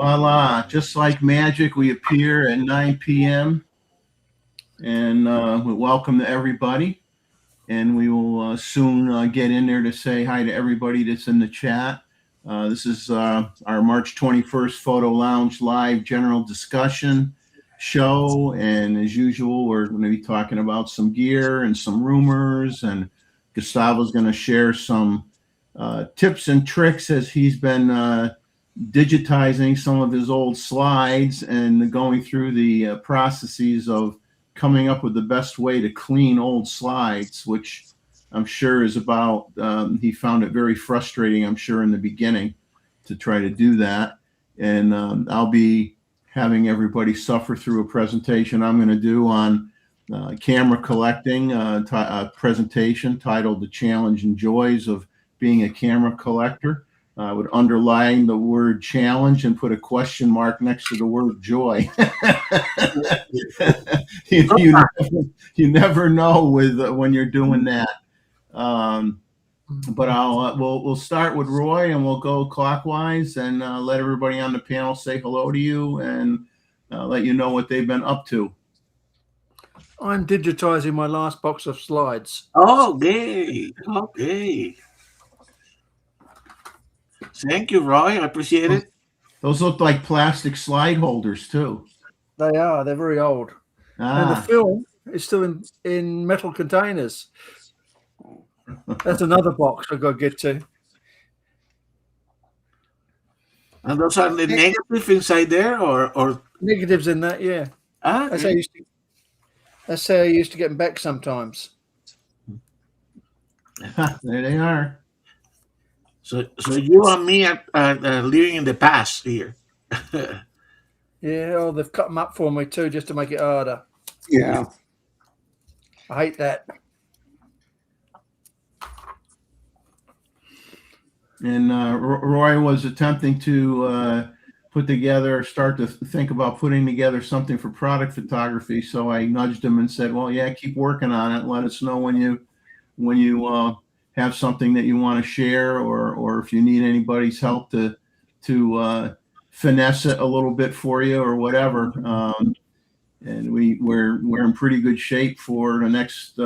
Voila, just like magic, we appear at 9 p.m. and we welcome to everybody. And we will soon get in there to say hi to everybody that's in the chat. This is our March 21st Photo Lounge live general discussion show. And as usual, we're going to be talking about some gear and some rumors. And Gustavo's going to share some tips and tricks as he's been digitizing some of his old slides and going through the processes of coming up with the best way to clean old slides, which I'm sure is about, he found it very frustrating, I'm sure, in the beginning to try to do that. And I'll be having everybody suffer through a presentation I'm going to do on camera collecting, a presentation titled The Challenge and Joys of Being a Camera Collector. I would underline the word challenge and put a question mark next to the word joy. you never know with when you're doing that. But we'll start with Roy and we'll go clockwise and let everybody on the panel say hello to you and let you know what they've been up to. I'm digitizing my last box of slides. Okay. Thank you, Roy. I appreciate it. Those look like plastic slide holders too. They are. They're very old. And the film is still in metal containers. That's another box I've got to get to. And those are the negative inside there, or negatives in that, yeah. That's how I used to get them back sometimes. There they are. So you and me are living in the past here. Yeah, they've cut them up for me too, just to make it harder. Yeah. I hate that. And Roy was attempting to start to think about putting together something for product photography. So I nudged him and said, well, yeah, keep working on it. Let us know when you have something that you want to share, or if you need anybody's help to finesse it a little bit for you or whatever. And we're in pretty good shape for the next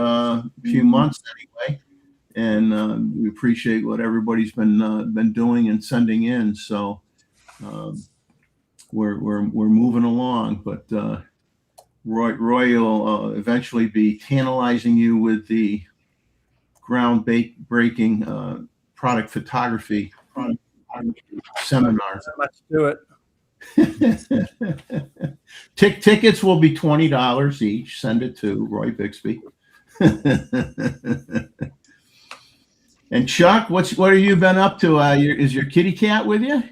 few months anyway. And we appreciate what everybody's been doing and sending in. So we're moving along. But Roy will eventually be tantalizing you with the groundbreaking product photography seminar. Let's do it. Tickets will be $20 each. Send it to Roy Bixby. And Chuck, what have you been up to? Is your kitty cat with you?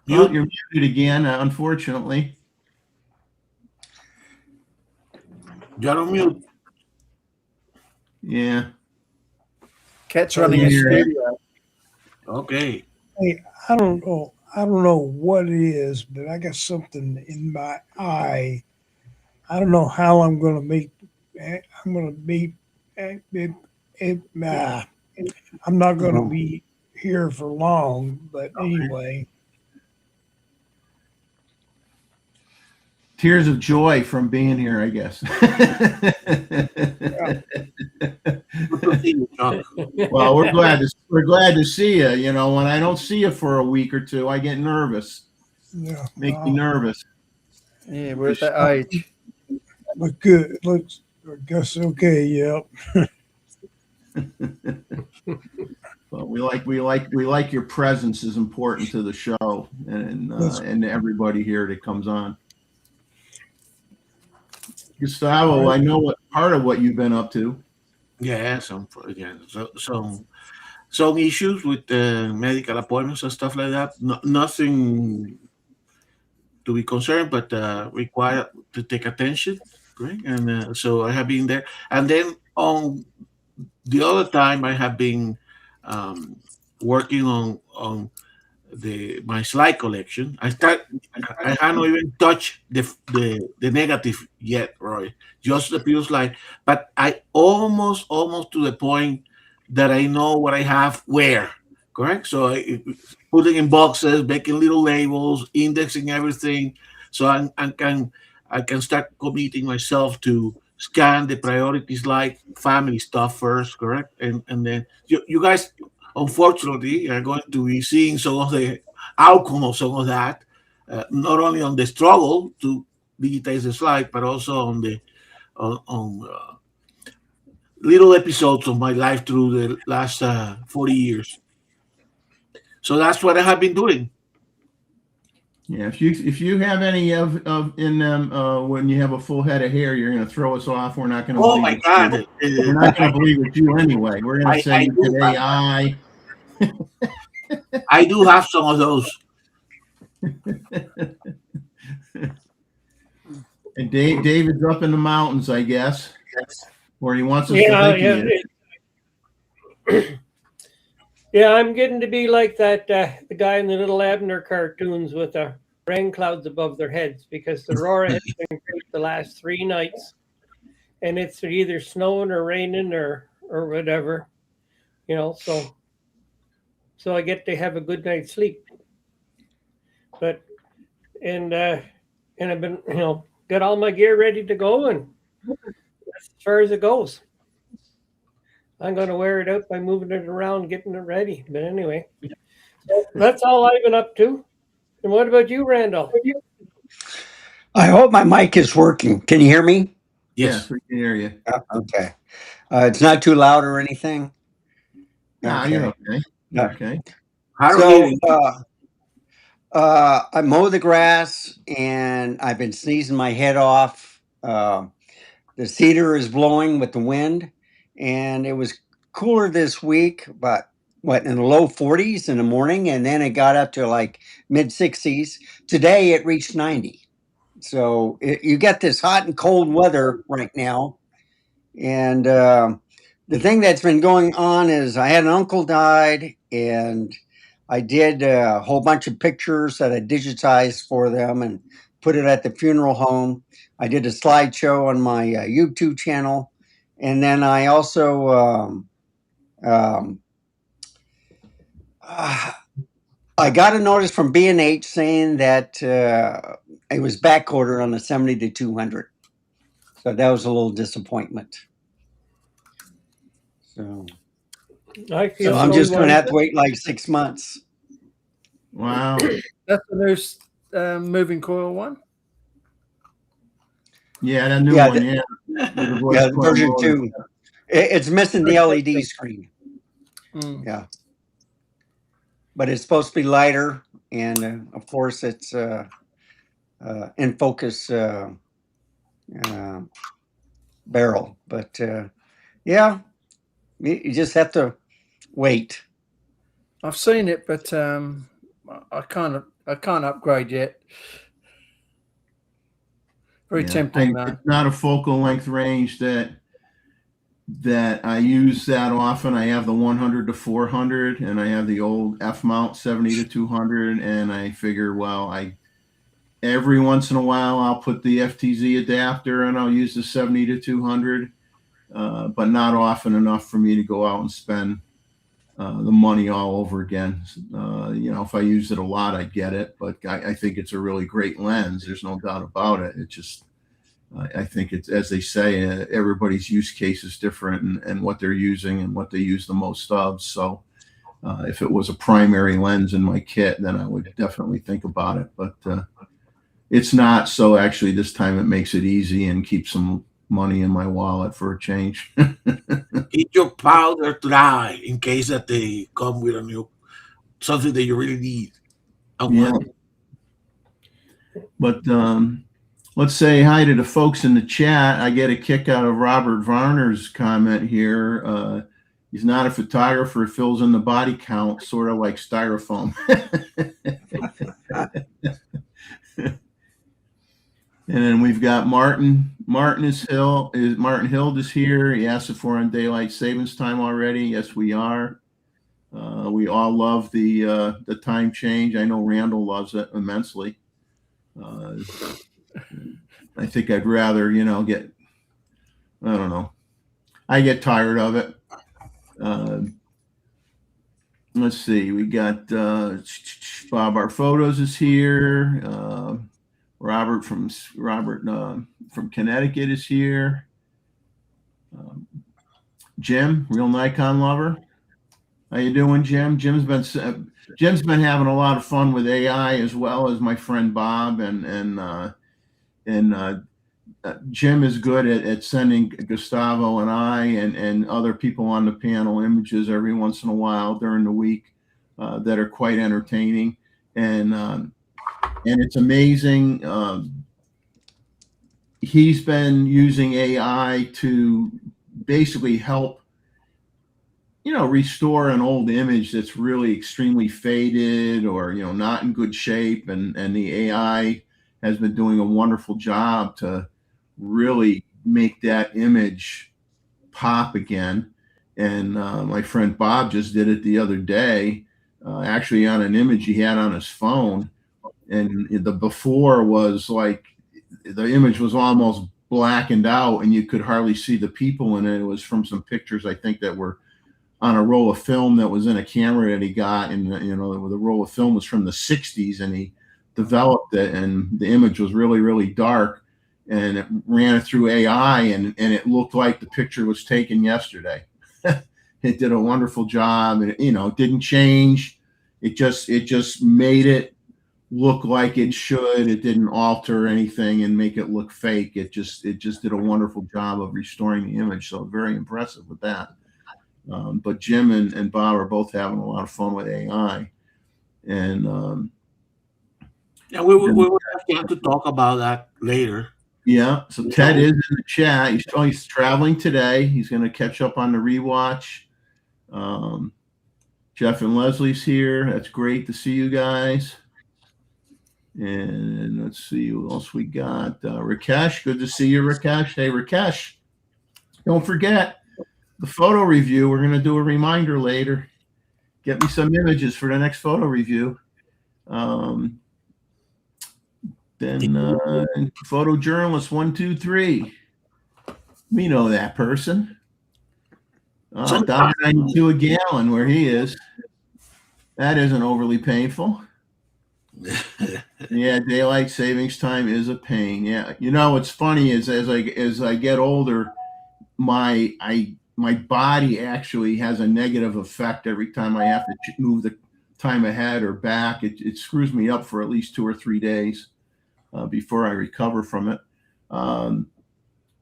You're muted again, unfortunately. You're on mute. Yeah. Cat's running a studio. Okay. Hey, I don't know what it is, but I got something in my eye. I don't know how I'm going to make. I'm not going to be here for long, but anyway. Tears of joy from being here, I guess. Well, we're glad to see you. You know, when I don't see you for a week or two, I get nervous. Yeah, make me nervous. Yeah, we're at that age. Look good. Looks, I guess, okay. Yep. Well, we like your presence is important to the show and everybody here that comes on. Gustavo, I know what part of what you've been up to. Yeah, some issues with medical appointments and stuff like that. Nothing to be concerned, but required to take attention. Right? And so I have been there. And then on the other time, I have been working on my slide collection. I haven't even touched the negative yet, Roy. Just the pure slide. But I almost to the point that I know what I have where. correct? So putting in boxes, making little labels, indexing everything, so I can start committing myself to scan the priorities like family stuff first, correct? And then you guys, unfortunately, are going to be seeing some of the outcome of some of that, not only on the struggle to digitize the slide, but also on the on little episodes of my life through the last 40 years. So that's what I have been doing. Yeah, if you have any of in them when you have a full head of hair, you're going to throw us off. We're not going to. Oh my God! We're not going to believe it's you anyway. We're going to say today I do have some of those. And David's up in the mountains, I guess, where he wants us to think he is. Yeah, I'm getting to be like that the guy in the Little Abner cartoons with the rain clouds above their heads, because the Aurora has been great the last 3 nights, and it's either snowing or raining or whatever, you know. So I get to have a good night's sleep. But and I've been, you know, got all my gear ready to go, and as far as it goes. I'm going to wear it out by moving it around, getting it ready. But anyway, so that's all I've been up to. And what about you, Randall? I hope my mic is working. Can you hear me? Yes. We can hear you. Okay. It's not too loud or anything? Nah, you're okay. No. Okay. So, I mow the grass and I've been sneezing my head off. The cedar is blowing with the wind, and it was cooler this week, but in the low 40s in the morning, and then it got up to like mid 60s. Today it reached 90. So you get this hot and cold weather right now. And the thing that's been going on is I had an uncle died, and I did a whole bunch of pictures that I digitized for them and put it at the funeral home. I did a slideshow on my YouTube channel. And then I also I got a notice from B&H saying that it was back ordered on the 70-200. So that was a little disappointment. So I'm just going to have to wait like 6 months. Wow. That's the new moving coil one? Yeah, that new one, yeah. Yeah, version 2. It's missing the LED screen. Yeah. But it's supposed to be lighter, and of course it's in focus barrel. But yeah, you just have to wait. I've seen it, but I can't upgrade yet. Very tempting, though. It's not a focal length range that I use that often. I have the 100-400, and I have the old F mount 70-200, and I figure, well, every once in a while I'll put the FTZ adapter and I'll use the 70-200, but not often enough for me to go out and spend the money all over again. If I use it a lot, I get it, but I think it's a really great lens. There's no doubt about it. It just, I think it's, as they say, everybody's use case is different, and what they're using and what they use the most of. So if it was a primary lens in my kit, then I would definitely think about it, but it's not. So actually this time it makes it easy and keeps some money in my wallet for a change. Keep your powder dry in case that they come with a new something that you really need. Yeah. But let's say hi to the folks in the chat. I get a kick out of Robert Varner's comment here. He's not a photographer, fills in the body count, sort of like styrofoam. And then we've got Martin. Martin Hild is here. He asked if we're on daylight savings time already. Yes, we are. We all love the time change. I know Randall loves it immensely. I think I'd rather, I don't know. I get tired of it. let's see. We got Bob. Our photos is here. Robert from Connecticut is here. Jim, real Nikon lover. How you doing, Jim? Jim's been having a lot of fun with AI, as well as my friend Bob, and Jim is good at sending Gustavo and I and other people on the panel images every once in a while during the week that are quite entertaining, and it's amazing. He's been using AI to basically help, restore an old image that's really extremely faded or, not in good shape. And the AI has been doing a wonderful job to really make that image pop again. And my friend Bob just did it the other day, actually on an image he had on his phone. And the before was like, the image was almost blackened out and you could hardly see the people in it. It was from some pictures, I think, that were on a roll of film that was in a camera that he got. And, the roll of film was from the 60s and he developed it, and the image was really, really dark, and it ran it through AI and it looked like the picture was taken yesterday. It did a wonderful job, and it didn't change. It just made it look like it should. It didn't alter anything and make it look fake. It just did a wonderful job of restoring the image. So very impressive with that. But Jim and Bob are both having a lot of fun with AI, and Yeah, we will have to talk about that later. yeah. So Ted is in the chat. He's traveling today. He's going to catch up on the rewatch. Jeff and Leslie's here. That's great to see you guys. And let's see who else we got. Rakesh, good to see you, Rakesh. Hey, Rakesh, don't forget the photo review. We're going to do a reminder later. Get me some images for the next photo review. Then photojournalist 123. We know that person. $1.92 a gallon where he is. That isn't overly painful. Yeah, daylight savings time is a pain. Yeah, what's funny is as I get older, my body actually has a negative effect every time I have to move the time ahead or back. It screws me up for at least 2 or 3 days before I recover from it.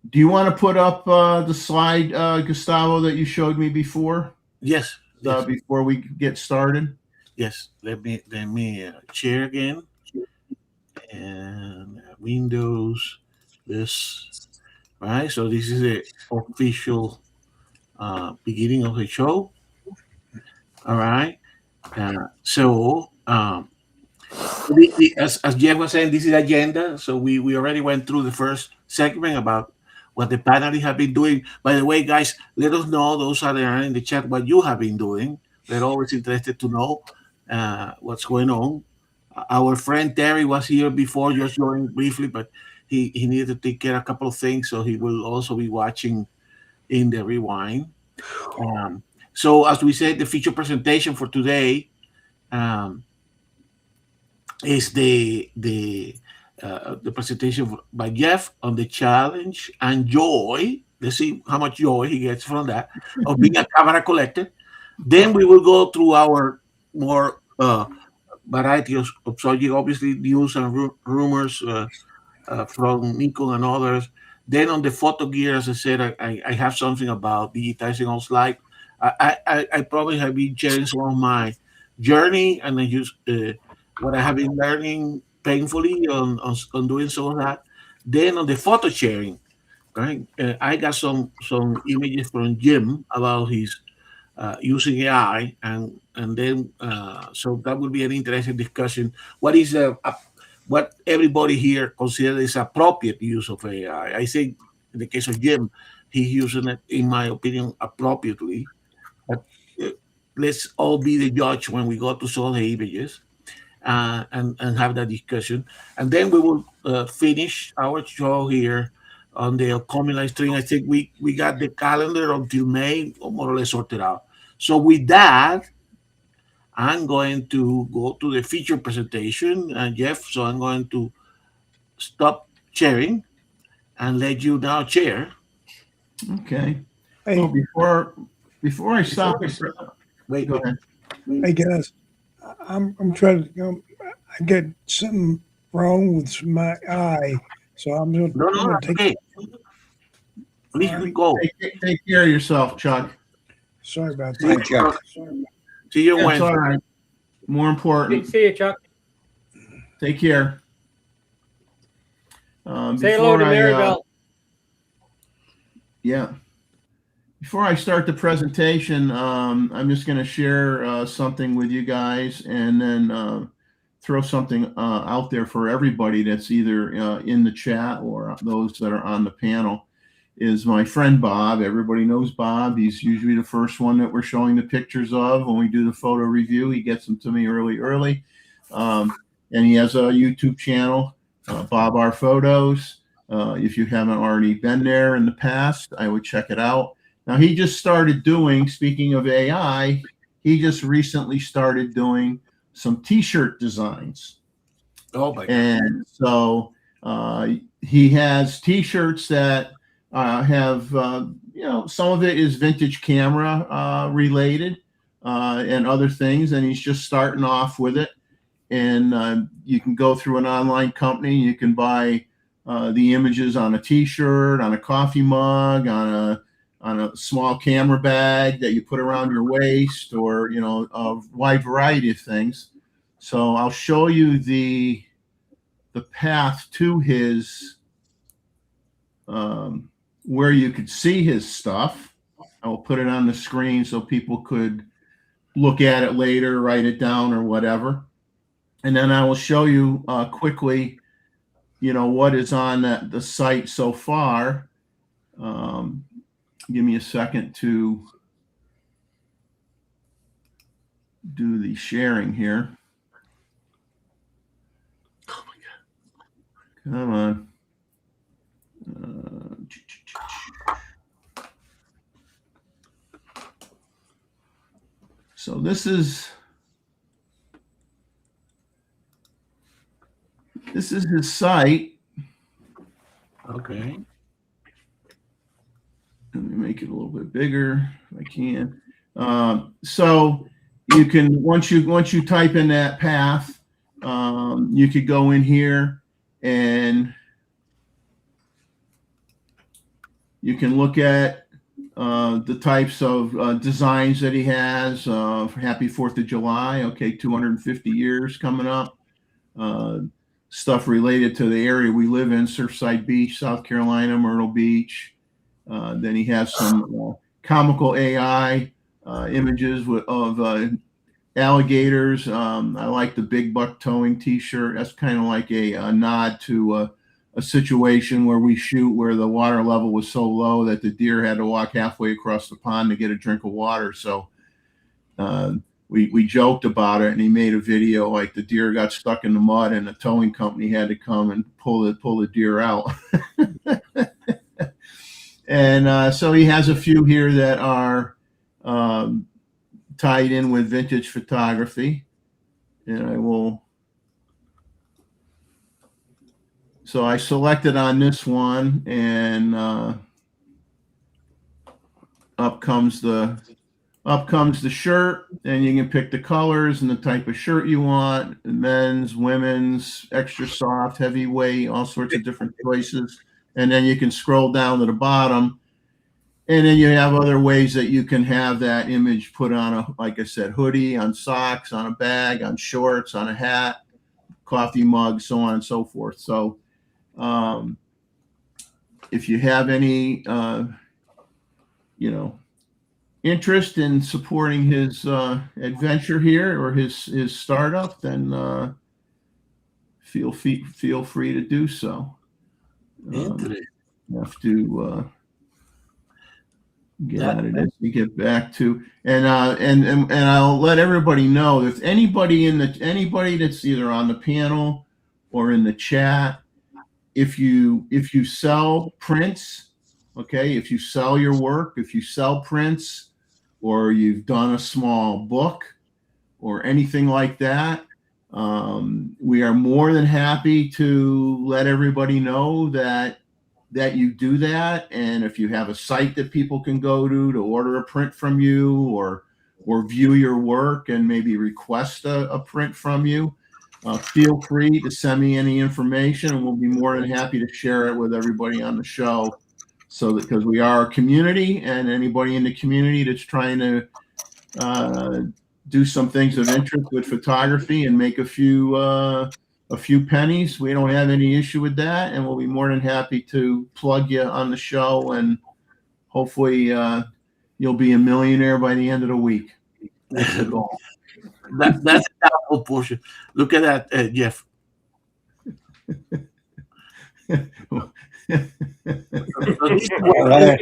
Do you want to put up the slide, Gustavo, that you showed me before? Yes. Before we get started. Yes. Let me share again, and Windows. This. All right. So this is the official beginning of the show. All right. As Jeff was saying, this is agenda. So we already went through the first segment about what the panelists have been doing. By the way, guys, let us know, those are there in the chat, what you have been doing. We're always interested to know what's going on. Our friend Terry was here before, just joined briefly, but he needed to take care of a couple of things, so he will also be watching in the rewind. So as we said, the feature presentation for today is the presentation by Jeff on the challenge and joy. Let's see how much joy he gets from that, of being a camera collector. Then we will go through our more variety of subjects, obviously news and rumors from Nikon and others. Then on the photo gear, as I said, I have something about digitizing on slide. I probably have been sharing some of my journey, and I use what I have been learning painfully on doing some of that. Then on the photo sharing, right? I got some images from Jim about his using AI, and then so that will be an interesting discussion. What is what everybody here considers is appropriate use of AI? I think in the case of Jim, he's using it, in my opinion, appropriately. But let's all be the judge when we go to saw the images and have that discussion. And then we will finish our show here on the upcoming live stream. I think we got the calendar until May, more or less sorted out. So with that, I'm going to go to the feature presentation, Jeff. So I'm going to stop sharing and let you now share. Okay. Hey, Well, before I stop, Wait, go ahead. hey guys, I'm trying to. I get something wrong with my eye, so I'm gonna, No, I'm no, gonna that's take. okay. Please go. Take care of yourself, Chuck. Sorry about See that. Hi, Chuck. See you That's Wednesday. all right. More important, See you, Chuck. take care. Say hello to Before I, Maribel. yeah. Before I start the presentation, I'm just going to share something with you guys, and then throw something out there for everybody that's either in the chat or those that are on the panel. Is my friend Bob. Everybody knows Bob. He's usually the first one that we're showing the pictures of when we do the photo review. He gets them to me early. And he has a YouTube channel, Bob R Photos. If you haven't already been there in the past, I would check it out. Now, he just started doing, speaking of AI, he just recently started doing some t-shirt designs. Oh my God. And so he has t-shirts that have, some of it is vintage camera related and other things. And he's just starting off with it. And you can go through an online company. You can buy the images on a t-shirt, on a coffee mug, on a small camera bag that you put around your waist, or, a wide variety of things. So I'll show you the path to his, where you could see his stuff. I will put it on the screen so people could look at it later, write it down or whatever. And then I will show you quickly, what is on the site so far. Give me a second to do the sharing here. Oh my God. Come on. So this is his site. Okay. Let me make it a little bit bigger if I can. So you can, once you type in that path, you could go in here and you can look at the types of designs that he has. Happy 4th of July. Okay, 250 years coming up. Stuff related to the area we live in, Surfside Beach, South Carolina, Myrtle Beach. Then he has some comical AI images of alligators. I like the Big Buck Towing t-shirt. That's kind of like a nod to a situation where we shoot where the water level was so low that the deer had to walk halfway across the pond to get a drink of water. So we joked about it, and he made a video like the deer got stuck in the mud and the towing company had to come and pull the deer out. And so he has a few here that are tied in with vintage photography. And so I selected on this one, and up comes the shirt, and you can pick the colors and the type of shirt you want, men's, women's, extra soft, heavyweight, all sorts of different choices. And then you can scroll down to the bottom, and then you have other ways that you can have that image put on like I said, hoodie, on socks, on a bag, on shorts, on a hat, coffee mug, so on and so forth. So if you have any, interest in supporting his adventure here or his startup, then feel free to do so. Interesting. You have to get out of this. We get back to and I'll let everybody know if anybody that's either on the panel or in the chat, if you sell prints, okay, if you sell your work, if you sell prints, or you've done a small book, or anything like that, we are more than happy to let everybody know that you do that. And if you have a site that people can go to order a print from you, or view your work and maybe request a print from you, feel free to send me any information, and we'll be more than happy to share it with everybody on the show. So that, because we are a community, and anybody in the community that's trying to do some things of interest with photography and make a few pennies, we don't have any issue with that, and we'll be more than happy to plug you on the show, and hopefully you'll be a millionaire by the end of the week. That's the goal. That's the doubtful portion. Look at that, Jeff. All right.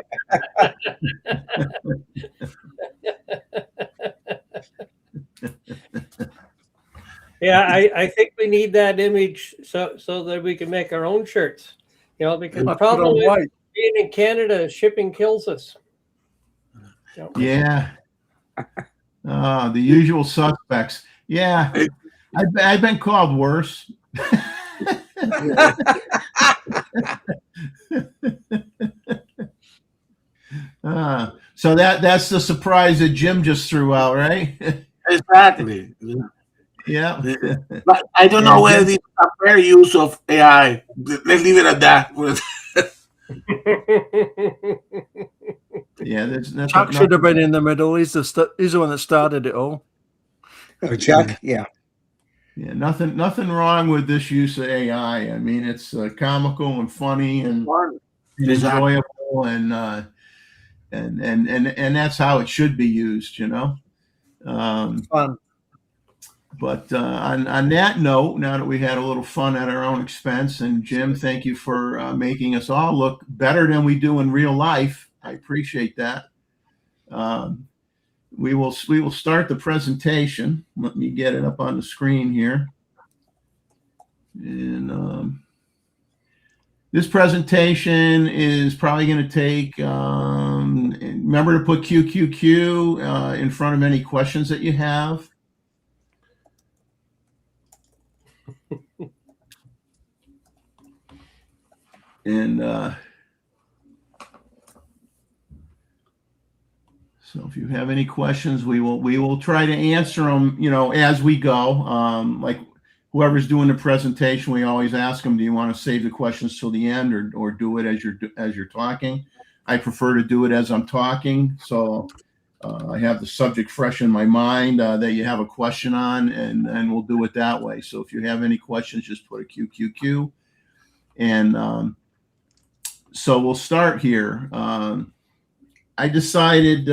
Yeah, I think we need that image so that we can make our own shirts. You know, because the problem with being in Canada, shipping kills us. You know? Yeah. The usual suspects. Yeah. I've been called worse. So that's the surprise that Jim just threw out, right? Exactly. Yeah. But I don't know whether it's a fair use of AI. Let's leave it at that. Yeah, that's Chuck should have been in the middle. He's the one that started it all. Oh, Chuck, yeah. Yeah, nothing wrong with this use of AI. I mean, it's comical and funny and enjoyable, and that's how it should be used, you know. Fun. But on that note, now that we had a little fun at our own expense, and Jim, thank you for making us all look better than we do in real life. I appreciate that. We will start the presentation. Let me get it up on the screen here. And this presentation is probably going to take, remember to put QQQ in front of any questions that you have. And so if you have any questions, we will try to answer them, you know, as we go. Like whoever's doing the presentation, we always ask them, do you want to save the questions till the end, or do it as you're talking? I prefer to do it as I'm talking, so I have the subject fresh in my mind that you have a question on, and we'll do it that way. So if you have any questions, just put a QQQ. And so we'll start here. I decided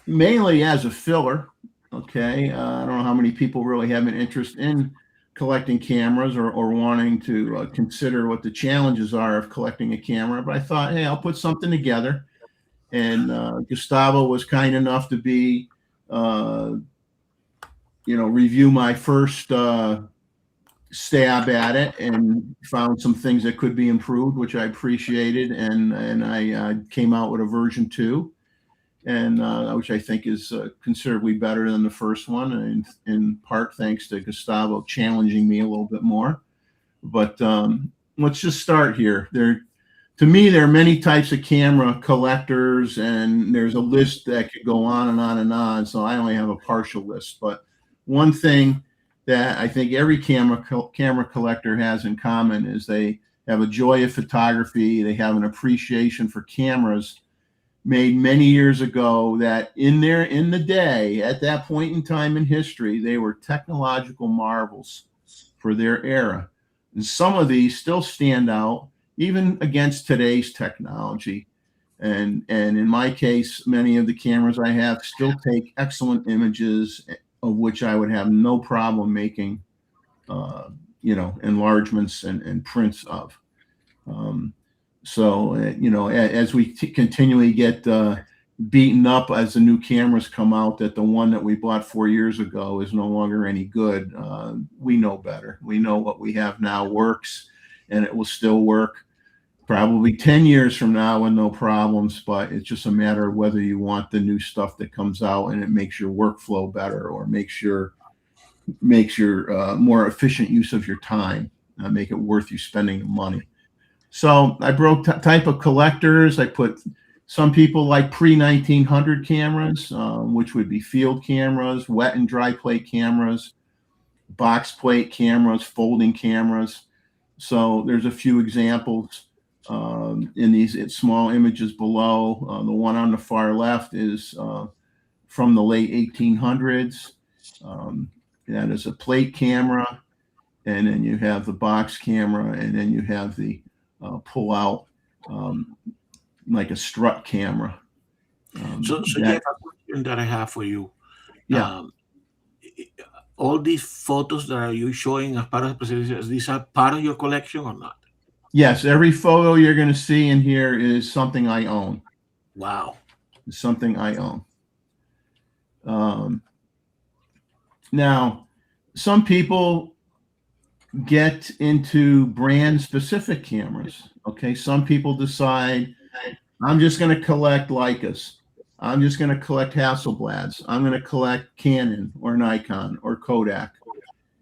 mainly as a filler, okay? I don't know how many people really have an interest in collecting cameras or wanting to consider what the challenges are of collecting a camera, but I thought, hey, I'll put something together. And Gustavo was kind enough to be, review my first stab at it, and found some things that could be improved, which I appreciated. And I came out with a version 2, and which I think is considerably better than the first one, and in part thanks to Gustavo challenging me a little bit more. But let's just start here. To me, there are many types of camera collectors, and there's a list that could go on and on and on. So I only have a partial list. But one thing that I think every camera collector has in common is they have a joy of photography. They have an appreciation for cameras made many years ago that in the day, at that point in time in history, they were technological marvels for their era. And some of these still stand out even against today's technology. And in my case, many of the cameras I have still take excellent images, of which I would have no problem making, enlargements and prints of. As we continually get beaten up as the new cameras come out, that the one that we bought 4 years ago is no longer any good, we know better. We know what we have now works, and it will still work. probably 10 years from now with no problems, but it's just a matter of whether you want the new stuff that comes out and it makes your workflow better or makes your more efficient use of your time, make it worth you spending the money. So I broke type of collectors. I put some people like pre-1900 cameras, which would be field cameras, wet and dry plate cameras, box plate cameras, folding cameras. So there's a few examples in these small images below. The one on the far left is from the late 1800s. That is a plate camera, and then you have the box camera, and then you have the pull out like a strut camera. So Jeff, a question that I have for you. Yeah. All these photos that are you showing as part of the presentation, these are part of your collection or not? Yes, every photo you're going to see in here is something I own. Wow. It's something I own. Now, some people get into brand specific cameras. Okay. Some people decide, I'm just going to collect Leicas. I'm just going to collect Hasselblads. I'm going to collect Canon or Nikon or Kodak.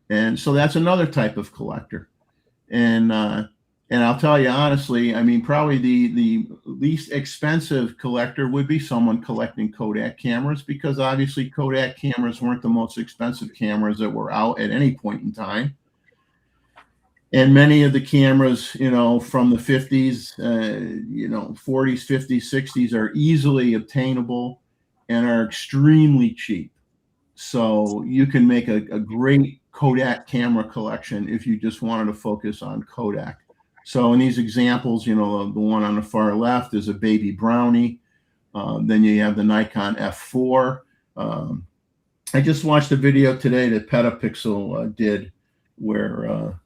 And so that's another type of collector. And I'll tell you honestly, I mean, probably the least expensive collector would be someone collecting Kodak cameras, because obviously Kodak cameras weren't the most expensive cameras that were out at any point in time. And many of the cameras, you know, from the 50s, 40s, 50s, 60s are easily obtainable and are extremely cheap. So you can make a great Kodak camera collection if you just wanted to focus on Kodak. So in these examples, you know, the one on the far left is a baby Brownie. Then you have the Nikon F4. I just watched a video today that Petapixel did where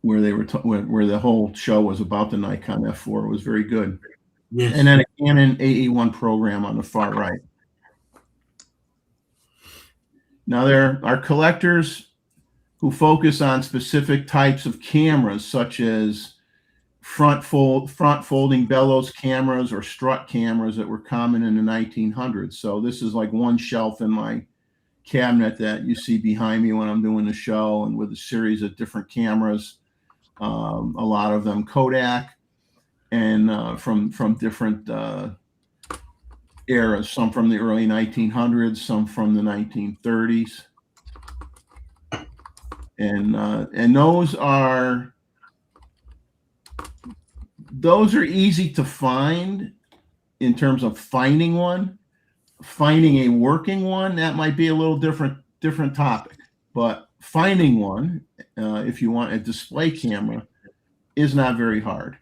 they were where the whole show was about the Nikon F4. It was very good. Yes. And then a Canon AE1 program on the far right. Now there are collectors who focus on specific types of cameras, such as front folding bellows cameras or strut cameras that were common in the 1900s. So this is like one shelf in my cabinet that you see behind me when I'm doing the show, and with a series of different cameras, a lot of them Kodak, and from different eras, some from the early 1900s, some from the 1930s. And those are easy to find in terms of finding one. Finding a working one, that might be a little different topic. But finding one, if you want a display camera, is not very hard.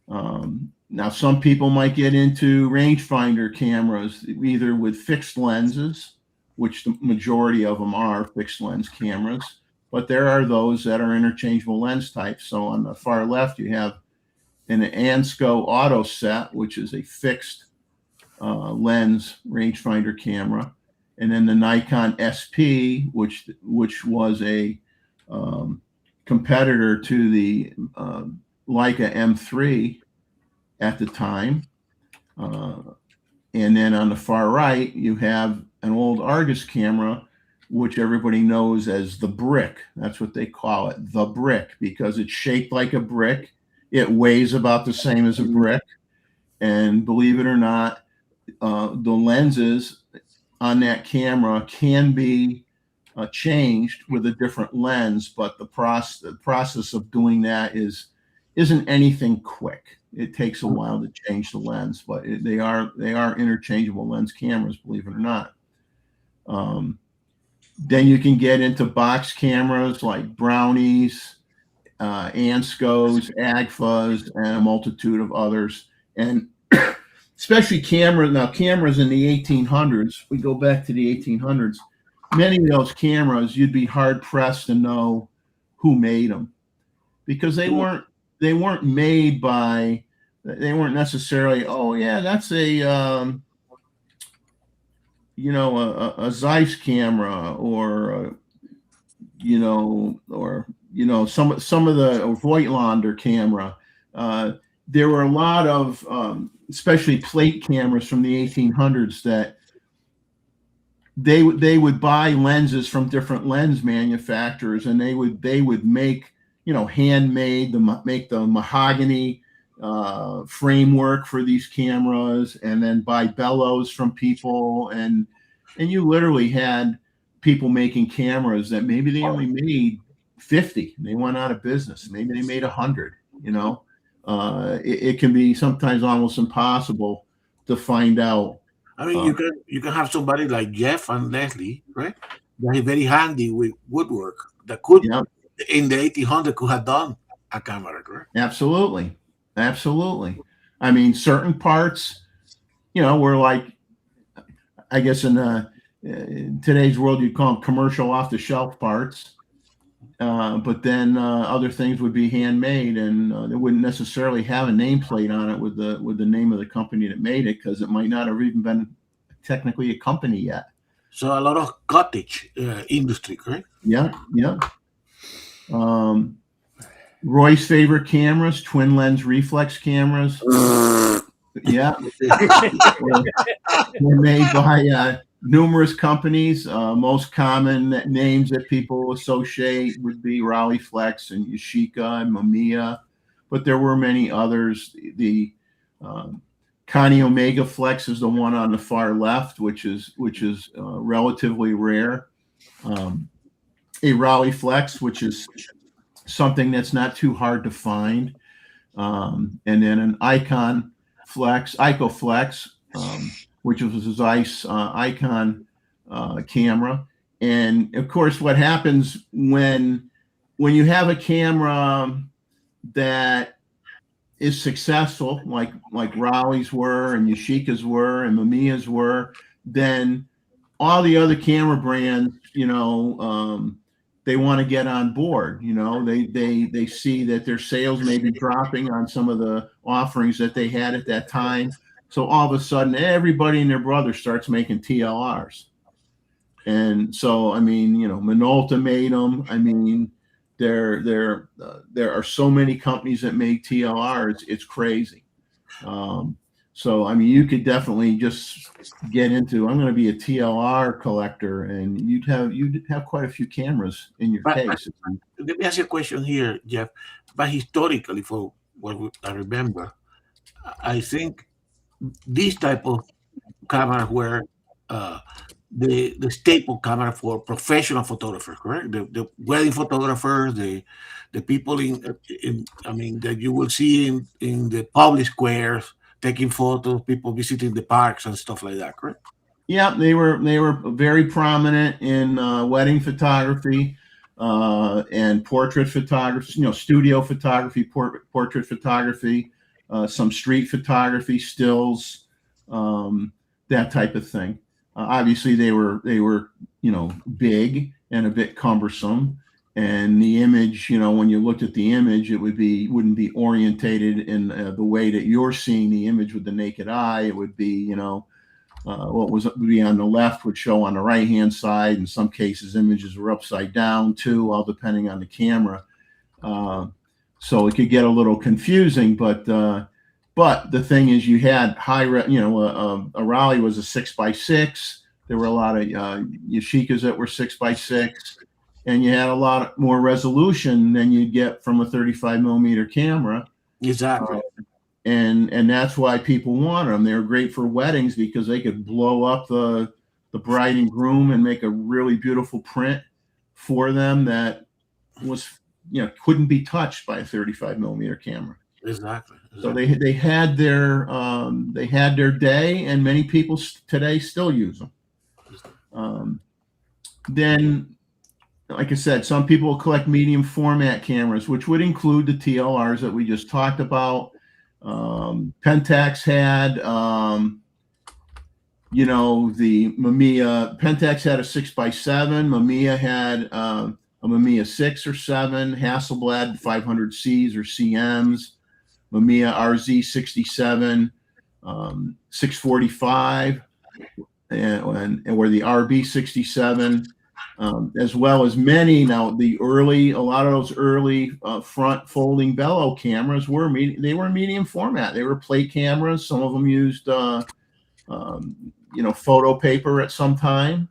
Now, some people might get into rangefinder cameras, either with fixed lenses, which the majority of them are fixed lens cameras, but there are those that are interchangeable lens types. So on the far left, you have an Ansco Auto Set, which is a fixed lens rangefinder camera, and then the Nikon SP, which was a competitor to the Leica M3 at the time. And then on the far right, you have an old Argus camera, which everybody knows as the Brick. That's what they call it, the Brick, because it's shaped like a brick. It weighs about the same as a brick. And believe it or not, the lenses on that camera can be changed with a different lens, but the process of doing that isn't anything quick. It takes a while to change the lens, but they are interchangeable lens cameras, believe it or not. Then you can get into box cameras like Brownies, Anscos, Agfas, and a multitude of others. And especially cameras in the 1800s, we go back to the 1800s, many of those cameras, you'd be hard pressed to know who made them, because they weren't made by, they weren't necessarily, oh yeah, that's a Zeiss camera, or or some of the Voigtlander camera. There were a lot of, especially plate cameras from the 1800s that they would buy lenses from different lens manufacturers, and they would make, handmade, make the mahogany framework for these cameras, and then buy bellows from people, and you literally had people making cameras that maybe they only made 50, they went out of business. Maybe they made 100. It can be sometimes almost impossible to find out. I mean, you can have somebody like Jeff and Leslie, right? They're very handy with woodwork that could, in the 1800s, could have done a camera, correct? Absolutely. I mean, certain parts, were like, I guess in today's world, you'd call them commercial off-the-shelf parts. But then other things would be handmade, and they wouldn't necessarily have a nameplate on it with the name of the company that made it, because it might not have even been technically a company yet. So a lot of cottage industry, correct? Yeah. Roy's favorite cameras, twin lens reflex cameras. Yeah. They're made by numerous companies. Most common names that people associate would be Rolleiflex and Yashica and Mamiya, but there were many others. The Connie Omega Flex is the one on the far left, which is relatively rare. A Rolleiflex, which is something that's not too hard to find, and then an IcoFlex, which was a Zeiss Icon camera. And of course, what happens when you have a camera that is successful, like Raleigh's were and Yashica's were and Mamiya's were, then all the other camera brands, they want to get on board. They see that their sales may be dropping on some of the offerings that they had at that time. So all of a sudden, everybody and their brother starts making TLRs. And so, I mean, Minolta made them. I mean, there are so many companies that make TLRs. It's crazy. So, I mean, you could definitely just get into, I'm going to be a TLR collector, and you'd have quite a few cameras in your case. Let me ask you a question here, Jeff. But historically, for what I remember, I think these type of cameras were the staple camera for professional photographers, correct? The wedding photographers, the people that you will see in the public squares taking photos, people visiting the parks and stuff like that, correct? Yeah, they were very prominent in wedding photography and portrait photography, studio photography, portrait photography, some street photography, stills, that type of thing. Obviously, they were big and a bit cumbersome, and the image, when you looked at the image, it wouldn't be orientated in the way that you're seeing the image with the naked eye. It would be, what would be on the left would show on the right hand side. In some cases, images were upside down too, all depending on the camera. So it could get a little confusing, but the thing is, you had a Raleigh was a 6x6. There were a lot of Yashicas that were 6x6, and you had a lot more resolution than you'd get from a 35 millimeter camera. Exactly. And that's why people wanted them. They were great for weddings because they could blow up the bride and groom and make a really beautiful print for them that was, couldn't be touched by a 35 millimeter camera. Exactly. So they had their day, and many people today still use them. Then, like I said, some people collect medium format cameras, which would include the TLRs that we just talked about. Pentax had, the Mamiya. Pentax had a 6x7. Mamiya had a Mamiya 6 or 7. Hasselblad 500Cs or CMs. Mamiya RZ67, 645, and where the RB67, as well as many. Now, a lot of those early front folding bellow cameras were medium format. They were plate cameras. Some of them used photo paper at some time.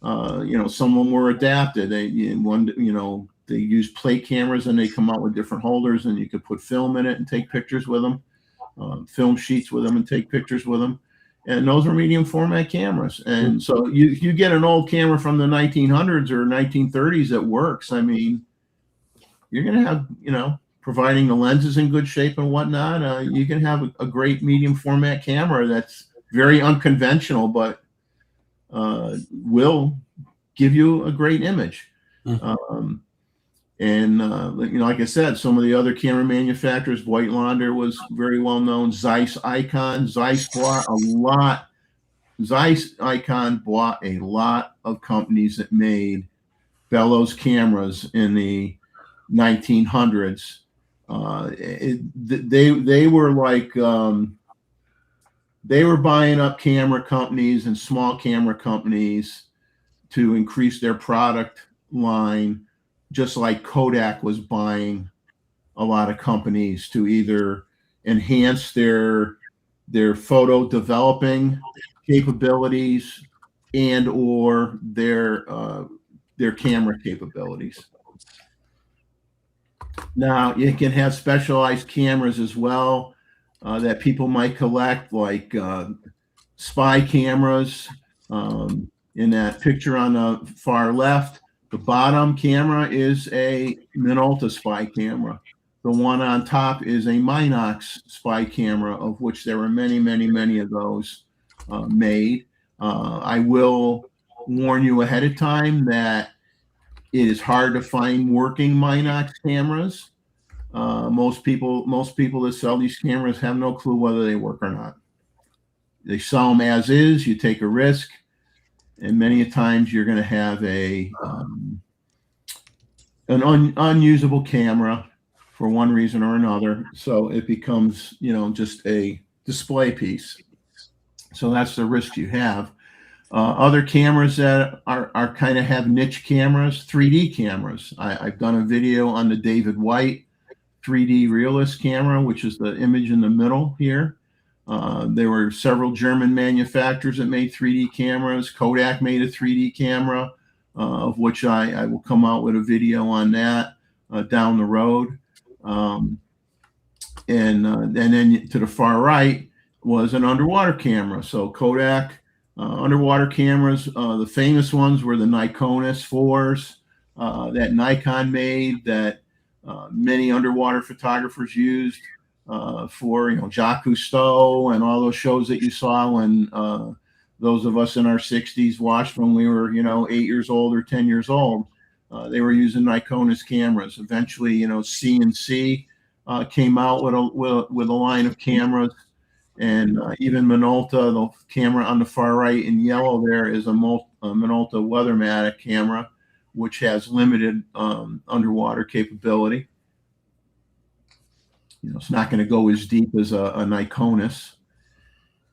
Some of them were adapted. They use plate cameras and they come out with different holders, and you could put film in it and take pictures with them, film sheets with them and take pictures with them. And those were medium format cameras. And so you get an old camera from the 1900s or 1930s that works. I mean, you're going to have, providing the lens is in good shape and whatnot, you can have a great medium format camera that's very unconventional, but will give you a great image. Like I said, some of the other camera manufacturers, Voigtlander was very well known. Zeiss Icon bought a lot of companies that made bellows cameras in the 1900s. They were like they were buying up camera companies and small camera companies to increase their product line, just like Kodak was buying a lot of companies to either enhance their photo developing capabilities and or their camera capabilities. Now, you can have specialized cameras as well that people might collect, like spy cameras. In that picture on the far left, the bottom camera is a Minolta spy camera. The one on top is a Minox spy camera, of which there were many, many, many of those made. I will warn you ahead of time that it is hard to find working Minox cameras. Most people that sell these cameras have no clue whether they work or not. They sell them as is. You take a risk, and many times you're going to have an unusable camera for one reason or another. So it becomes, just a display piece. So that's the risk you have. Other cameras that are kind of have niche cameras, 3D cameras. I've done a video on the David White 3D Realist camera, which is the image in the middle here. There were several German manufacturers that made 3D cameras. Kodak made a 3D camera, of which I will come out with a video on that down the road. And then to the far right was an underwater camera. So Kodak underwater cameras, the famous ones were the Nikonis 4s that Nikon made, that many underwater photographers used for, Jacques Cousteau and all those shows that you saw when those of us in our 60s watched when we were, 8 years old or 10 years old. They were using Nikonis cameras. Eventually, CNC came out with a line of cameras, and even Minolta, the camera on the far right in yellow there, is a Minolta Weathermatic camera, which has limited underwater capability. It's not going to go as deep as a Nikonis.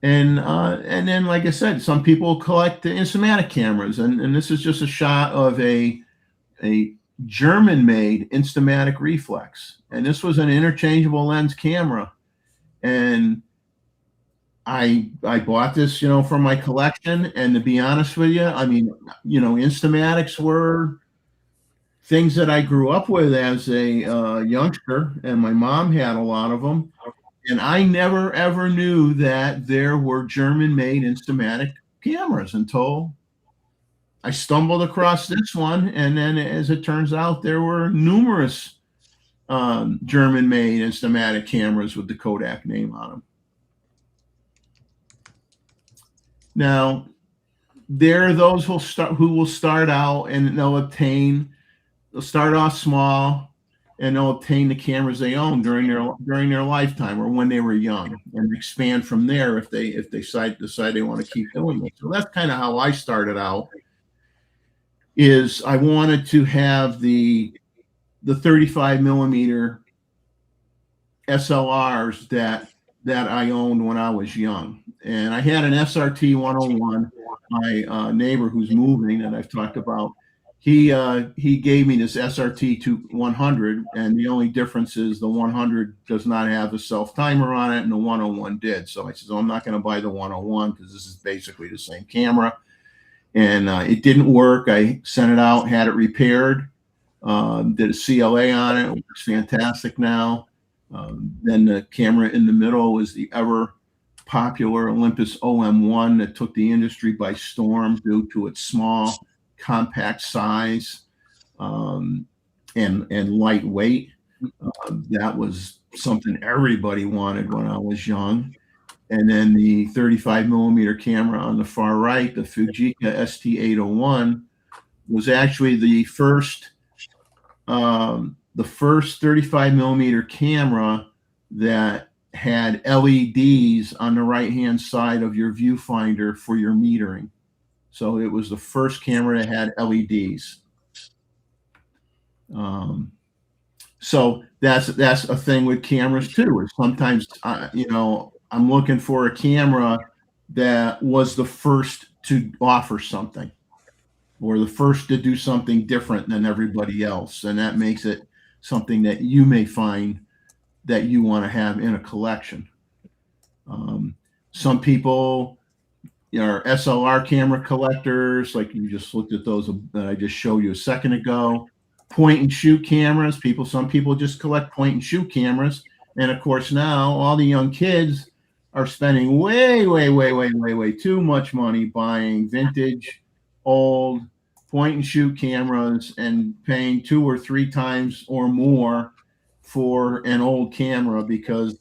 And then, like I said, some people collect the Instamatic cameras, and this is just a shot of a German-made Instamatic reflex, and this was an interchangeable lens camera, and I bought this, for my collection. And to be honest with you, I mean, Instamatics were things that I grew up with as a youngster, and my mom had a lot of them. And I never, ever knew that there were German-made Instamatic cameras until I stumbled across this one. And then, as it turns out, there were numerous German-made Instamatic cameras with the Kodak name on them. Now, there are those who will start out and they'll start off small, and they'll obtain the cameras they own during their lifetime or when they were young, and expand from there if they decide they want to keep doing it. So that's kind of how I started out. Is I wanted to have the 35 millimeter SLRs that I owned when I was young. And I had an SRT 101. My neighbor who's moving, that I've talked about, he gave me this SRT 100, and the only difference is the 100 does not have a self timer on it, and the 101 did. So I said, I'm not going to buy the 101 because this is basically the same camera. And it didn't work. I sent it out, had it repaired, did a CLA on it. It works fantastic now. Then the camera in the middle is the ever popular Olympus OM1 that took the industry by storm due to its small, compact size and lightweight. That was something everybody wanted when I was young. And then the 35 millimeter camera on the far right, the Fujica ST801, was actually the first 35 millimeter camera that had LEDs on the right-hand side of your viewfinder for your metering. So it was the first camera that had LEDs. So that's a thing with cameras too. Is sometimes I'm looking for a camera that was the first to offer something, or the first to do something different than everybody else, and that makes it something that you may find that you want to have in a collection. Some people are SLR camera collectors, like you just looked at those that I just showed you a second ago. Point and shoot cameras. Some people just collect point and shoot cameras. And of course, now all the young kids are spending way too much money buying vintage, old point and shoot cameras and paying 2 or 3 times or more for an old camera, because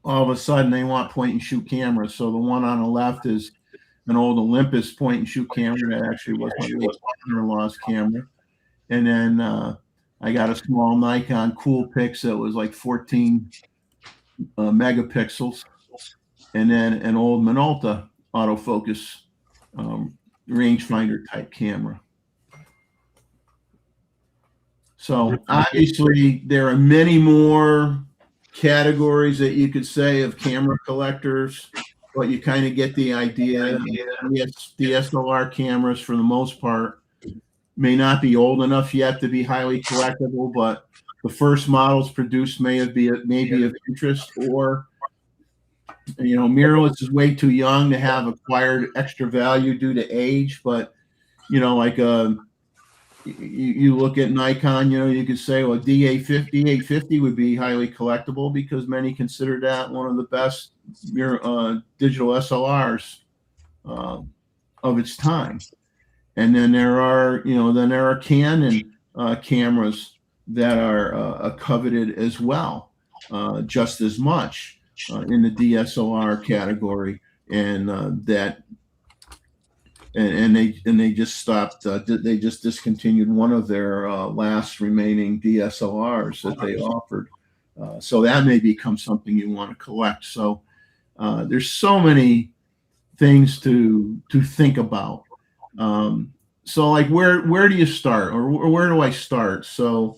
all of a sudden they want point and shoot cameras. So the one on the left is an old Olympus point and shoot camera that actually was my father-in-law's camera. And then I got a small Nikon Coolpix that was like 14 megapixels. And then an old Minolta autofocus rangefinder type camera. So obviously there are many more categories that you could say of camera collectors, but you kind of get the idea. The DSLR cameras, for the most part, may not be old enough yet to be highly collectible, but the first models produced may be of interest, or mirrorless is way too young to have acquired extra value due to age. But like you look at Nikon, you could say, well, D850 would be highly collectible because many consider that one of the best digital SLRs of its time. And then there are Canon cameras that are coveted as well, just as much in the DSLR category, and they just stopped. They just discontinued one of their last remaining DSLRs that they offered. So that may become something you want to collect. So there's so many things to think about. So like where do you start, or where do I start? So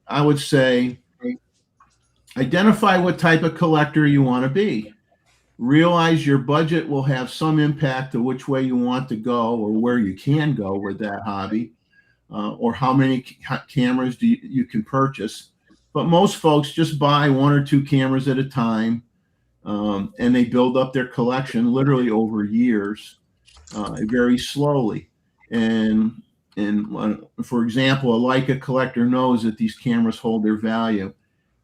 I would say identify what type of collector you want to be. Realize your budget will have some impact to which way you want to go, or where you can go with that hobby, or how many cameras you can purchase. But most folks just buy 1 or 2 cameras at a time, and they build up their collection literally over years, very slowly. And for example, a Leica collector knows that these cameras hold their value,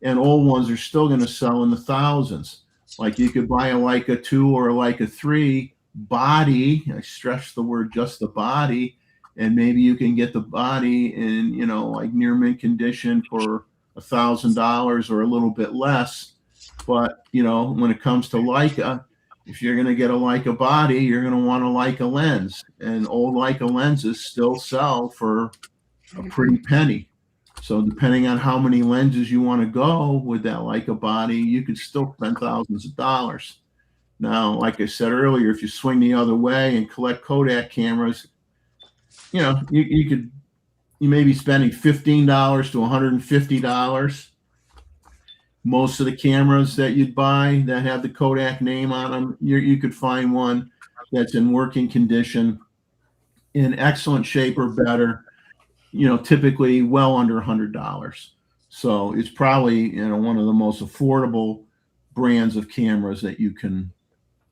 and old ones are still going to sell in the thousands. Like you could buy a Leica 2 or a Leica 3 body. I stress the word just the body, and maybe you can get the body in like near mint condition for $1,000 or a little bit less. But when it comes to Leica, if you're going to get a Leica body, you're going to want a Leica lens, and old Leica lenses still sell for a pretty penny. So depending on how many lenses you want to go with that Leica body, you could still spend thousands of dollars. Now, like I said earlier, if you swing the other way and collect Kodak cameras, you may be spending $15 to $150. Most of the cameras that you'd buy that have the Kodak name on them, you could find one that's in working condition, in excellent shape or better, typically well under $100. So it's probably, one of the most affordable brands of cameras that you can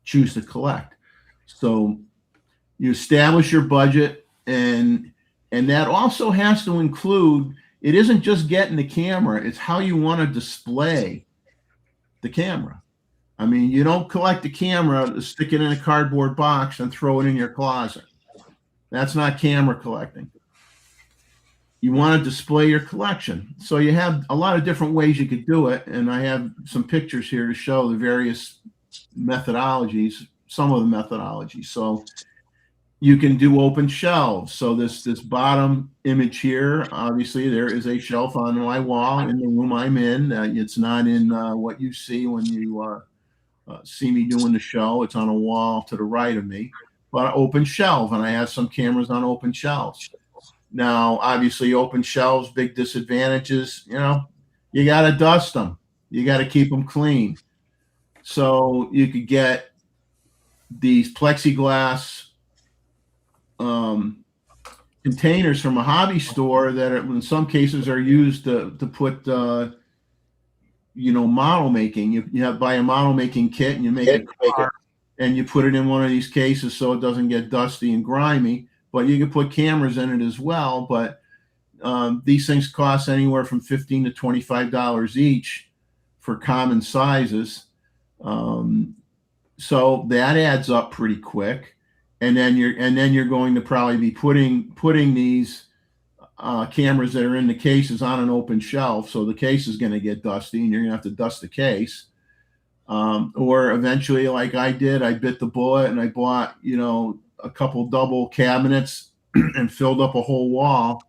choose to collect. So you establish your budget, and that also has to include, it isn't just getting the camera, it's how you want to display the camera. I mean, you don't collect the camera, stick it in a cardboard box and throw it in your closet. That's not camera collecting. You want to display your collection. So you have a lot of different ways you could do it. And I have some pictures here to show the various methodologies, some of the methodologies. So you can do open shelves. So this bottom image here, obviously there is a shelf on my wall in the room I'm in. It's not in what you see when you see me doing the show. It's on a wall to the right of me, but open shelf, and I have some cameras on open shelves. Now, obviously, open shelves, big disadvantages. You got to dust them. You got to keep them clean. So you could get these plexiglass containers from a hobby store that in some cases are used to put model making. You buy a model making kit and you make a car and you put it in one of these cases so it doesn't get dusty and grimy. But you can put cameras in it as well. But these things cost anywhere from $15 to $25 each for common sizes. So that adds up pretty quick. And then you're going to probably be putting these cameras that are in the cases on an open shelf. So the case is going to get dusty and you're going to have to dust the case. Or eventually, like I did, I bit the bullet and I bought, a couple double cabinets and filled up a whole wall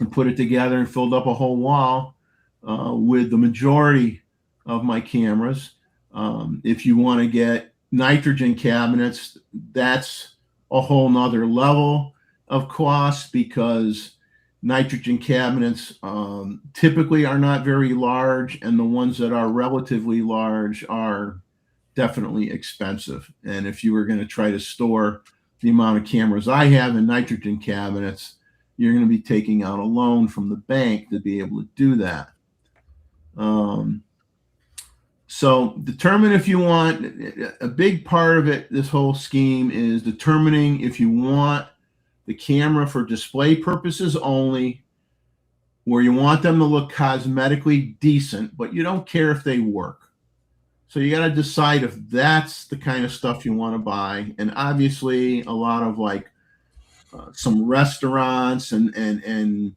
and put it together and filled up a whole wall with the majority of my cameras. If you want to get nitrogen cabinets, that's a whole nother level of cost, because nitrogen cabinets typically are not very large, and the ones that are relatively large are definitely expensive. And if you were going to try to store the amount of cameras I have in nitrogen cabinets, you're going to be taking out a loan from the bank to be able to do that. So determine if you want, a big part of it, this whole scheme is determining if you want the camera for display purposes only, where you want them to look cosmetically decent, but you don't care if they work. So you got to decide if that's the kind of stuff you want to buy. And obviously a lot of some restaurants and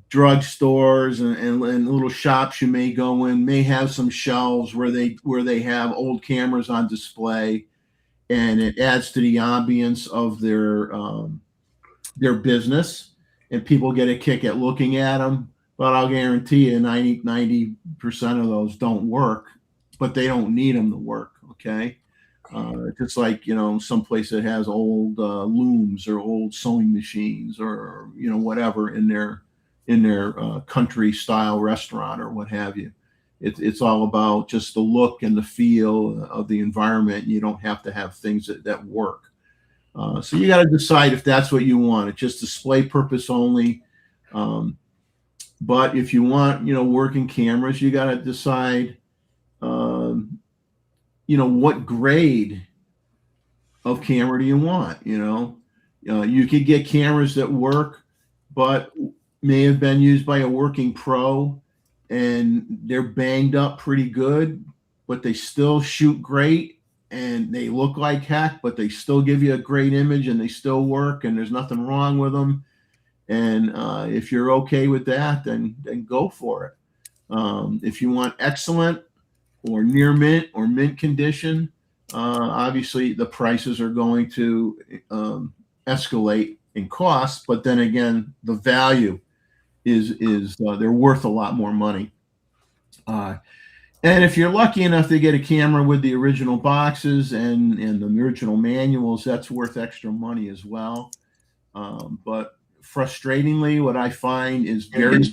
drugstores and little shops you may go in may have some shelves where they have old cameras on display, and it adds to the ambience of their business, and people get a kick at looking at them. But I'll guarantee you 90% of those don't work, but they don't need them to work. Okay. Just like, someplace that has old looms or old sewing machines or, whatever in their country style restaurant or what have you. It's all about just the look and the feel of the environment. You don't have to have things that work. So you got to decide if that's what you want. It's just display purpose only. But if you want, working cameras, you got to decide, what grade of camera do you want? You could get cameras that work, but may have been used by a working pro and they're banged up pretty good, but they still shoot great and they look like heck, but they still give you a great image and they still work and there's nothing wrong with them. And if you're okay with that, then go for it. If you want excellent or near mint or mint condition, obviously the prices are going to escalate in cost, but then again, the value is they're worth a lot more money. And if you're lucky enough to get a camera with the original boxes and the original manuals, that's worth extra money as well. But frustratingly, what I find is very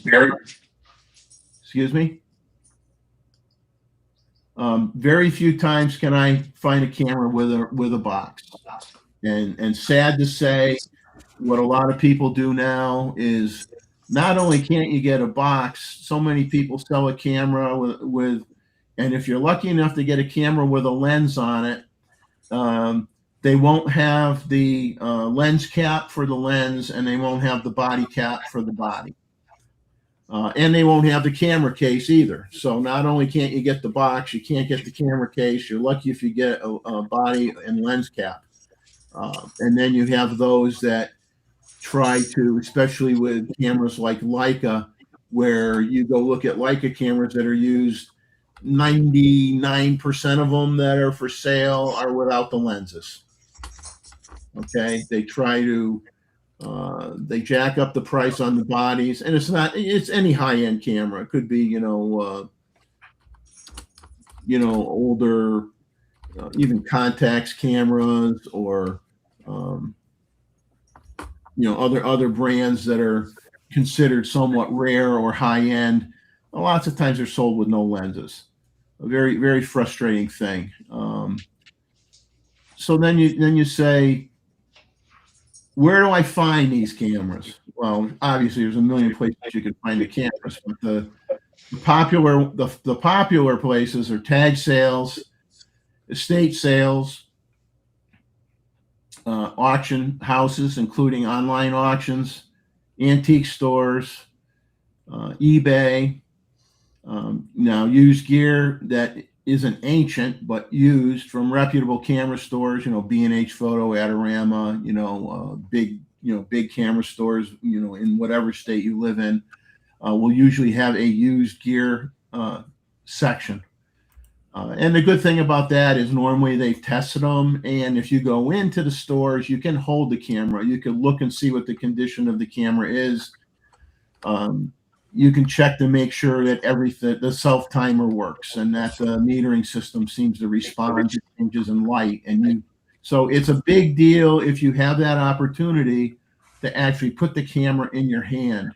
few times can I find a camera with a box. And sad to say, what a lot of people do now is not only can't you get a box, so many people sell a camera with and if you're lucky enough to get a camera with a lens on it, they won't have the lens cap for the lens, and they won't have the body cap for the body. And they won't have the camera case either. So not only can't you get the box, you can't get the camera case. You're lucky if you get a body and lens cap. And then you have those that try to, especially with cameras like Leica, where you go look at Leica cameras that are used, 99% of them that are for sale are without the lenses. Okay, they try to they jack up the price on the bodies, and it's any high-end camera. It could be older even Contax cameras, or other brands that are considered somewhat rare or high-end. Lots of times they're sold with no lenses. A very, very frustrating thing. So then you say, where do I find these cameras? Well, obviously there's a million places you can find the cameras, but the popular places are tag sales, estate sales, auction houses, including online auctions, antique stores, eBay. Now, used gear that isn't ancient but used from reputable camera stores, B&H Photo, Adorama, big camera stores, in whatever state you live in, will usually have a used gear section. And the good thing about that is normally they've tested them, and if you go into the stores, you can hold the camera. You can look and see what the condition of the camera is. You can check to make sure that the self timer works and that the metering system seems to respond to changes in light. So it's a big deal if you have that opportunity to actually put the camera in your hand.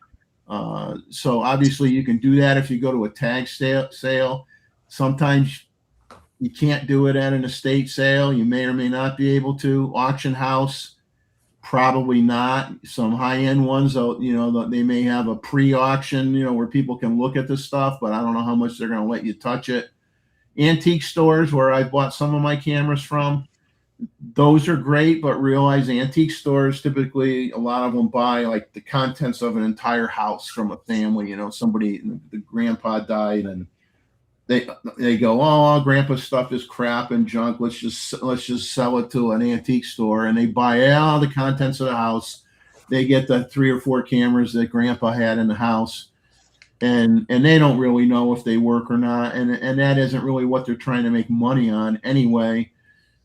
So obviously you can do that if you go to a tag sale. Sometimes you can't do it at an estate sale. You may or may not be able to. Auction house, probably not. Some high-end ones, they may have a pre-auction, where people can look at the stuff, but I don't know how much they're going to let you touch it. Antique stores, where I bought some of my cameras from, those are great, but realize antique stores, typically a lot of them buy like the contents of an entire house from a family. Somebody, the grandpa died, and they go, oh, grandpa's stuff is crap and junk. Let's just sell it to an antique store, and they buy all the contents of the house. They get the 3 or 4 cameras that grandpa had in the house, and they don't really know if they work or not, and that isn't really what they're trying to make money on anyway.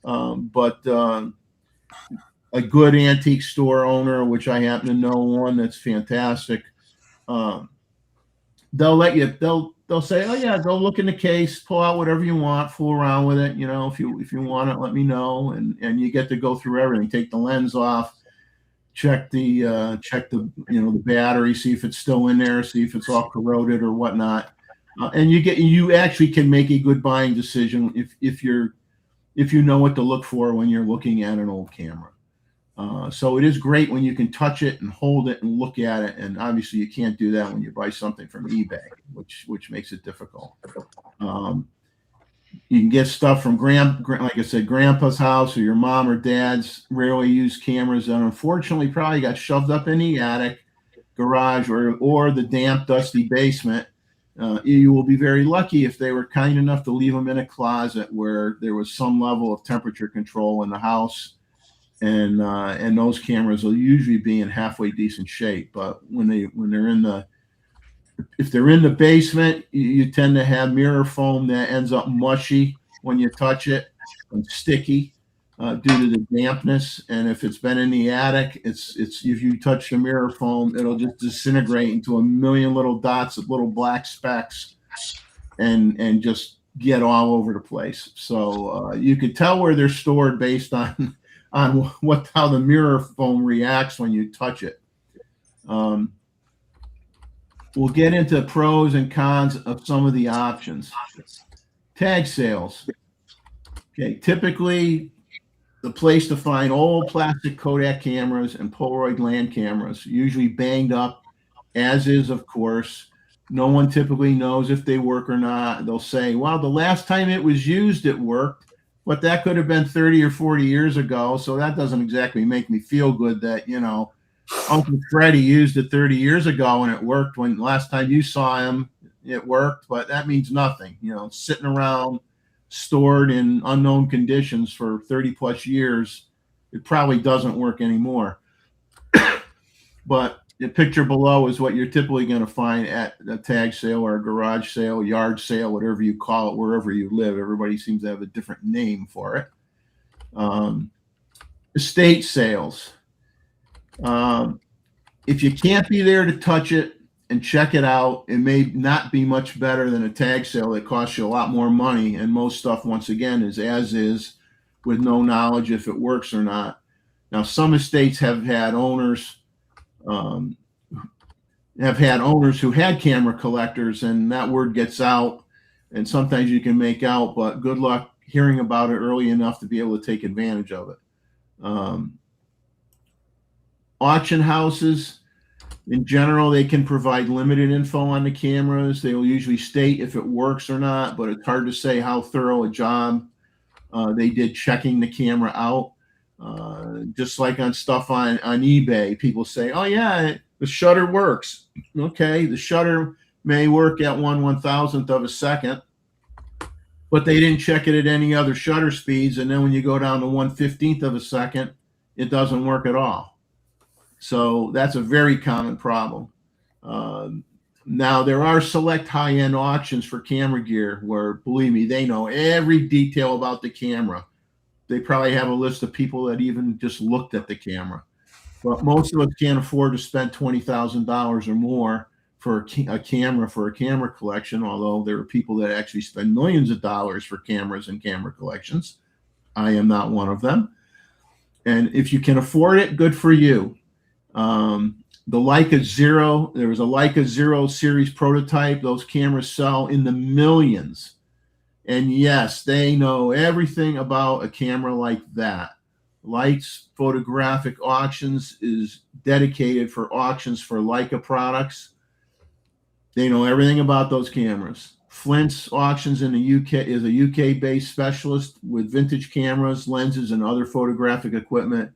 But a good antique store owner, which I happen to know one that's fantastic, they'll say, oh yeah, go look in the case, pull out whatever you want, fool around with it. If you want it, let me know. And you get to go through everything, take the lens off, check the the battery, see if it's still in there, see if it's all corroded or whatnot. And you actually can make a good buying decision if you know what to look for when you're looking at an old camera. So it is great when you can touch it and hold it and look at it. And obviously you can't do that when you buy something from eBay, which makes it difficult. You can get stuff from like I said, grandpa's house or your mom or dad's rarely used cameras that unfortunately probably got shoved up in the attic, garage, or the damp, dusty basement. You will be very lucky if they were kind enough to leave them in a closet where there was some level of temperature control in the house. And those cameras will usually be in halfway decent shape. But if they're in the basement, you tend to have mirror foam that ends up mushy when you touch it and sticky due to the dampness. And if it's been in the attic, it's if you touch the mirror foam, it'll just disintegrate into a million little dots of little black specks and just get all over the place. So you could tell where they're stored based on how the mirror foam reacts when you touch it. We'll get into pros and cons of some of the options. Tag sales. Okay, typically the place to find old plastic Kodak cameras and Polaroid land cameras, usually banged up, as is, of course. No one typically knows if they work or not. They'll say, well, the last time it was used, it worked, but that could have been 30 or 40 years ago. So that doesn't exactly make me feel good that, you know, Uncle Freddie used it 30 years ago and it worked. When last time you saw him, it worked, but that means nothing. You know, sitting around stored in unknown conditions for 30 plus years, it probably doesn't work anymore. But the picture below is what you're typically going to find at a tag sale or a garage sale, yard sale, whatever you call it, wherever you live. Everybody seems to have a different name for it. Estate sales. If you can't be there to touch it and check it out, it may not be much better than a tag sale that costs you a lot more money. And most stuff, once again, is as is with no knowledge if it works or not. Now, some estates have had owners who had camera collectors, and that word gets out, and sometimes you can make out, but good luck hearing about it early enough to be able to take advantage of it. Auction houses, in general, they can provide limited info on the cameras. They will usually state if it works or not, but it's hard to say how thorough a job they did checking the camera out. Just like on stuff on eBay, people say, oh yeah, the shutter works. Okay, the shutter may work at 1/1000th of a second, but they didn't check it at any other shutter speeds. And then when you go down to 1/15th of a second, it doesn't work at all. So that's a very common problem. Now, there are select high-end auctions for camera gear where, believe me, they know every detail about the camera. They probably have a list of people that even just looked at the camera. But most of us can't afford to spend $20,000 or more for a camera collection, although there are people that actually spend millions of dollars for cameras and camera collections. I am not one of them. And if you can afford it, good for you. The Leica Zero, there was a Leica Zero series prototype. Those cameras sell in the millions. And yes, they know everything about a camera like that. Lights Photographic Auctions is dedicated for auctions for Leica products. They know everything about those cameras. Flint's Auctions in the UK is a UK-based specialist with vintage cameras, lenses, and other photographic equipment.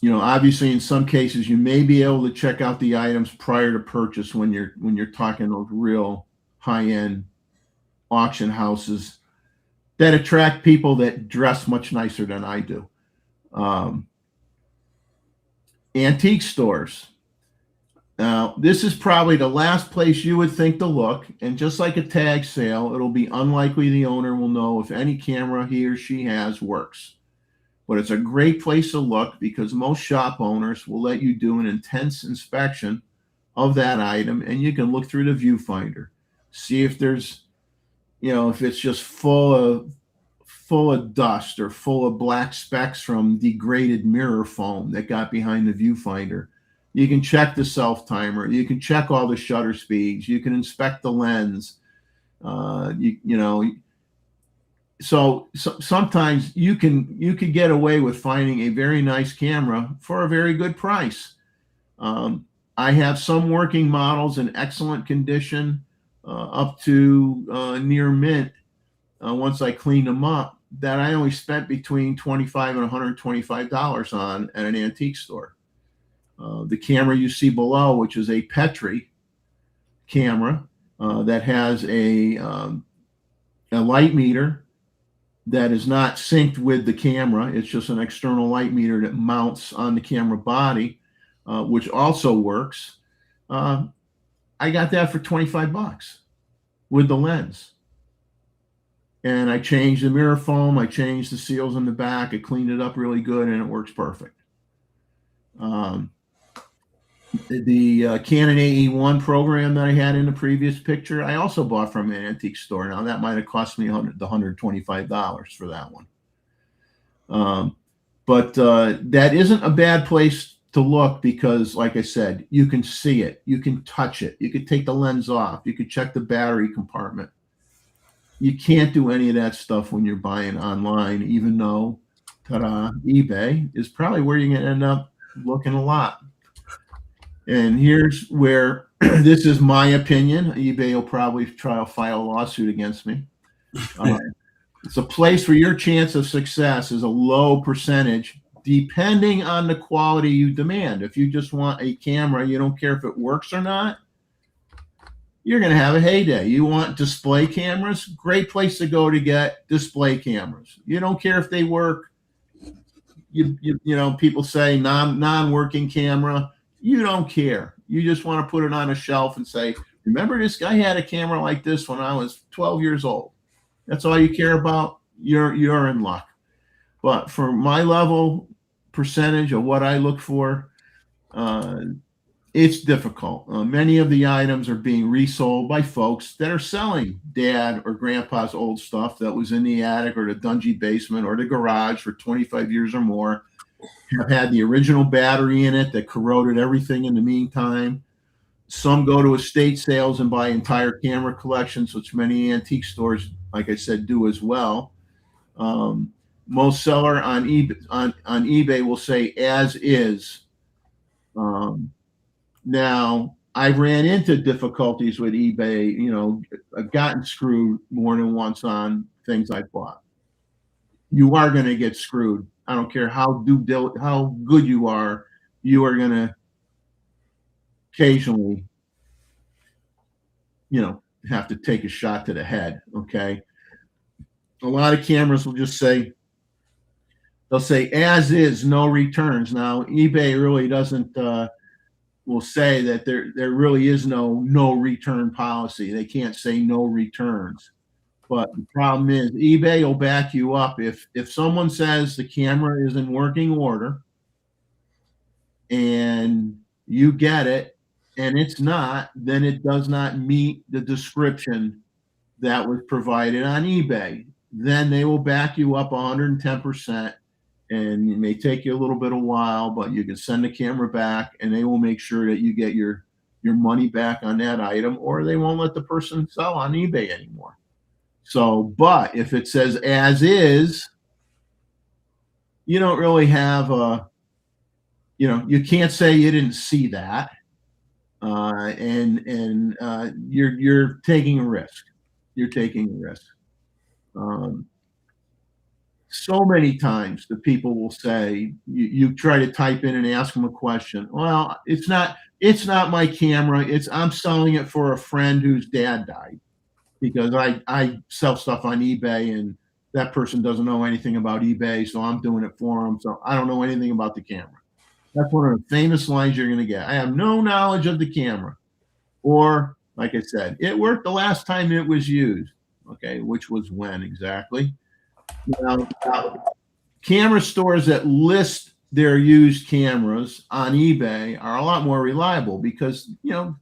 You know, obviously, in some cases, you may be able to check out the items prior to purchase when you're talking those real high-end auction houses that attract people that dress much nicer than I do. Antique stores. Now, this is probably the last place you would think to look, and just like a tag sale, it'll be unlikely the owner will know if any camera he or she has works. But it's a great place to look because most shop owners will let you do an intense inspection of that item, and you can look through the viewfinder, see if there's, you know, if it's just full of dust or full of black specks from degraded mirror foam that got behind the viewfinder. You can check the self timer. You can check all the shutter speeds. You can inspect the lens. So sometimes you could get away with finding a very nice camera for a very good price. I have some working models in excellent condition, up to near mint. Once I cleaned them up, that I only spent between $25 and $125 on at an antique store. The camera you see below, which is a Petri camera that has a light meter that is not synced with the camera. It's just an external light meter that mounts on the camera body, which also works. I got that for $25 with the lens. And I changed the mirror foam. I changed the seals in the back. I cleaned it up really good, and it works perfect. The Canon AE1 program that I had in the previous picture, I also bought from an antique store. Now, that might have cost me $125 for that one. But that isn't a bad place to look because, like I said, you can see it. You can touch it. You could take the lens off. You could check the battery compartment. you can't do any of that stuff when you're buying online, even though, ta-da, eBay is probably where you're going to end up looking a lot. And here's where this is my opinion. eBay will probably try to file a lawsuit against me. It's a place where your chance of success is a low percentage, depending on the quality you demand. If you just want a camera, you don't care if it works or not, you're going to have a heyday. You want display cameras? Great place to go to get display cameras. You don't care if they work. You know, people say non-working camera. You don't care. You just want to put it on a shelf and say, remember this guy had a camera like this when I was 12 years old. That's all you care about. You're in luck. But for my level percentage of what I look for, it's difficult. Many of the items are being resold by folks that are selling dad or grandpa's old stuff that was in the attic or the dungy basement or the garage for 25 years or more, have had the original battery in it that corroded everything in the meantime. Some go to estate sales and buy entire camera collections, which many antique stores, like I said, do as well. Most seller on eBay will say as is. Now, I've ran into difficulties with eBay. You know, I've gotten screwed more than once on things I bought. You are going to get screwed. I don't care how good you are going to occasionally, you know, have to take a shot to the head. Okay. A lot of cameras will just say, they'll say as is, no returns. Now, eBay really doesn't, will say that there really is no return policy. They can't say no returns. But the problem is eBay will back you up. If someone says the camera is in working order and you get it and it's not, then it does not meet the description that was provided on eBay. Then they will back you up 110%. And it may take you a little bit of while, but you can send the camera back and they will make sure that you get your money back on that item, or they won't let the person sell on eBay anymore. So, but if it says as is, you don't really have you can't say you didn't see that. You're taking a risk. You're taking a risk. So many times the people will say, you try to type in and ask them a question. Well, it's not my camera. I'm selling it for a friend whose dad died, because I sell stuff on eBay and that person doesn't know anything about eBay. So I'm doing it for them. So I don't know anything about the camera. That's one of the famous lines you're going to get. I have no knowledge of the camera. Or like I said, it worked the last time it was used. Okay. Which was when exactly? Now, camera stores that list their used cameras on eBay are a lot more reliable because, you know,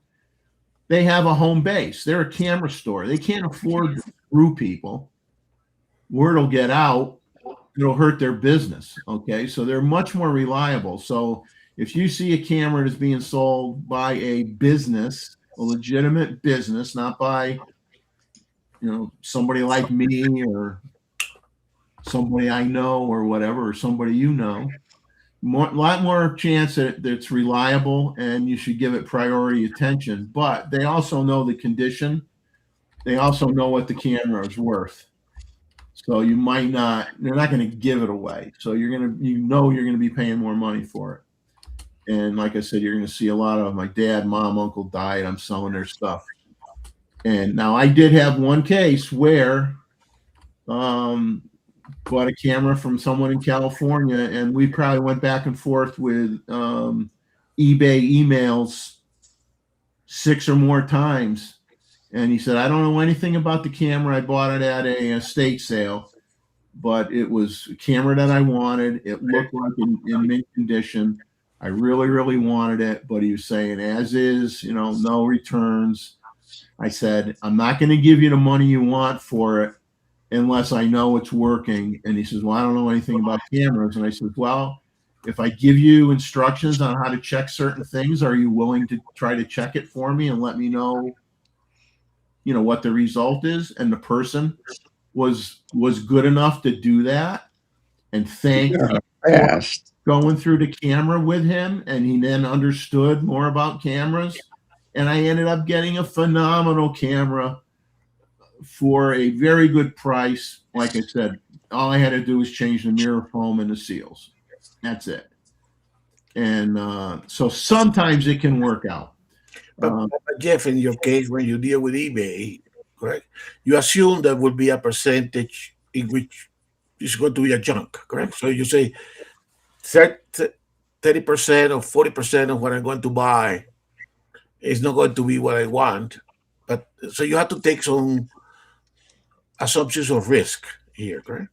they have a home base. They're a camera store. They can't afford to screw people. Word will get out. It'll hurt their business. Okay. So they're much more reliable. So if you see a camera that's being sold by a business, a legitimate business, not by, you know, somebody like me or somebody I know or whatever, or somebody you know, a lot more chance that it's reliable and you should give it priority attention. But they also know the condition. They also know what the camera is worth. So they're not going to give it away. So you're going to be paying more money for it. And like I said, you're going to see a lot of my dad, mom, uncle died. I'm selling their stuff. And now I did have one case where, bought a camera from someone in California, and we probably went back and forth with eBay emails 6 or more times. And he said, I don't know anything about the camera. I bought it at a estate sale, but it was a camera that I wanted. It looked like in mint condition. I really, really wanted it, but he was saying as is, you know, no returns. I said, I'm not going to give you the money you want for it unless I know it's working. And he says, well, I don't know anything about cameras. And I said, well, if I give you instructions on how to check certain things, are you willing to try to check it for me and let me know, what the result is, and the person was good enough to do that and thanked me for Fast. going through the camera with him, and he then understood more about cameras, and I ended up getting a phenomenal camera for a very good price. Like I said, all I had to do was change the mirror foam and the seals. That's it. And so sometimes it can work out. But Jeff, in your case, when you deal with eBay, correct, you assume there will be a percentage in which it's going to be a junk, correct? So you say 30% or 40% of what I'm going to buy is not going to be what I want. But so you have to take some assumptions of risk here, correct?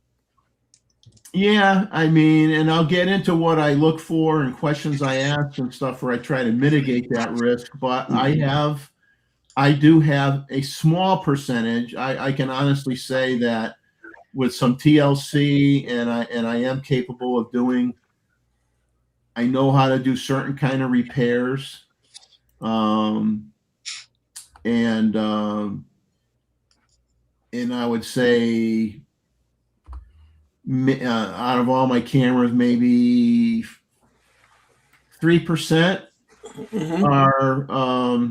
Yeah, I mean, and I'll get into what I look for and questions I ask and stuff where I try to mitigate that risk. But I do have a small percentage. I can honestly say that with some TLC, and I am capable of doing. I know how to do certain kind of repairs, and I would say, out of all my cameras, maybe 3% are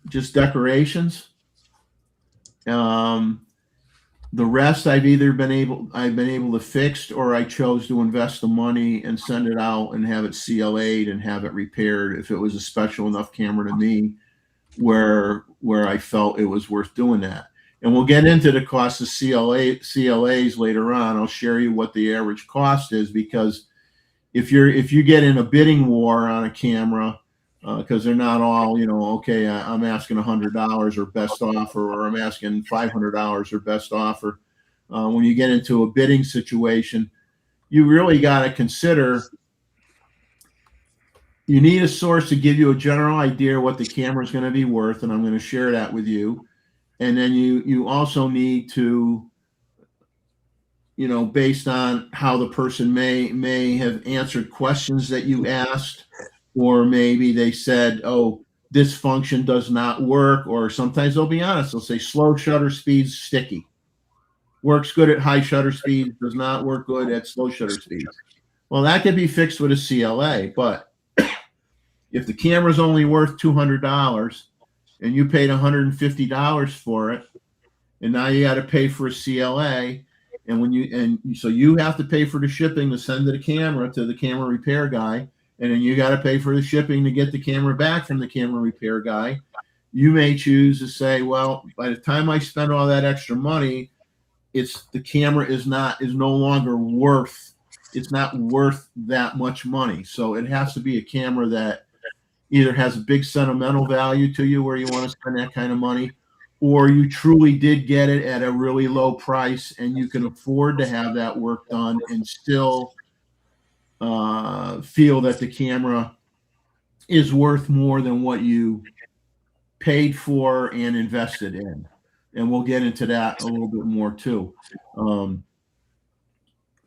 just decorations. The rest I've been able to fix, or I chose to invest the money and send it out and have it CLA'd and have it repaired if it was a special enough camera to me where I felt it was worth doing that. And we'll get into the cost of CLAs later on. I'll share you what the average cost is, because if you get in a bidding war on a camera, because they're not all, okay, I'm asking $100 or best offer, or I'm asking $500 or best offer. When you get into a bidding situation, you really got to consider, you need a source to give you a general idea what the camera is going to be worth, and I'm going to share that with you. And then you also need to, based on how the person may have answered questions that you asked, or maybe they said, oh, this function does not work, or sometimes they'll be honest. They'll say slow shutter speeds, sticky. Works good at high shutter speeds, does not work good at slow shutter speeds. Well, that can be fixed with a CLA, but if the camera's only worth $200 and you paid $150 for it, and now you got to pay for a CLA, so you have to pay for the shipping to send the camera to the camera repair guy, and then you got to pay for the shipping to get the camera back from the camera repair guy. You may choose to say, well, by the time I spend all that extra money, the camera is no longer worth that much money. So it has to be a camera that either has a big sentimental value to you where you want to spend that kind of money, or you truly did get it at a really low price and you can afford to have that work done and still feel that the camera is worth more than what you paid for and invested in. And we'll get into that a little bit more too.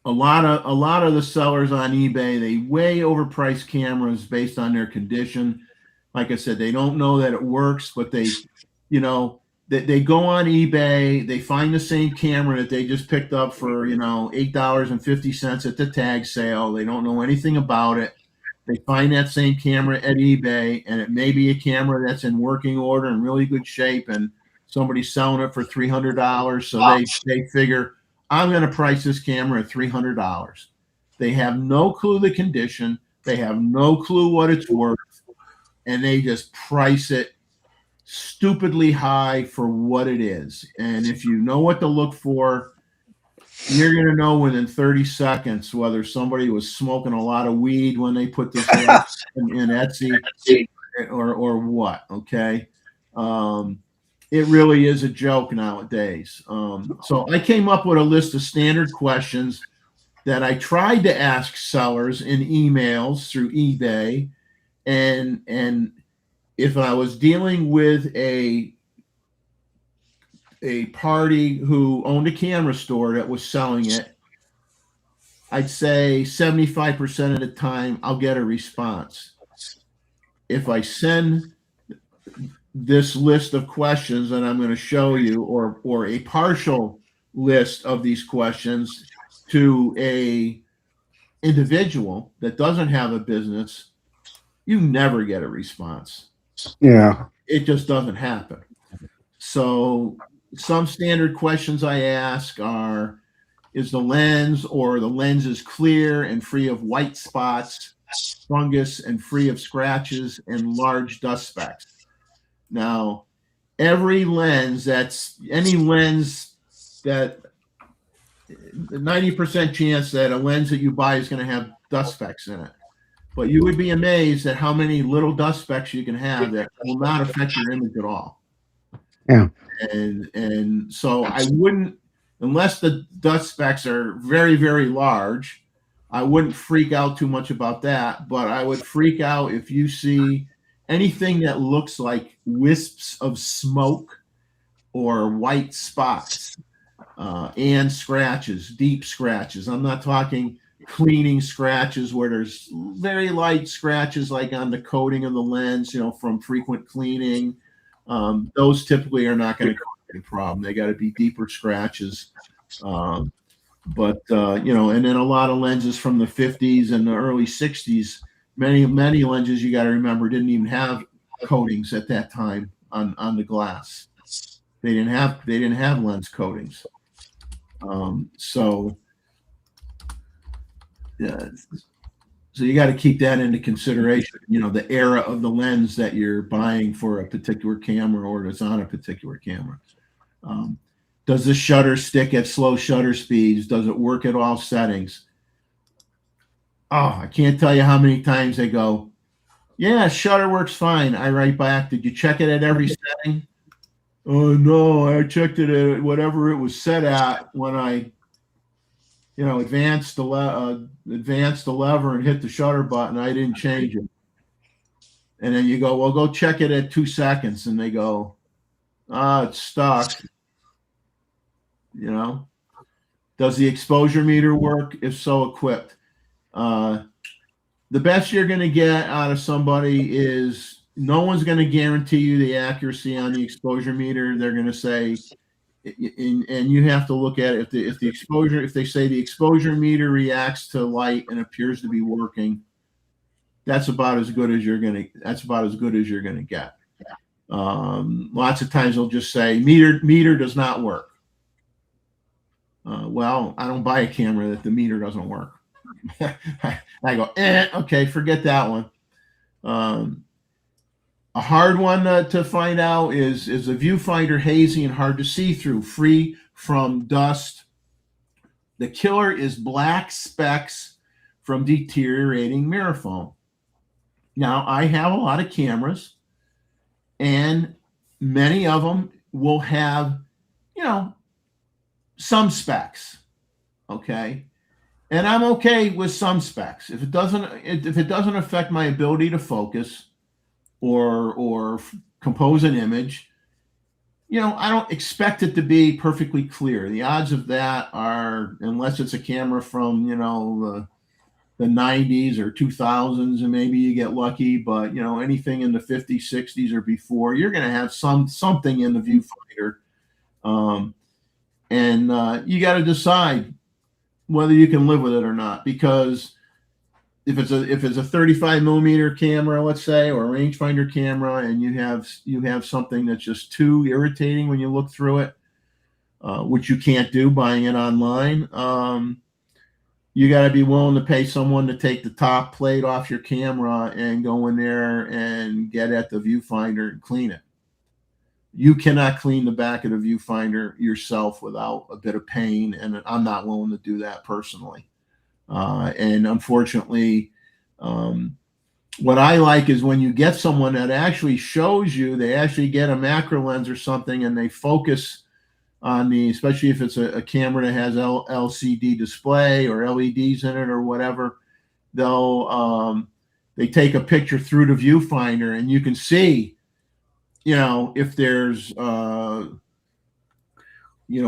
A lot of the sellers on eBay, they way overprice cameras based on their condition. Like I said, they don't know that it works, but they go on eBay, they find the same camera that they just picked up for, $8.50 at the tag sale. They don't know anything about it. They find that same camera at eBay, and it may be a camera that's in working order and really good shape, and somebody's selling it for $300. So they figure, I'm going to price this camera at $300. They have no clue the condition. They have no clue what it's worth. And they just price it stupidly high for what it is. And if you know what to look for, you're going to know within 30 seconds whether somebody was smoking a lot of weed when they put this in Etsy or what, okay? It really is a joke nowadays. So I came up with a list of standard questions that I tried to ask sellers in emails through eBay. And if I was dealing with a party who owned a camera store that was selling it, I'd say 75% of the time I'll get a response. If I send this list of questions that I'm going to show you, or a partial list of these questions, to a individual that doesn't have a business, you never get a response. Yeah. It just doesn't happen. So some standard questions I ask are, is the lens or the lens is clear and free of white spots, fungus, and free of scratches and large dust specks? Now, every lens any lens that 90% chance that a lens that you buy is going to have dust specks in it. But you would be amazed at how many little dust specks you can have that will not affect your image at all. Yeah. And so I wouldn't, unless the dust specks are very, very large, I wouldn't freak out too much about that. But I would freak out if you see anything that looks like wisps of smoke or white spots and scratches, deep scratches. I'm not talking cleaning scratches where there's very light scratches like on the coating of the lens, from frequent cleaning. Those typically are not going to cause a problem. They got to be deeper scratches. And then a lot of lenses from the 50s and the early 60s, many lenses, you got to remember, didn't even have coatings at that time on the glass. They didn't have lens coatings. So you got to keep that into consideration, the era of the lens that you're buying for a particular camera or that's on a particular camera. Does the shutter stick at slow shutter speeds? Does it work at all settings? Oh, I can't tell you how many times they go, yeah, shutter works fine. I write back, did you check it at every setting? Oh, no, I checked it at whatever it was set at when I advanced the lever and hit the shutter button. I didn't change it. And then you go, well, go check it at 2 seconds. And they go, it's stuck. Does the exposure meter work? If so, equipped. The best you're going to get out of somebody is no one's going to guarantee you the accuracy on the exposure meter. They're going to say, and you have to look at it. If they say the exposure meter reacts to light and appears to be working, that's about as good as you're going to get. Lots of times they'll just say meter does not work. Well, I don't buy a camera that the meter doesn't work. I go, okay, forget that one. A hard one to find out is the viewfinder hazy and hard to see through, free from dust? The killer is black specks from deteriorating mirror foam. Now, I have a lot of cameras, and many of them will have, some specks, okay? And I'm okay with some specks. If it doesn't affect my ability to focus or compose an image, I don't expect it to be perfectly clear. The odds of that are, unless it's a camera from, the 90s or 2000s, and maybe you get lucky, but, anything in the 50s, 60s or before, you're going to have something in the viewfinder. You got to decide whether you can live with it or not, because if it's a 35 millimeter camera, let's say, or a rangefinder camera, and you have something that's just too irritating when you look through it, which you can't do buying it online, you got to be willing to pay someone to take the top plate off your camera and go in there and get at the viewfinder and clean it. You cannot clean the back of the viewfinder yourself without a bit of pain, and I'm not willing to do that personally. And unfortunately, what I like is when you get someone that actually shows you, they actually get a macro lens or something, and they focus on especially if it's a camera that has LCD display or LEDs in it or whatever, they take a picture through the viewfinder, and you can see, if there's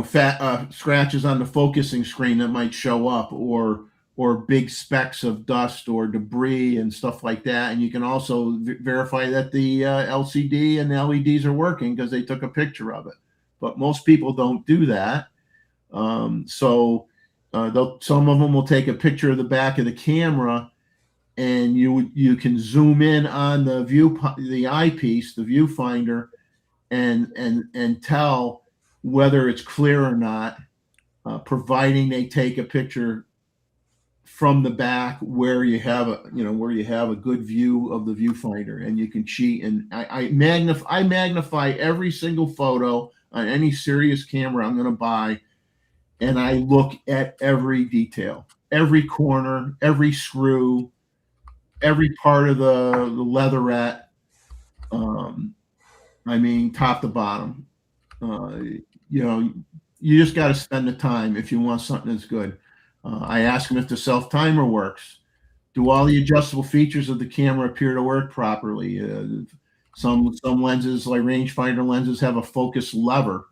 fat scratches on the focusing screen that might show up, or or big specks of dust or debris and stuff like that. And you can also verify that the LCD and the LEDs are working because they took a picture of it. But most people don't do that. Some of them will take a picture of the back of the camera, and you can zoom in on the eyepiece, the viewfinder, and tell whether it's clear or not, providing they take a picture from the back where you have a good view of the viewfinder, and you can cheat. And I magnify every single photo on any serious camera I'm going to buy, and I look at every detail, every corner, every screw, every part of the leatherette. Top to bottom. You just got to spend the time if you want something that's good. I ask them if the self timer works. Do all the adjustable features of the camera appear to work properly? Some lenses, like rangefinder lenses, have a focus lever.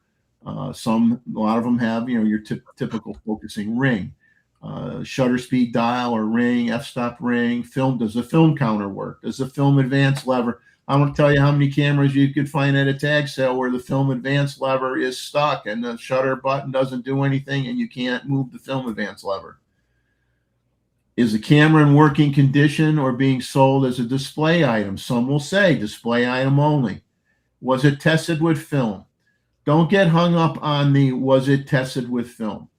A lot of them have, your typical focusing ring, shutter speed dial or ring, f-stop ring. Does the film counter work? Does the film advance lever? I won't tell you how many cameras you could find at a tag sale where the film advance lever is stuck and the shutter button doesn't do anything and you can't move the film advance lever. Is the camera in working condition or being sold as a display item? Some will say display item only. Was it tested with film? Don't get hung up on was it tested with film.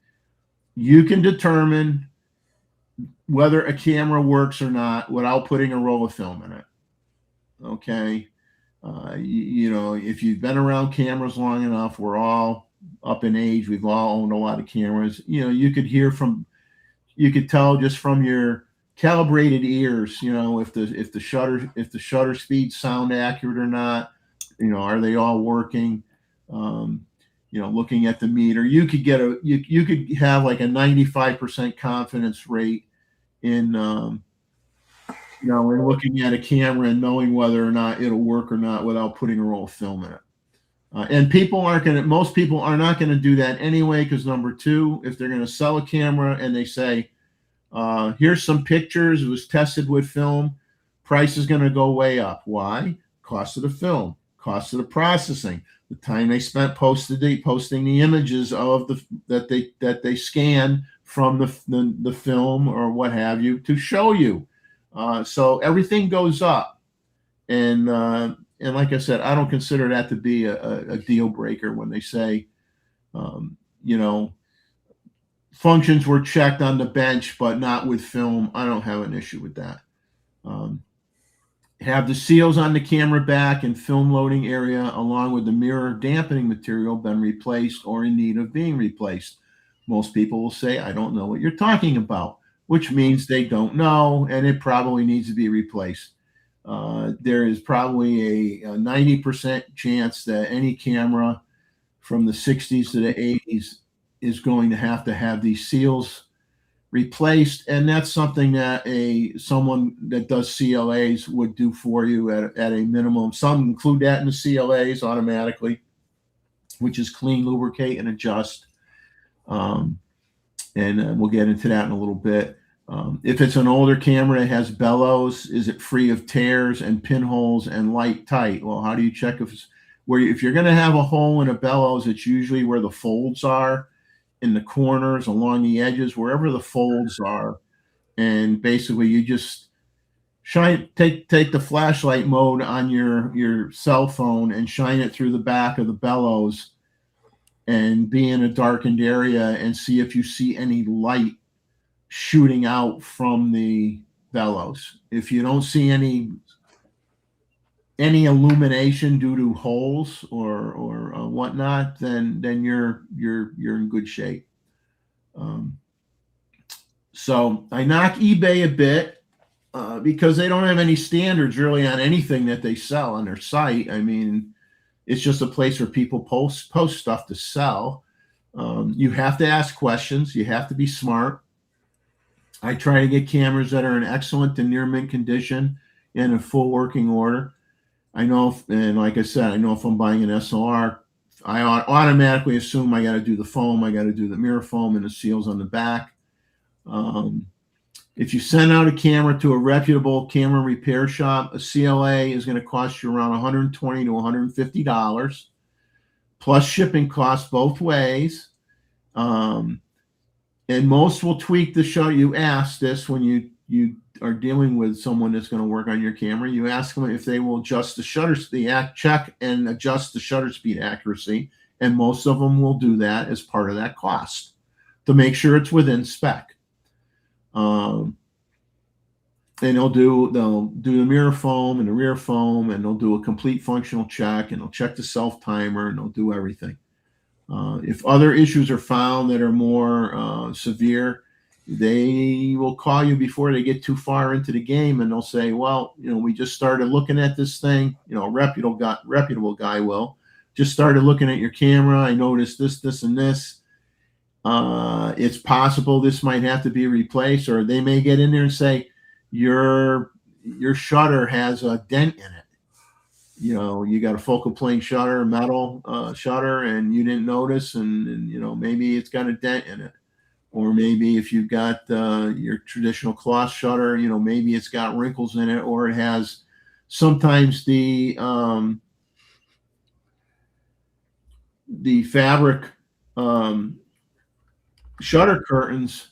You can determine whether a camera works or not without putting a roll of film in it. Okay. If you've been around cameras long enough, we're all up in age. We've all owned a lot of cameras. You could tell just from your calibrated ears, if the shutter speeds sound accurate or not. Are they all working? Looking at the meter, you could have like a 95% confidence rate in in looking at a camera and knowing whether or not it'll work or not without putting a roll of film in it. And most people are not going to do that anyway, because number two, if they're going to sell a camera and they say, here's some pictures, it was tested with film, price is going to go way up. Why? Cost of the film, cost of the processing, the time they spent posting the images of that they scan from the film or what have you to show you. So everything goes up, and like I said, I don't consider that to be a deal breaker when they say, functions were checked on the bench but not with film. I don't have an issue with that. Have the seals on the camera back and film loading area along with the mirror dampening material been replaced or in need of being replaced? Most people will say, I don't know what you're talking about, which means they don't know, and it probably needs to be replaced. There is probably a 90% chance that any camera from the 60s to the 80s is going to have these seals replaced, and that's something that someone that does CLAs would do for you at a minimum. Some include that in the CLAs automatically, which is clean, lubricate, and adjust. And we'll get into that in a little bit. If it's an older camera, it has bellows. Is it free of tears and pinholes and light tight? Well, how do you check if you're going to have a hole in a bellows? It's usually where the folds are, in the corners, along the edges, wherever the folds are. And basically, you just take the flashlight mode on your cell phone and shine it through the back of the bellows, and be in a darkened area and see if you see any light shooting out from the bellows. If you don't see any illumination due to holes or whatnot, then you're in good shape. So I knock eBay a bit because they don't have any standards really on anything that they sell on their site. I mean, it's just a place where people post stuff to sell. You have to ask questions. You have to be smart. I try to get cameras that are in excellent to near mint condition and in full working order. And like I said, I know if I'm buying an SLR, I automatically assume I got to do the foam, I got to do the mirror foam and the seals on the back. If you send out a camera to a reputable camera repair shop, a CLA is going to cost you around $120 to $150, plus shipping costs both ways. And most will tweak the shutter. You ask this when you are dealing with someone that's going to work on your camera. You ask them if they will adjust the shutter speed, check and adjust the shutter speed accuracy, and most of them will do that as part of that cost to make sure it's within spec. And they'll do the mirror foam and the rear foam, and they'll do a complete functional check, and they'll check the self timer, and they'll do everything. If other issues are found that are more severe, they will call you before they get too far into the game, and they'll say, well, we just started looking at this thing. A reputable guy will just started looking at your camera. I noticed this and this. It's possible this might have to be replaced, or they may get in there and say, your shutter has a dent in it. You got a focal plane shutter, metal shutter, and you didn't notice, and maybe it's got a dent in it. Or maybe if you've got your traditional cloth shutter, maybe it's got wrinkles in it, or it has sometimes the fabric shutter curtains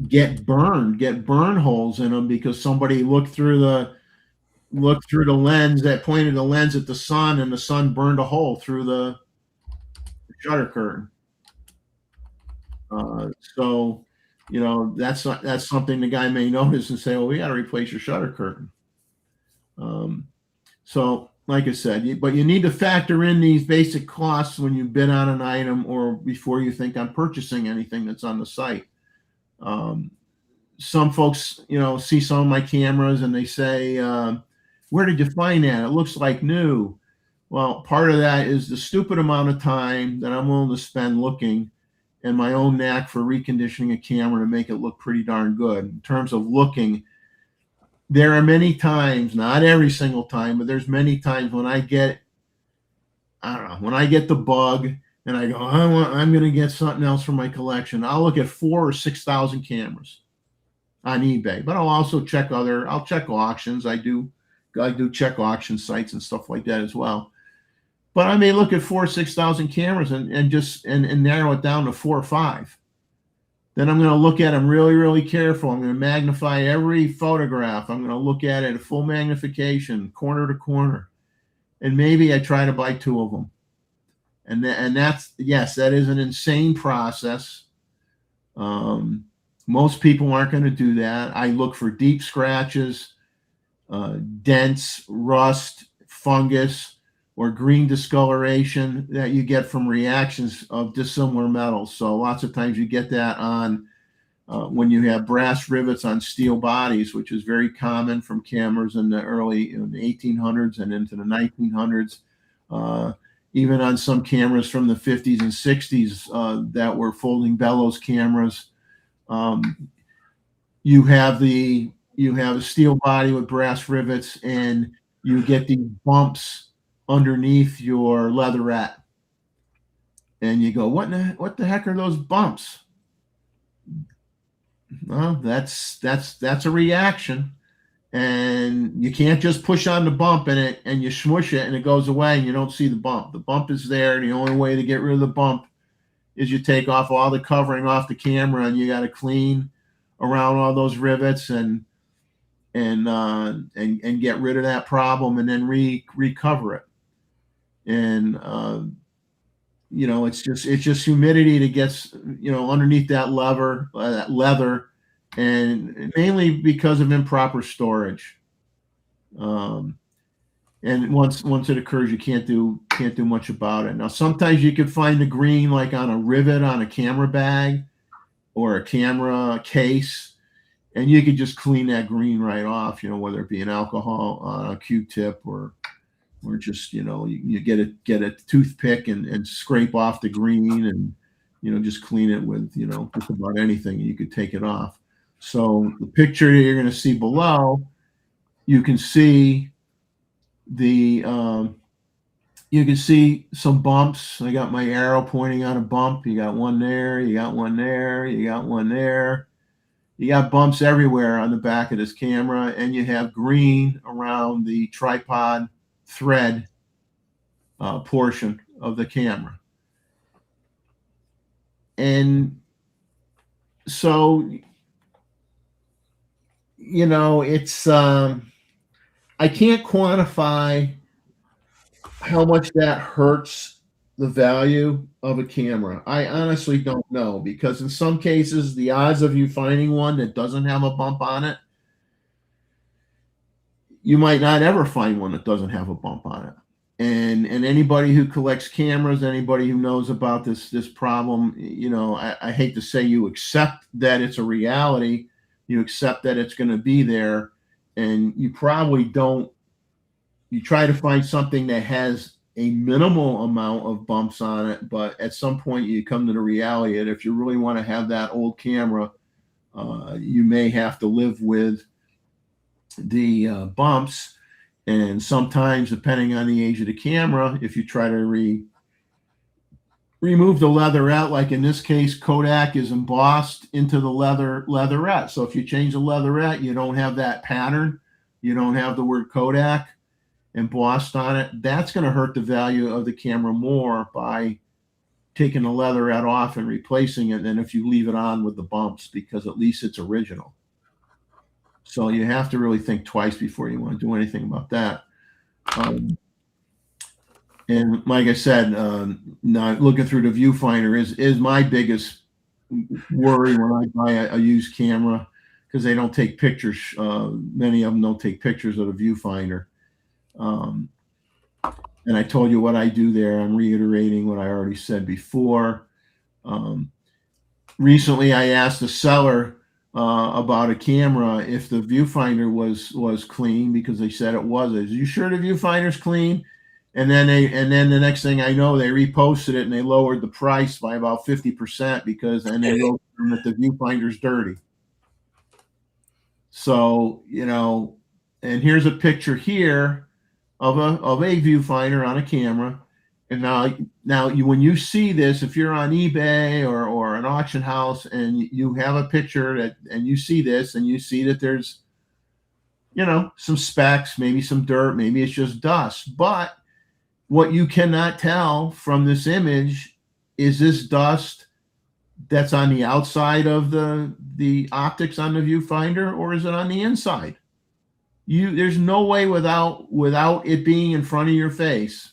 get burn holes in them because somebody looked through the lens, that pointed the lens at the sun, and the sun burned a hole through the shutter curtain. So that's something the guy may notice and say, well, we got to replace your shutter curtain. So like I said, but you need to factor in these basic costs when you bid on an item or before you think on purchasing anything that's on the site. Some folks, see some of my cameras and they say, where did you find that? It looks like new. Well, part of that is the stupid amount of time that I'm willing to spend looking, and my own knack for reconditioning a camera to make it look pretty darn good. In terms of looking, there are many times, not every single time, but there's many times when I get the bug and I go, I'm going to get something else from my collection. I'll look at 4,000 or 6,000 cameras on eBay, but I'll also check auctions. I do check auction sites and stuff like that as well. But I may look at 4,000 or 6,000 cameras and narrow it down to 4 or 5. Then I'm going to look at them really, really careful. I'm going to magnify every photograph. I'm going to look at it at full magnification, corner to corner. And maybe I try to buy 2 of them. And that is an insane process. Most people aren't going to do that. I look for deep scratches, dents, rust, fungus, or green discoloration that you get from reactions of dissimilar metals. So lots of times you get that on when you have brass rivets on steel bodies, which is very common from cameras in the early in the 1800s and into the 1900s. Even on some cameras from the 50s and 60s that were folding bellows cameras, you have a steel body with brass rivets, and you get these bumps underneath your leatherette, and you go, what the heck are those bumps? Well, that's a reaction, and you can't just push on the bump and you smush it and it goes away and you don't see the bump. The bump is there, and the only way to get rid of the bump is you take off all the covering off the camera, and you got to clean around all those rivets and get rid of that problem, and then recover it. And it's just humidity that gets underneath that leather, and mainly because of improper storage. And once it occurs, you can't do much about it. Now, sometimes you can find the green like on a rivet on a camera bag or a camera case, and you could just clean that green right off. Whether it be an alcohol on a Q-tip or just you get a toothpick and scrape off the green, and just clean it with just about anything, and you could take it off. So the picture you're going to see below, you can see you can see some bumps. I got my arrow pointing on a bump. You got one there, you got one there, you got one there. You got bumps everywhere on the back of this camera, and you have green around the tripod thread portion of the camera. And so, you know, it's I can't quantify how much that hurts the value of a camera. I honestly don't know, because in some cases, the odds of you finding one that doesn't have a bump on it, you might not ever find one that doesn't have a bump on it. And anybody who collects cameras, anybody who knows about this problem, you know, I hate to say, you accept that it's a reality, you accept that it's going to be there, and you probably don't. You try to find something that has a minimal amount of bumps on it, but at some point you come to the reality that if you really want to have that old camera, you may have to live with the bumps. And sometimes, depending on the age of the camera, if you try to remove the leatherette, like in this case, Kodak is embossed into the leatherette. So if you change the leatherette, you don't have that pattern. You don't have the word Kodak embossed on it. That's going to hurt the value of the camera more by taking the leatherette off and replacing it than if you leave it on with the bumps, because at least it's original. So you have to really think twice before you want to do anything about that. And like I said, not looking through the viewfinder is my biggest worry when I buy a used camera, because they don't take pictures. Many of them don't take pictures of the viewfinder. And I told you what I do there. I'm reiterating what I already said before. Recently, I asked the seller about a camera if the viewfinder was clean, because they said it was. Is you sure the viewfinder's clean? And then the next thing I know, they reposted it and they lowered the price by about 50% and they wrote that the viewfinder's dirty. So, you know, and here's a picture here of a viewfinder on a camera. And now when you see this, if you're on eBay or an auction house and you have a picture and you see this and you see that there's, you know, some specks, maybe some dirt, maybe it's just dust. But what you cannot tell from this image is this dust that's on the outside of the optics on the viewfinder, or is it on the inside? There's no way without it being in front of your face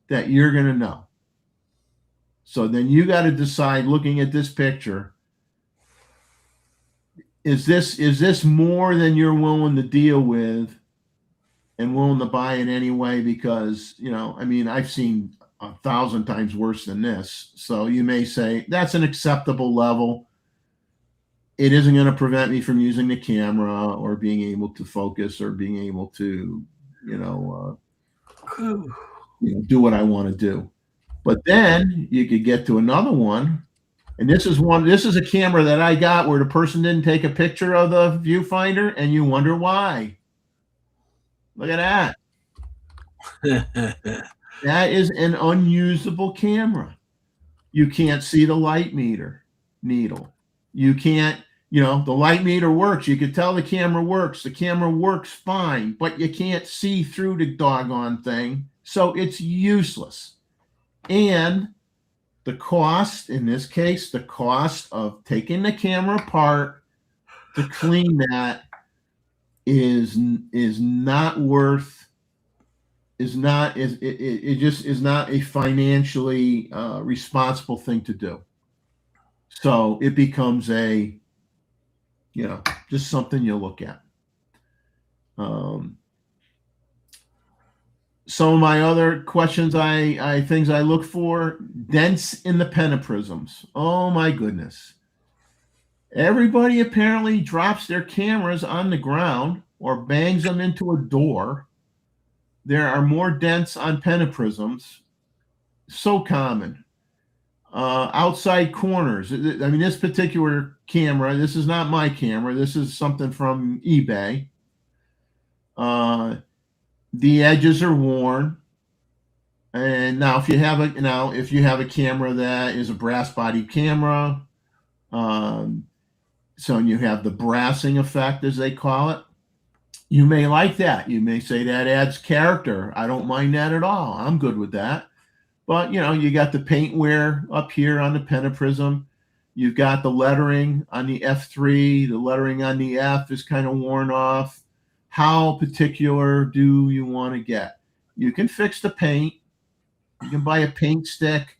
that you're going to know. So then you got to decide, looking at this picture, is this more than you're willing to deal with and willing to buy it anyway? Because, you know, I mean, I've seen 1,000 times worse than this. So you may say that's an acceptable level. It isn't going to prevent me from using the camera or being able to focus or being able to, do what I want to do. But then you could get to another one. And this is a camera that I got where the person didn't take a picture of the viewfinder, and you wonder why. Look at that. That is an unusable camera. You can't see the light needle. You can't, the light meter works. You can tell the camera works. The camera works fine, but you can't see through the doggone thing. So it's useless. And the cost, in this case, the cost of taking the camera apart to clean that is not a financially responsible thing to do. So it becomes just something you look at. Some of my other questions, things I look for: dents in the pentaprisms. Oh my goodness. Everybody apparently drops their cameras on the ground or bangs them into a door. There are more dents on pentaprisms. So common. Outside corners. I mean, this particular camera, this is not my camera. This is something from eBay. The edges are worn. And now if you have a camera that is a brass body camera, So you have the brassing effect, as they call it. You may like that. You may say that adds character. I don't mind that at all. I'm good with that. But, you got the paint wear up here on the Pentaprism. You've got the lettering on the F3. The lettering on the F is kind of worn off. How particular do you want to get? You can fix the paint. You can buy a paint stick.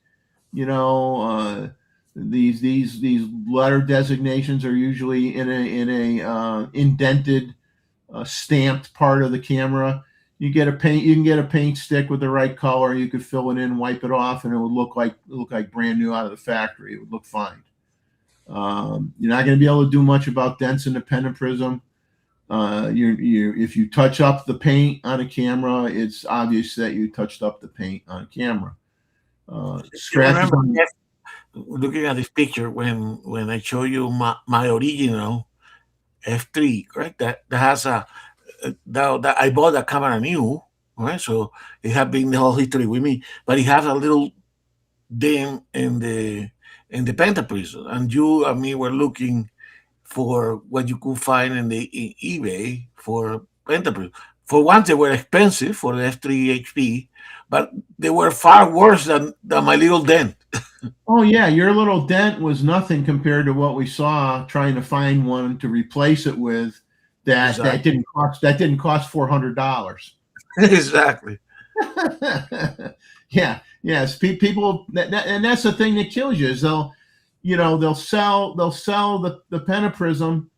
These letter designations are usually in a indented, stamped part of the camera. You can get a paint stick with the right color. You could fill it in, wipe it off, and it would look like brand new out of the factory. It would look fine. You're not going to be able to do much about dents in the Pentaprism. If you touch up the paint on a camera, it's obvious that you touched up the paint on a camera. Scratches. Looking at this picture, when I show you my original F3, correct? That has that I bought the camera new, right? So it has been the whole history with me, but it has a little dent in the Pentaprism, and you and me were looking for what you could find in eBay for Pentaprism. For one, they were expensive for the F3 HP, but they were far worse than my little dent. Oh yeah, your little dent was nothing compared to what we saw trying to find one to replace it with. That didn't cost $400. Exactly. Yes. People, and that's the thing that kills you is they'll sell the Pentaprism,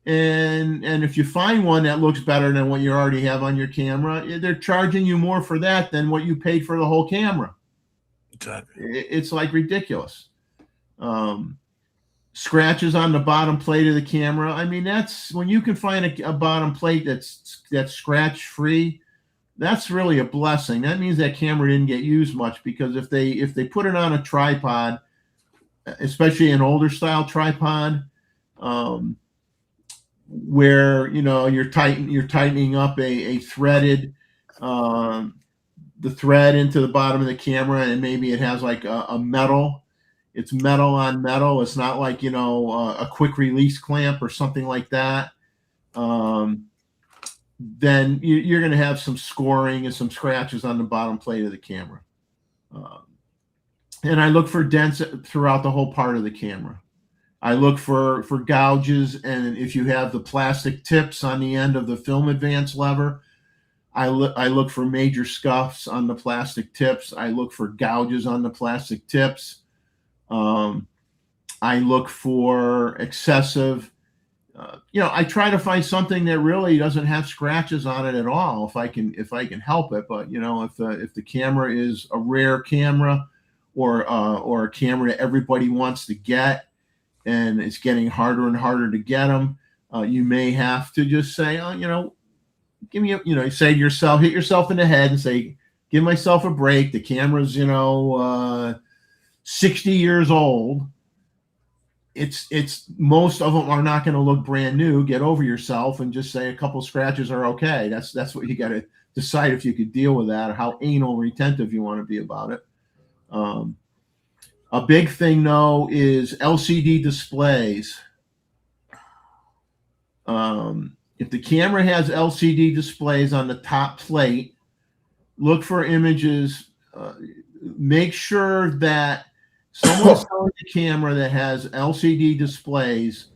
and if you find one that looks better than what you already have on your camera, they're charging you more for that than what you paid for the whole camera. Exactly. It's like ridiculous. Scratches on the bottom plate of the camera. I mean, that's when you can find a bottom plate that's scratch free. That's really a blessing. That means that camera didn't get used much, because if they put it on a tripod, especially an older style tripod, where you're tightening up a threaded the thread into the bottom of the camera, and maybe it has like a metal. It's metal on metal. It's not like a quick release clamp or something like that. Then you're going to have some scoring and some scratches on the bottom plate of the camera. And I look for dents throughout the whole part of the camera. I look for gouges, and if you have the plastic tips on the end of the film advance lever, I look for major scuffs on the plastic tips. I look for gouges on the plastic tips. I look for excessive. I try to find something that really doesn't have scratches on it at all, if I can help it. But if the camera is a rare camera, or a camera that everybody wants to get, and it's getting harder and harder to get them, you may have to just say, give me say to yourself, hit yourself in the head and say, give myself a break. The camera's 60 years old. It's most of them are not going to look brand new. Get over yourself and just say a couple scratches are okay. That's what you got to decide, if you could deal with that, or how anal retentive you want to be about it. A big thing though is LCD displays. If the camera has LCD displays on the top plate, look for images. Make sure that someone selling a camera that has LCD displays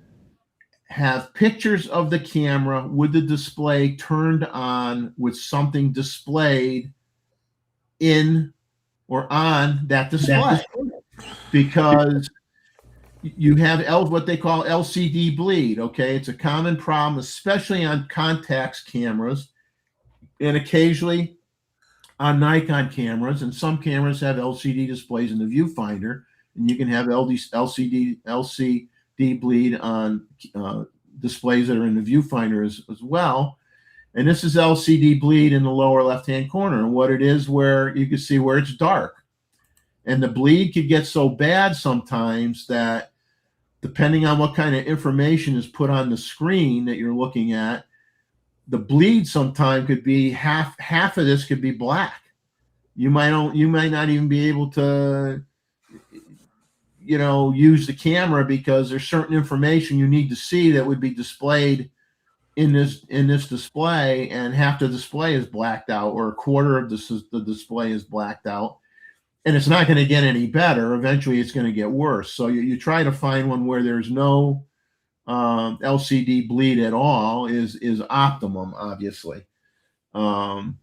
have pictures of the camera with the display turned on, with something displayed in or on that display, because you have what they call LCD bleed. Okay, it's a common problem, especially on Contax cameras, and occasionally on Nikon cameras. And some cameras have LCD displays in the viewfinder, and you can have LCD bleed on displays that are in the viewfinder as well. And this is LCD bleed in the lower left-hand corner. And what it is, where you can see where it's dark. And the bleed could get so bad sometimes that, depending on what kind of information is put on the screen that you're looking at, the bleed sometimes could be half of this could be black. You might not even be able to use the camera because there's certain information you need to see that would be displayed in this display, and half the display is blacked out, or a quarter of the display is blacked out, and it's not going to get any better. Eventually it's going to get worse. So you try to find one where there's no LCD bleed at all is optimum, obviously. And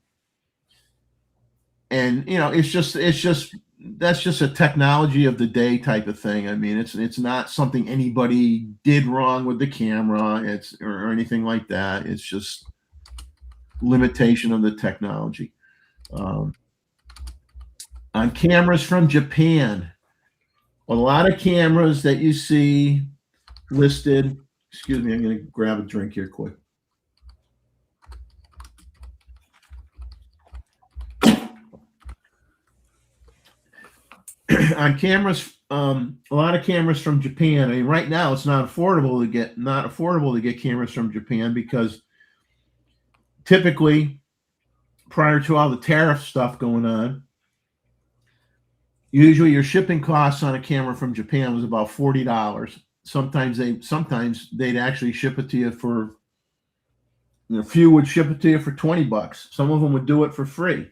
it's just that's just a technology of the day type of thing. I mean, it's not something anybody did wrong with the camera, or anything like that. It's just limitation of the technology. On cameras from Japan, a lot of cameras that you see listed. Excuse me, I'm going to grab a drink here quick. On cameras, a lot of cameras from Japan. I mean, right now it's not affordable to get cameras from Japan, because typically, prior to all the tariff stuff going on, usually your shipping costs on a camera from Japan was about $40. Sometimes they'd actually ship it to you for, a few would ship it to you for $20. Some of them would do it for free.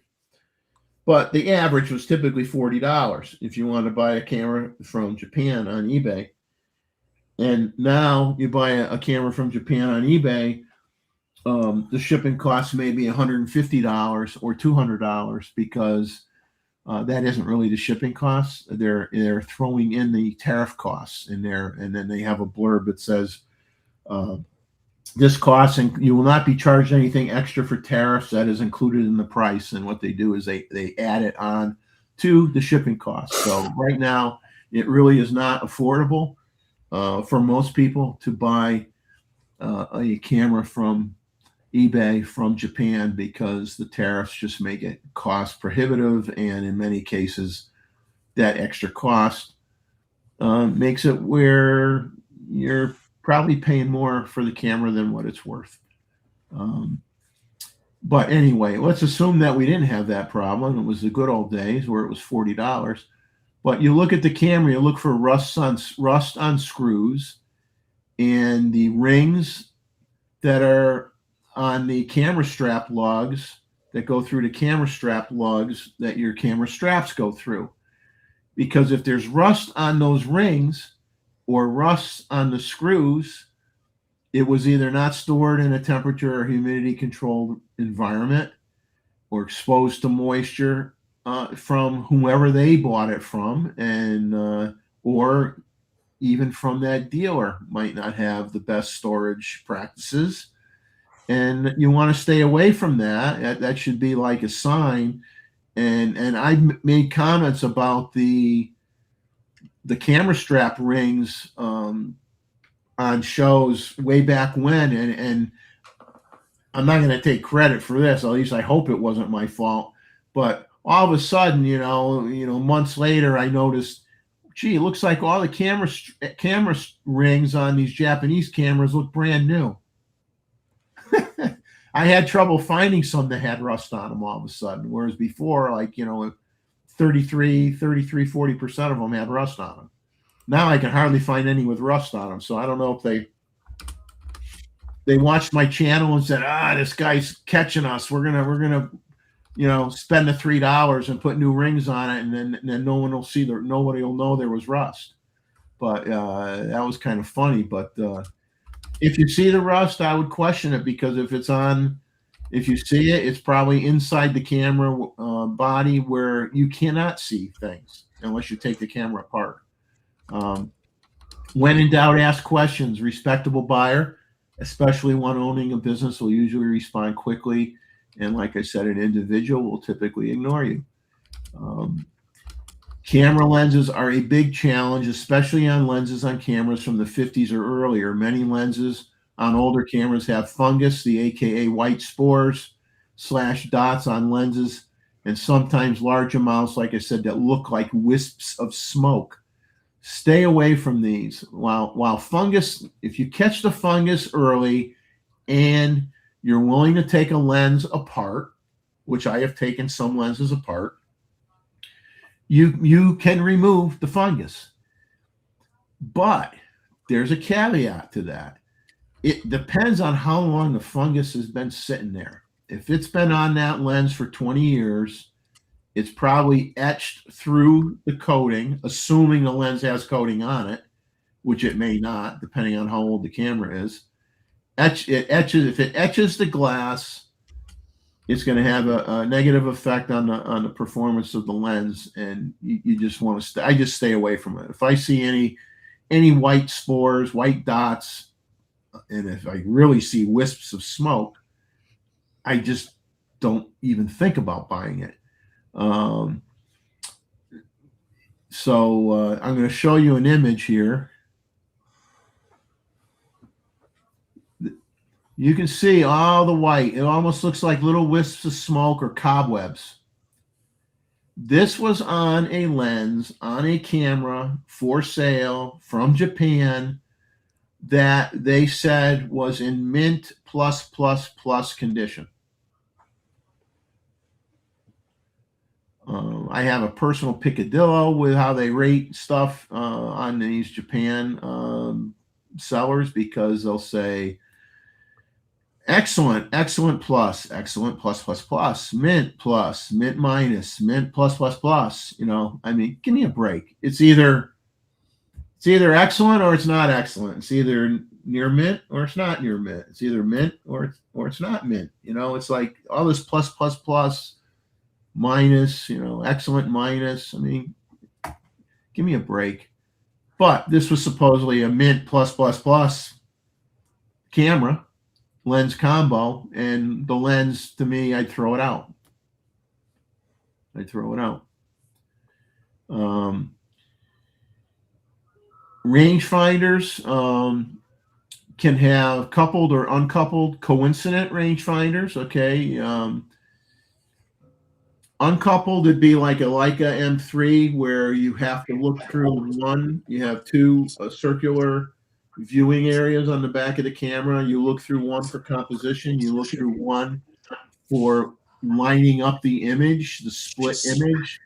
But the average was typically $40 if you want to buy a camera from Japan on eBay. And now you buy a camera from Japan on eBay, the shipping costs may be $150 or $200, because that isn't really the shipping costs. They're throwing in the tariff costs in there, and then they have a blurb that says this cost, and you will not be charged anything extra for tariffs that is included in the price. And what they do is they add it on to the shipping costs. So right now, it really is not affordable for most people to buy a camera from eBay from Japan, because the tariffs just make it cost prohibitive, and in many cases, that extra cost makes it where you're probably paying more for the camera than what it's worth. But anyway, let's assume that we didn't have that problem. It was the good old days where it was $40. But you look at the camera, you look for rust on screws, and the rings that are on the camera strap lugs that go through the camera strap lugs that your camera straps go through. Because if there's rust on those rings or rust on the screws, it was either not stored in a temperature or humidity controlled environment, or exposed to moisture from whomever they bought it from, and or even from that dealer might not have the best storage practices. And you want to stay away from that. That should be like a sign. And I've made comments about the camera strap rings on shows way back when, and I'm not going to take credit for this. At least I hope it wasn't my fault. But all of a sudden, months later, I noticed, gee, it looks like all the camera rings on these Japanese cameras look brand new. I had trouble finding some that had rust on them all of a sudden, whereas before, 40% of them had rust on them. Now I can hardly find any with rust on them. So I don't know if they watched my channel and said, this guy's catching us. We're gonna spend the $3 and put new rings on it, and then no one will see nobody will know there was rust. But that was kind of funny. But if you see the rust, I would question it, because if you see it, it's probably inside the camera body where you cannot see things unless you take the camera apart. When in doubt, ask questions. Respectable buyer, especially one owning a business, will usually respond quickly. And like I said, an individual will typically ignore you. Camera lenses are a big challenge, especially on lenses on cameras from the 50s or earlier. Many lenses on older cameras have fungus, the AKA white spores / dots on lenses, and sometimes large amounts, like I said, that look like wisps of smoke. Stay away from these. While fungus, if you catch the fungus early and you're willing to take a lens apart, which I have taken some lenses apart, you can remove the fungus. But there's a caveat to that. It depends on how long the fungus has been sitting there. If it's been on that lens for 20 years, it's probably etched through the coating, assuming the lens has coating on it, which it may not, depending on how old the camera is. If it etches the glass, it's going to have a negative effect on the performance of the lens, and you just want to I just stay away from it. If I see any white spores, white dots, and if I really see wisps of smoke, I just don't even think about buying it. So I'm going to show you an image here. You can see all the white. It almost looks like little wisps of smoke or cobwebs. This was on a lens, on a camera for sale from Japan that they said was in mint plus condition. I have a personal picadillo with how they rate stuff on these Japan sellers, because they'll say excellent plus, excellent plus, mint plus, mint minus, mint plus. You know, I mean, give me a break. It's either excellent or it's not excellent. It's either near mint or it's not near mint. It's either mint or it's not mint. You know, it's like all this plus, minus, you know, excellent minus. I mean, give me a break. But this was supposedly a mint plus camera lens combo, and the lens, to me, I'd throw it out. Rangefinders can have coupled or uncoupled coincident rangefinders. Okay. Uncoupled would be like a Leica M3, where you have to look through one. You have two circular viewing areas on the back of the camera. You look through one for composition. You look through one for lining up the image, the split image.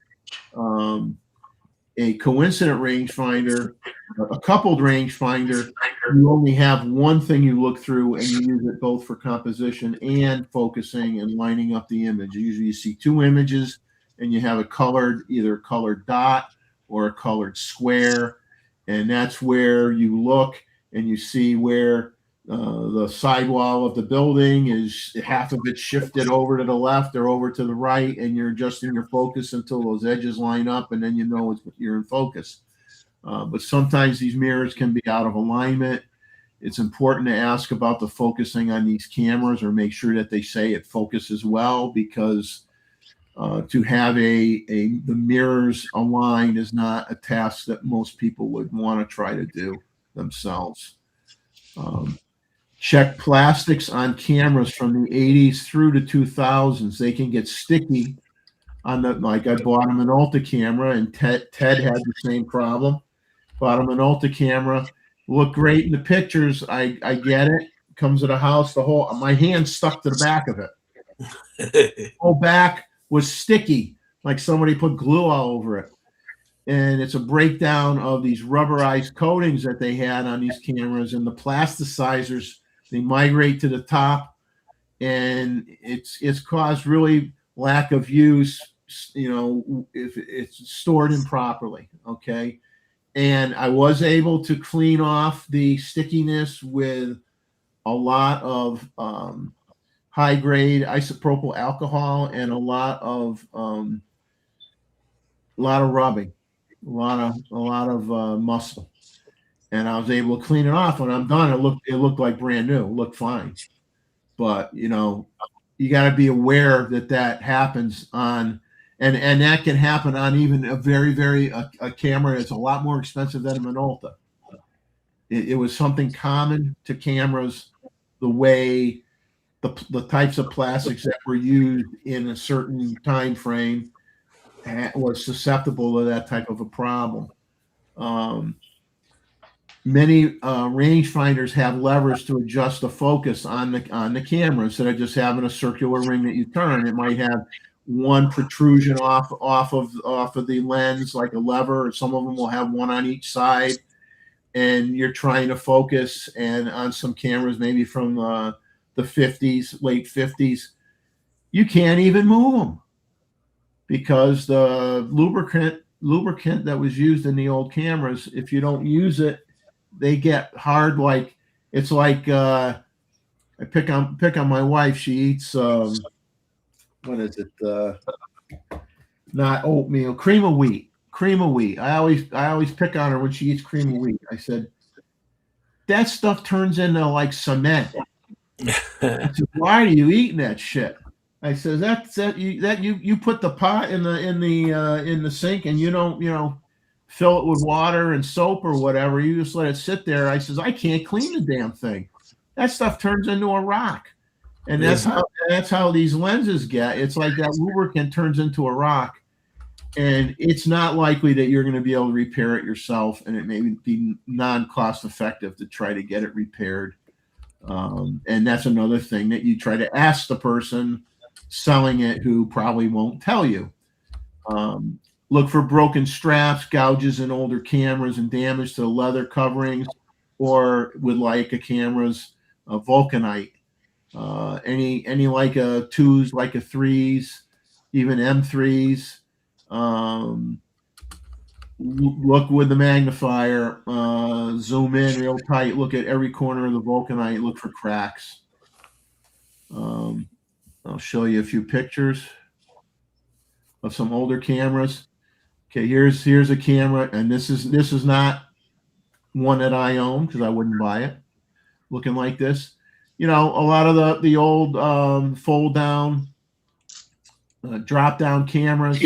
A coincident rangefinder, a coupled rangefinder, you only have one thing you look through, and you use it both for composition and focusing and lining up the image. Usually you see two images, and you have either a colored dot or a colored square, and that's where you look and you see where the sidewall of the building is, half of it shifted over to the left or over to the right, and you're adjusting your focus until those edges line up, and then you know you're in focus. But sometimes these mirrors can be out of alignment. It's important to ask about the focusing on these cameras, or make sure that they say it focuses well, because to have the mirrors aligned is not a task that most people would want to try to do themselves. Check plastics on cameras from the 80s through the 2000s. They can get sticky on like I bought a Minolta camera, and Ted had the same problem. Bought a Minolta camera, looked great in the pictures. I get it. Comes to the house, my hand stuck to the back of it. The whole back was sticky, like somebody put glue all over it. And it's a breakdown of these rubberized coatings that they had on these cameras, and the plasticizers, they migrate to the top, and it's caused really lack of use, you know, if it's stored improperly. Okay. And I was able to clean off the stickiness with a lot of high grade isopropyl alcohol and a lot of rubbing, a lot of muscle, and I was able to clean it off. When I'm done, it looked like brand new. It looked fine. But you know, you got to be aware that happens on, and that can happen on even a a camera that's a lot more expensive than a Minolta. It was something common to cameras, the way the types of plastics that were used in a certain time frame was susceptible to that type of a problem. Many rangefinders have levers to adjust the focus on the camera. Instead of just having a circular ring that you turn, it might have one protrusion off of the lens, like a lever, or some of them will have one on each side. and you're trying to focus, and on some cameras, maybe from the 50s, late 50s, you can't even move them because the lubricant that was used in the old cameras, if you don't use it, they get hard. Like it's like I pick on my wife. She eats what is it? Not oatmeal, cream of wheat. Cream of wheat. I always pick on her when she eats cream of wheat. I said, that stuff turns into like cement. I said, why are you eating that shit? I said, you put the pot in the sink and you don't fill it with water and soap or whatever. You just let it sit there. I says, I can't clean the damn thing. That stuff turns into a rock. And that's how these lenses get. It's like that lubricant turns into a rock. And it's not likely that you're going to be able to repair it yourself, and it may be non-cost effective to try to get it repaired. And that's another thing that you try to ask the person selling it, who probably won't tell you. Look for broken straps, gouges in older cameras, and damage to the leather coverings, or with like a camera's vulcanite. Any Leica 2s, Leica 3s, even M3s. Look with the magnifier, zoom in real tight, look at every corner of the vulcanite, look for cracks. I'll show you a few pictures of some older cameras. Okay, here's a camera, and this is not one that I own because I wouldn't buy it. Looking like this. A lot of the old fold down, drop down cameras.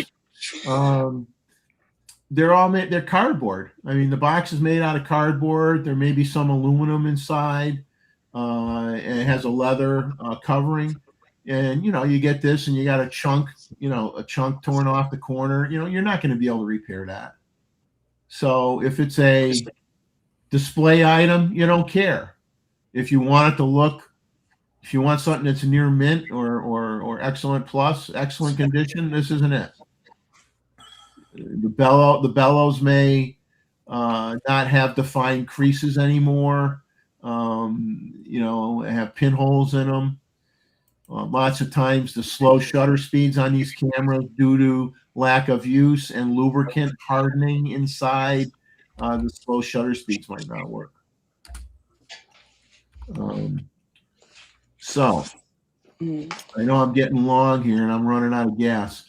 They're cardboard. I mean, the box is made out of cardboard. There may be some aluminum inside, and it has a leather covering. And you get this, and you got a chunk torn off the corner. You're not going to be able to repair that. So if it's a display item, you don't care. If you want it to look, if you want something that's near mint or excellent plus, excellent condition, this isn't it. The bellows may not have defined creases anymore. Have pinholes in them. Lots of times the slow shutter speeds on these cameras due to lack of use and lubricant hardening inside. The slow shutter speeds might not work. So I know I'm getting long here and I'm running out of gas.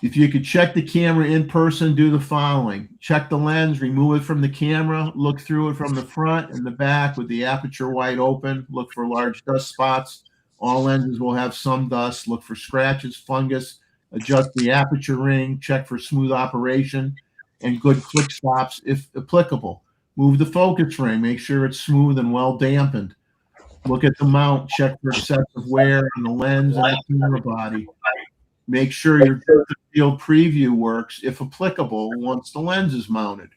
If you could check the camera in person, do the following. Check the lens, remove it from the camera, look through it from the front and the back with the aperture wide open. Look for large dust spots. All lenses will have some dust. Look for scratches, fungus. Adjust the aperture ring. Check for smooth operation and good click stops if applicable. Move the focus ring. Make sure it's smooth and well dampened. Look at the mount. Check for excessive wear on the lens and the camera body. Make sure your depth of field preview works, if applicable, once the lens is mounted.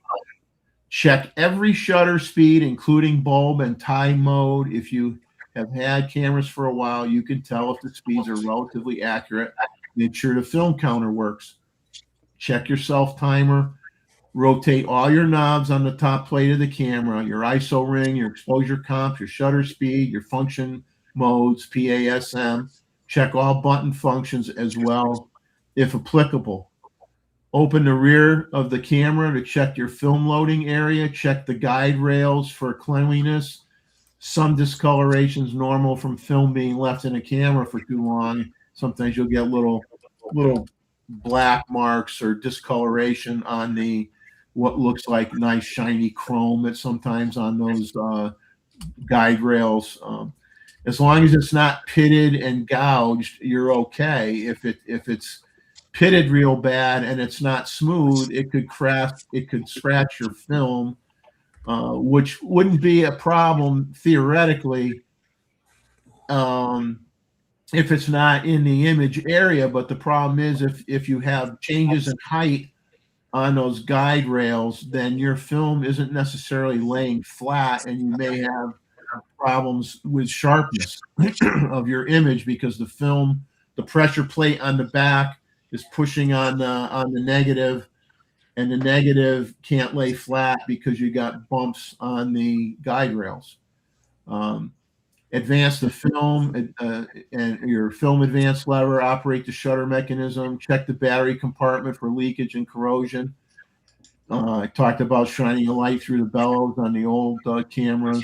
Check every shutter speed, including bulb and time mode. If you have had cameras for a while, you can tell if the speeds are relatively accurate. Make sure the film counter works. Check your self-timer. Rotate all your knobs on the top plate of the camera, your ISO ring, your exposure comp, your shutter speed, your function modes, PASM. Check all button functions as well, if applicable. Open the rear of the camera to check your film loading area. Check the guide rails for cleanliness. Some discoloration is normal from film being left in a camera for too long. Sometimes you'll get little black marks or discoloration on what looks like nice shiny chrome that's sometimes on those guide rails. As long as it's not pitted and gouged, you're okay. If it's pitted real bad and it's not smooth, it could scratch your film, which wouldn't be a problem theoretically if it's not in the image area. But the problem is if you have changes in height on those guide rails, then your film isn't necessarily laying flat, and you may have problems with sharpness of your image because the pressure plate on the back is pushing on the negative, and the negative can't lay flat because you got bumps on the guide rails. Advance the film and your film advance lever, operate the shutter mechanism, check the battery compartment for leakage and corrosion. I talked about shining a light through the bellows on the old cameras.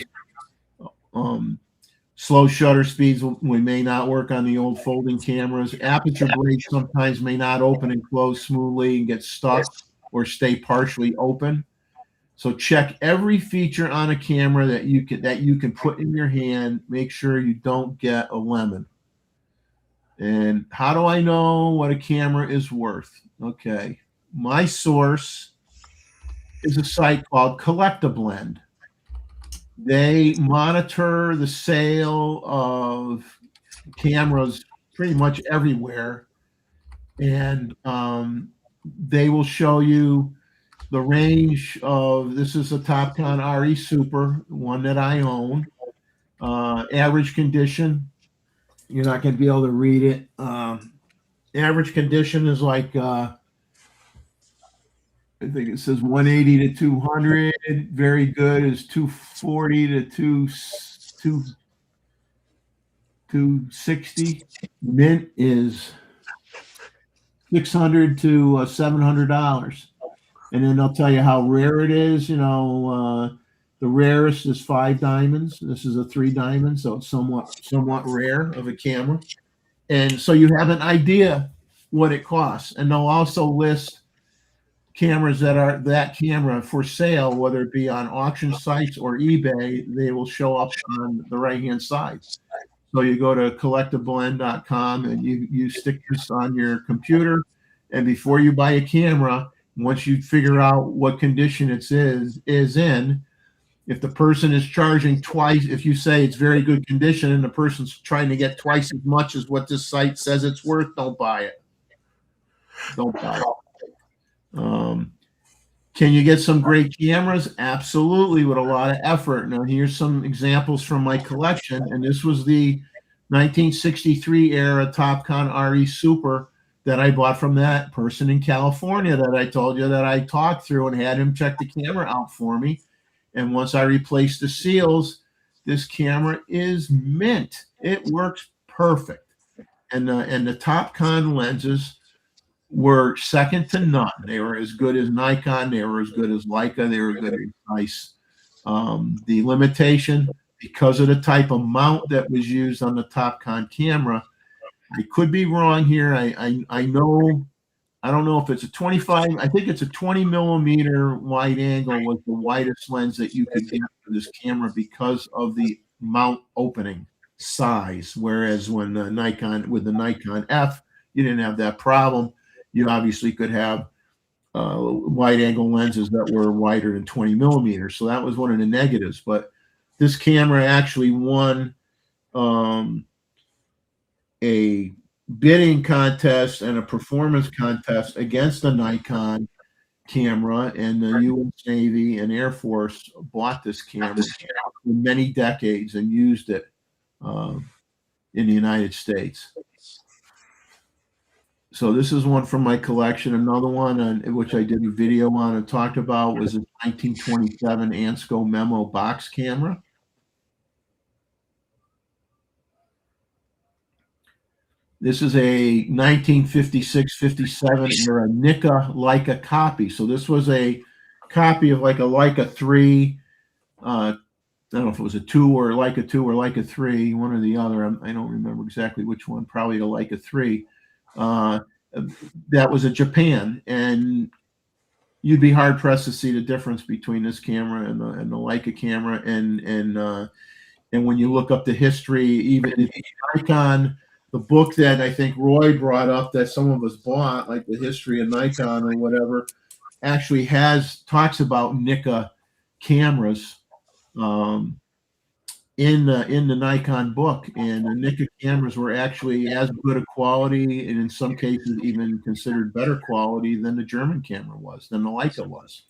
Slow shutter speeds we may not work on the old folding cameras. Aperture blades sometimes may not open and close smoothly and get stuck or stay partially open. So check every feature on a camera that you can put in your hand. Make sure you don't get a lemon. And how do I know what a camera is worth? Okay, my source is a site called Collect-A-Blend. They monitor the sale of cameras pretty much everywhere, and they will show you the range of, this is a Topcon RE Super, one that I own. Average condition, you're not going to be able to read it. Average condition is like, I think it says 180 to 200. Very good is 240 to 260. Mint is $600 to $700. And then they'll tell you how rare it is. The rarest is 5 diamonds. This is a 3 diamond, so it's somewhat rare of a camera. And so you have an idea what it costs. And they'll also list cameras that are that camera for sale, whether it be on auction sites or eBay. They will show up on the right-hand side. So you go to collectablend.com and you stick this on your computer. And before you buy a camera, once you figure out what condition it is in, if the person is charging twice, if you say it's very good condition and the person's trying to get twice as much as what this site says it's worth, don't buy it. Don't buy it. Can you get some great cameras? Absolutely, with a lot of effort. Now, here's some examples from my collection, and this was the 1963 era Topcon RE Super that I bought from that person in California that I told you that I talked through and had him check the camera out for me. And once I replaced the seals, this camera is mint. It works perfect. And the Topcon lenses were second to none. They were as good as Nikon. They were as good as Leica. They were good as Zeiss. The limitation, because of the type of mount that was used on the Topcon camera, I could be wrong here. I know, I don't know if it's a 25. I think it's a 20 millimeter wide angle was the widest lens that you could get for this camera because of the mount opening size. Whereas when the Nikon F, you didn't have that problem. You obviously could have wide angle lenses that were wider than 20 millimeters. So that was one of the negatives. But this camera actually won a bidding contest and a performance contest against the Nikon camera, and the U.S. Navy and Air Force bought this camera for many decades and used it in the United States. So this is one from my collection. Another one which I did a video on and talked about was a 1927 Ansco Memo box camera. This is a 1956-57 era Nikon Leica copy. So this was a copy of like a Leica 3. I don't know if it was a 2 or Leica 2 or Leica 3, one or the other. I don't remember exactly which one. Probably a Leica 3. That was a Japan, and you'd be hard pressed to see the difference between this camera and the Leica camera. And when you look up the history, even the Nikon. The book that I think Roy brought up that some of us bought, like the history of Nikon or whatever, actually talks about Nikon cameras in the Nikon book, and the Nikon cameras were actually as good a quality, and in some cases even considered better quality than the German camera was, than the Leica was.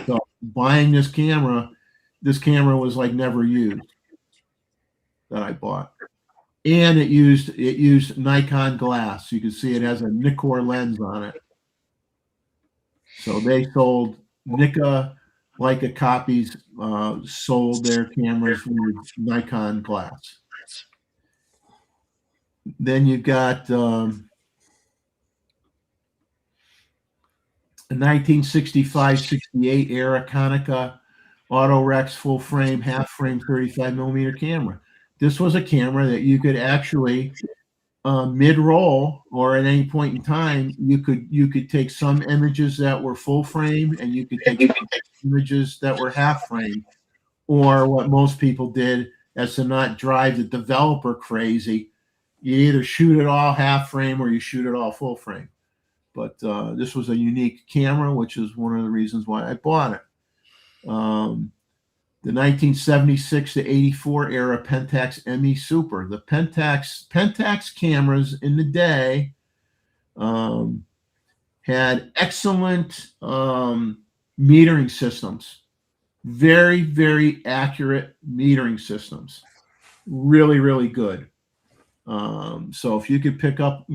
So buying this camera was like never used that I bought. And it used Nikon glass. You can see it has a Nikkor lens on it. So they sold Leica copies, sold their cameras with Nikon glass. Then you've got a 1965-68 era Konica Autorex full frame, half frame 35 millimeter camera. This was a camera that you could actually mid-roll or at any point in time, you could take some images that were full frame and you could take images that were half frame, or what most people did as to not drive the developer crazy. You either shoot it all half frame or you shoot it all full frame. But this was a unique camera, which is one of the reasons why I bought it. The 1976 to 84 era Pentax ME Super. The Pentax cameras in the day had excellent metering systems. Very, very accurate metering systems. Really, really good. So if you could pick up,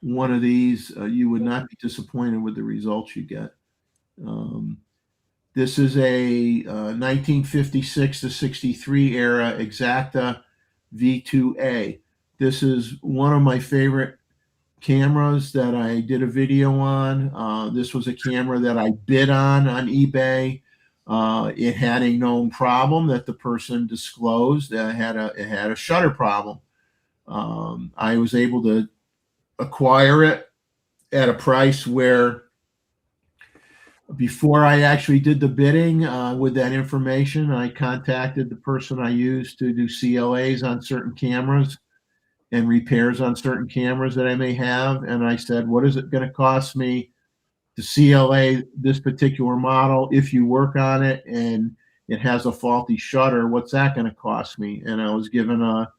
one of these, you would not be disappointed with the results you get. This is a 1956 to 63 era Exacta V2A. This is one of my favorite cameras that I did a video on. This was a camera that I bid on eBay. It had a known problem that the person disclosed. It had a shutter problem. I was able to acquire it at a price where, before I actually did the bidding with that information, I contacted the person I used to do CLAs on certain cameras and repairs on certain cameras that I may have. And I said, what is it going to cost me to CLA this particular model? If you work on it and it has a faulty shutter, what's that going to cost me? And I was given a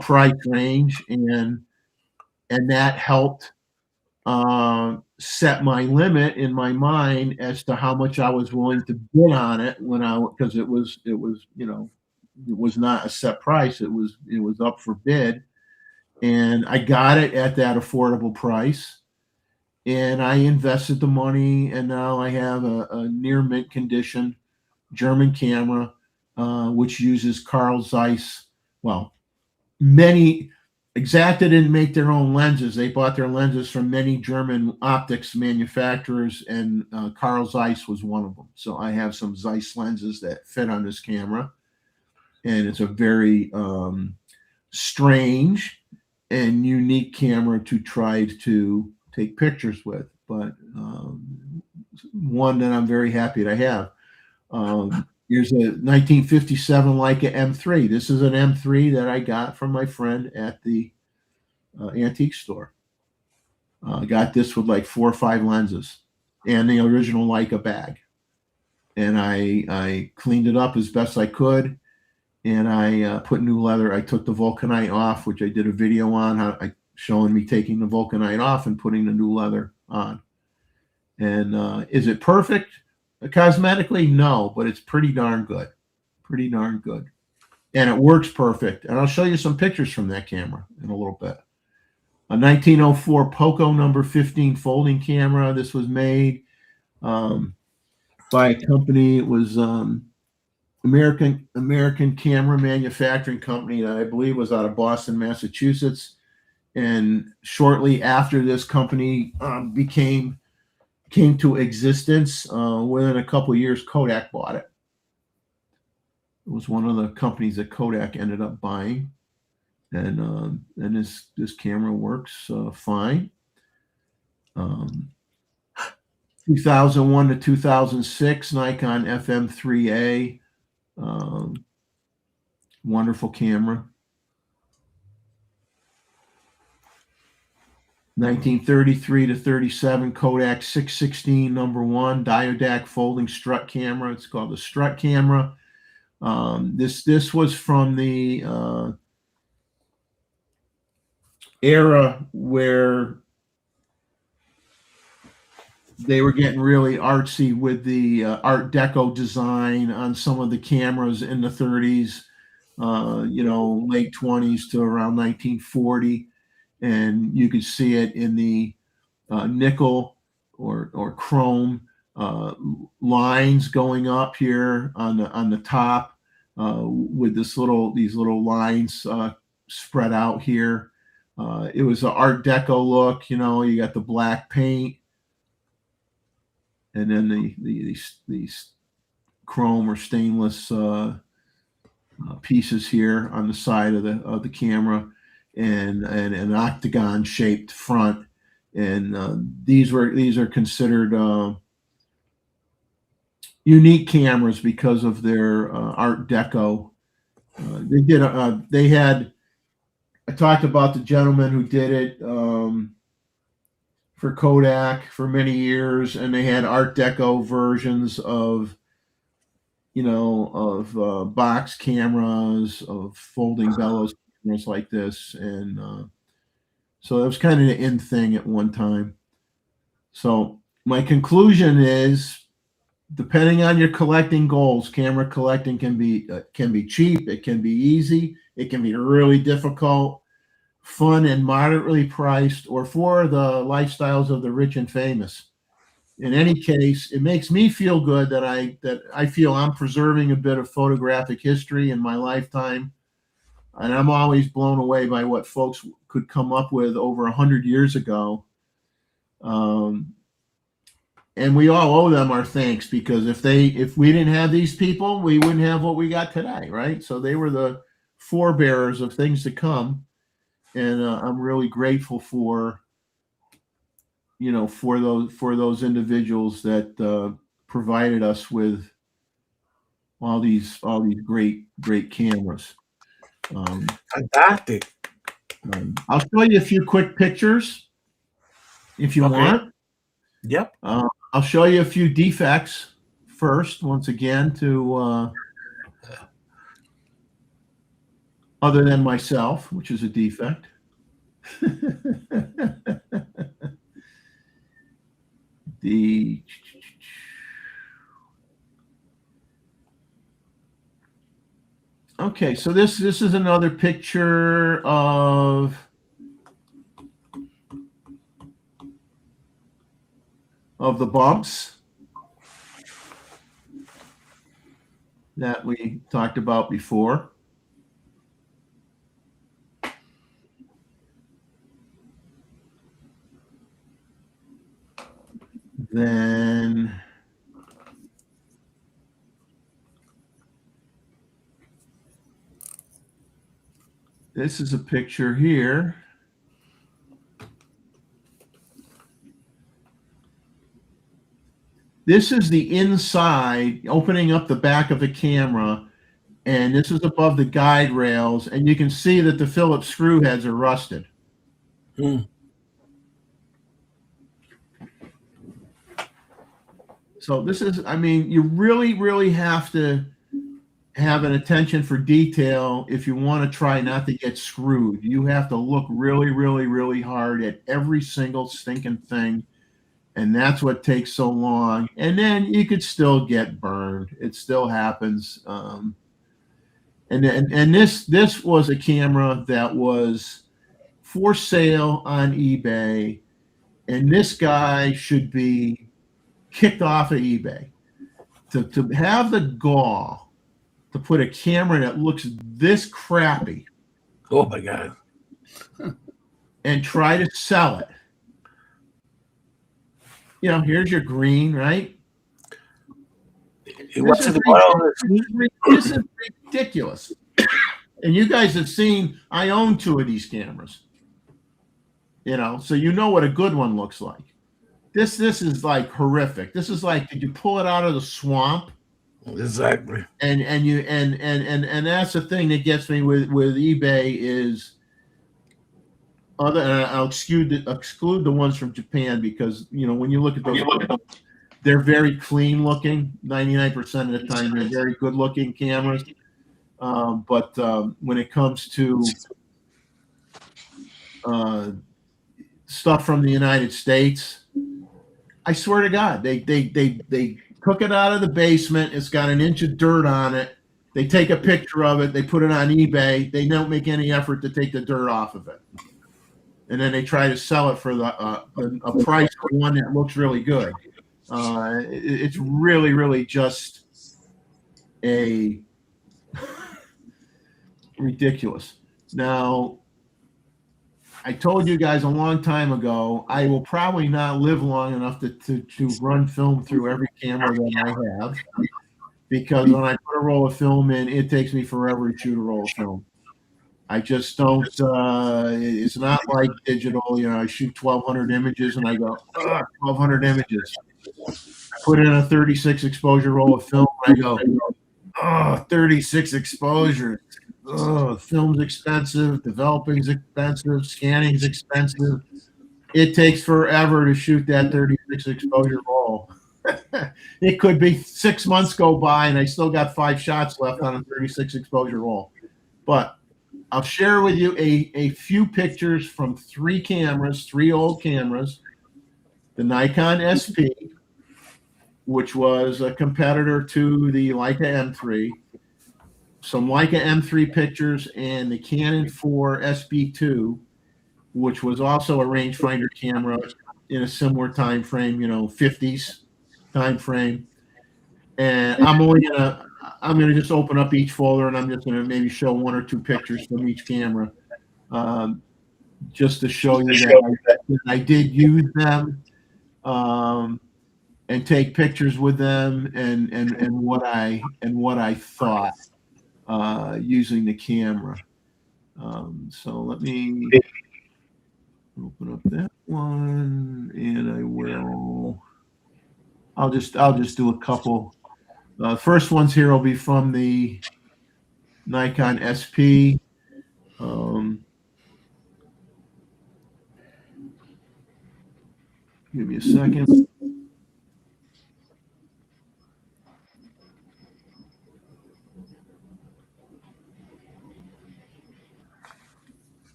price range, and that helped set my limit in my mind as to how much I was willing to bid on it because it was not a set price. It was up for bid, and I got it at that affordable price, and I invested the money, and now I have a near mint condition German camera, which uses Carl Zeiss. Well, Exacta didn't make their own lenses. They bought their lenses from many German optics manufacturers, and Carl Zeiss was one of them. So I have some Zeiss lenses that fit on this camera, and it's a very strange and unique camera to try to take pictures with, but one that I'm very happy to have. Here's a 1957 Leica M3. This is an M3 that I got from my friend at the antique store. I got this with like 4 or 5 lenses and the original Leica bag. And I cleaned it up as best I could. And I put new leather. I took the Vulcanite off, which I did a video on, showing me taking the Vulcanite off and putting the new leather on. And is it perfect? Cosmetically, no, but it's pretty darn good. Pretty darn good. And it works perfect. And I'll show you some pictures from that camera in a little bit. A 1904 Poco number 15 folding camera. This was made by a company. It was American Camera Manufacturing Company that I believe was out of Boston, Massachusetts. And shortly after this company came to existence, within a couple of years, Kodak bought it. It was one of the companies that Kodak ended up buying, and this camera works fine. 2001 to 2006 Nikon FM3A, wonderful camera. 1933 to 37 Kodak 616 #1 Diodac folding strut camera. It's called the strut camera. This was from the era where they were getting really artsy with the Art Deco design on some of the cameras in the 30s, late 20s to around 1940. And you could see it in the nickel or chrome lines going up here on the top with these little lines spread out here. It was an Art Deco look. You got the black paint, and then these chrome or stainless pieces here on the side of the camera, and an octagon shaped front. And these are considered unique cameras because of their Art Deco. I talked about the gentleman who did it for Kodak for many years, and they had Art Deco versions of box cameras, of folding bellows cameras like this, and so that was kind of the in thing at one time. So my conclusion is, depending on your collecting goals, camera collecting can be cheap, it can be easy, it can be really difficult, fun and moderately priced, or for the lifestyles of the rich and famous. In any case, it makes me feel good that I feel I'm preserving a bit of photographic history in my lifetime, and I'm always blown away by what folks could come up with over 100 years ago. And we all owe them our thanks, because if we didn't have these people, we wouldn't have what we got today, right? So they were the forebearers of things to come, and I'm really grateful for those individuals that provided us with all these great cameras. Fantastic. I'll show you a few quick pictures if you want. Yep. I'll show you a few defects first, once again, to other than myself, which is a defect. Okay, so this is another picture of the bumps that we talked about before. Then this is a picture here. This is the inside, opening up the back of the camera, and this is above the guide rails, and you can see that the Phillips screw heads are rusted. So this is, you really, really have to have an attention for detail if you want to try not to get screwed. You have to look really, really, really hard at every single stinking thing. And that's what takes so long. And then you could still get burned. It still happens. And this was a camera that was for sale on eBay. And this guy should be kicked off of eBay. To have the gall to put a camera that looks this crappy. Oh my God. And try to sell it. Here's your green, right? This is ridiculous. And you guys have seen, I own 2 of these cameras. So you know what a good one looks like. This is like horrific. This is like, did you pull it out of the swamp? Exactly. And that's the thing that gets me with eBay is I'll exclude the ones from Japan, because when you look at those, they're very clean looking. 99% of the time, they're very good looking cameras. But when it comes to stuff from the United States, I swear to God, they took it out of the basement. It's got an inch of dirt on it. They take a picture of it. They put it on eBay. They don't make any effort to take the dirt off of it. and then they try to sell it for a price for one that looks really good. It's really, really just a ridiculous. Now, I told you guys a long time ago, I will probably not live long enough to run film through every camera that I have, because when I put a roll of film in, it takes me forever to shoot a roll of film. I just don't, it's not like digital, I shoot 1,200 images and I go, 1,200 images. I put in a 36 exposure roll of film and I go, 36 exposures. Film's expensive, developing's expensive, scanning's expensive. It takes forever to shoot that 36 exposure roll. It could be 6 months go by and I still got 5 shots left on a 36 exposure roll. But I'll share with you a few pictures from 3 cameras, 3 old cameras. The Nikon SP, which was a competitor to the Leica M3. Some Leica M3 pictures, and the Canon 4 SB2, which was also a rangefinder camera in a similar time frame, 50s time frame. And I'm gonna just open up each folder, and I'm just gonna maybe show 1 or 2 pictures from each camera, just to show you that I did use them, and take pictures with them, and what I thought using the camera. So let me open up that one, and I'll just do a couple. First ones here will be from the Nikon SP. Give me a second.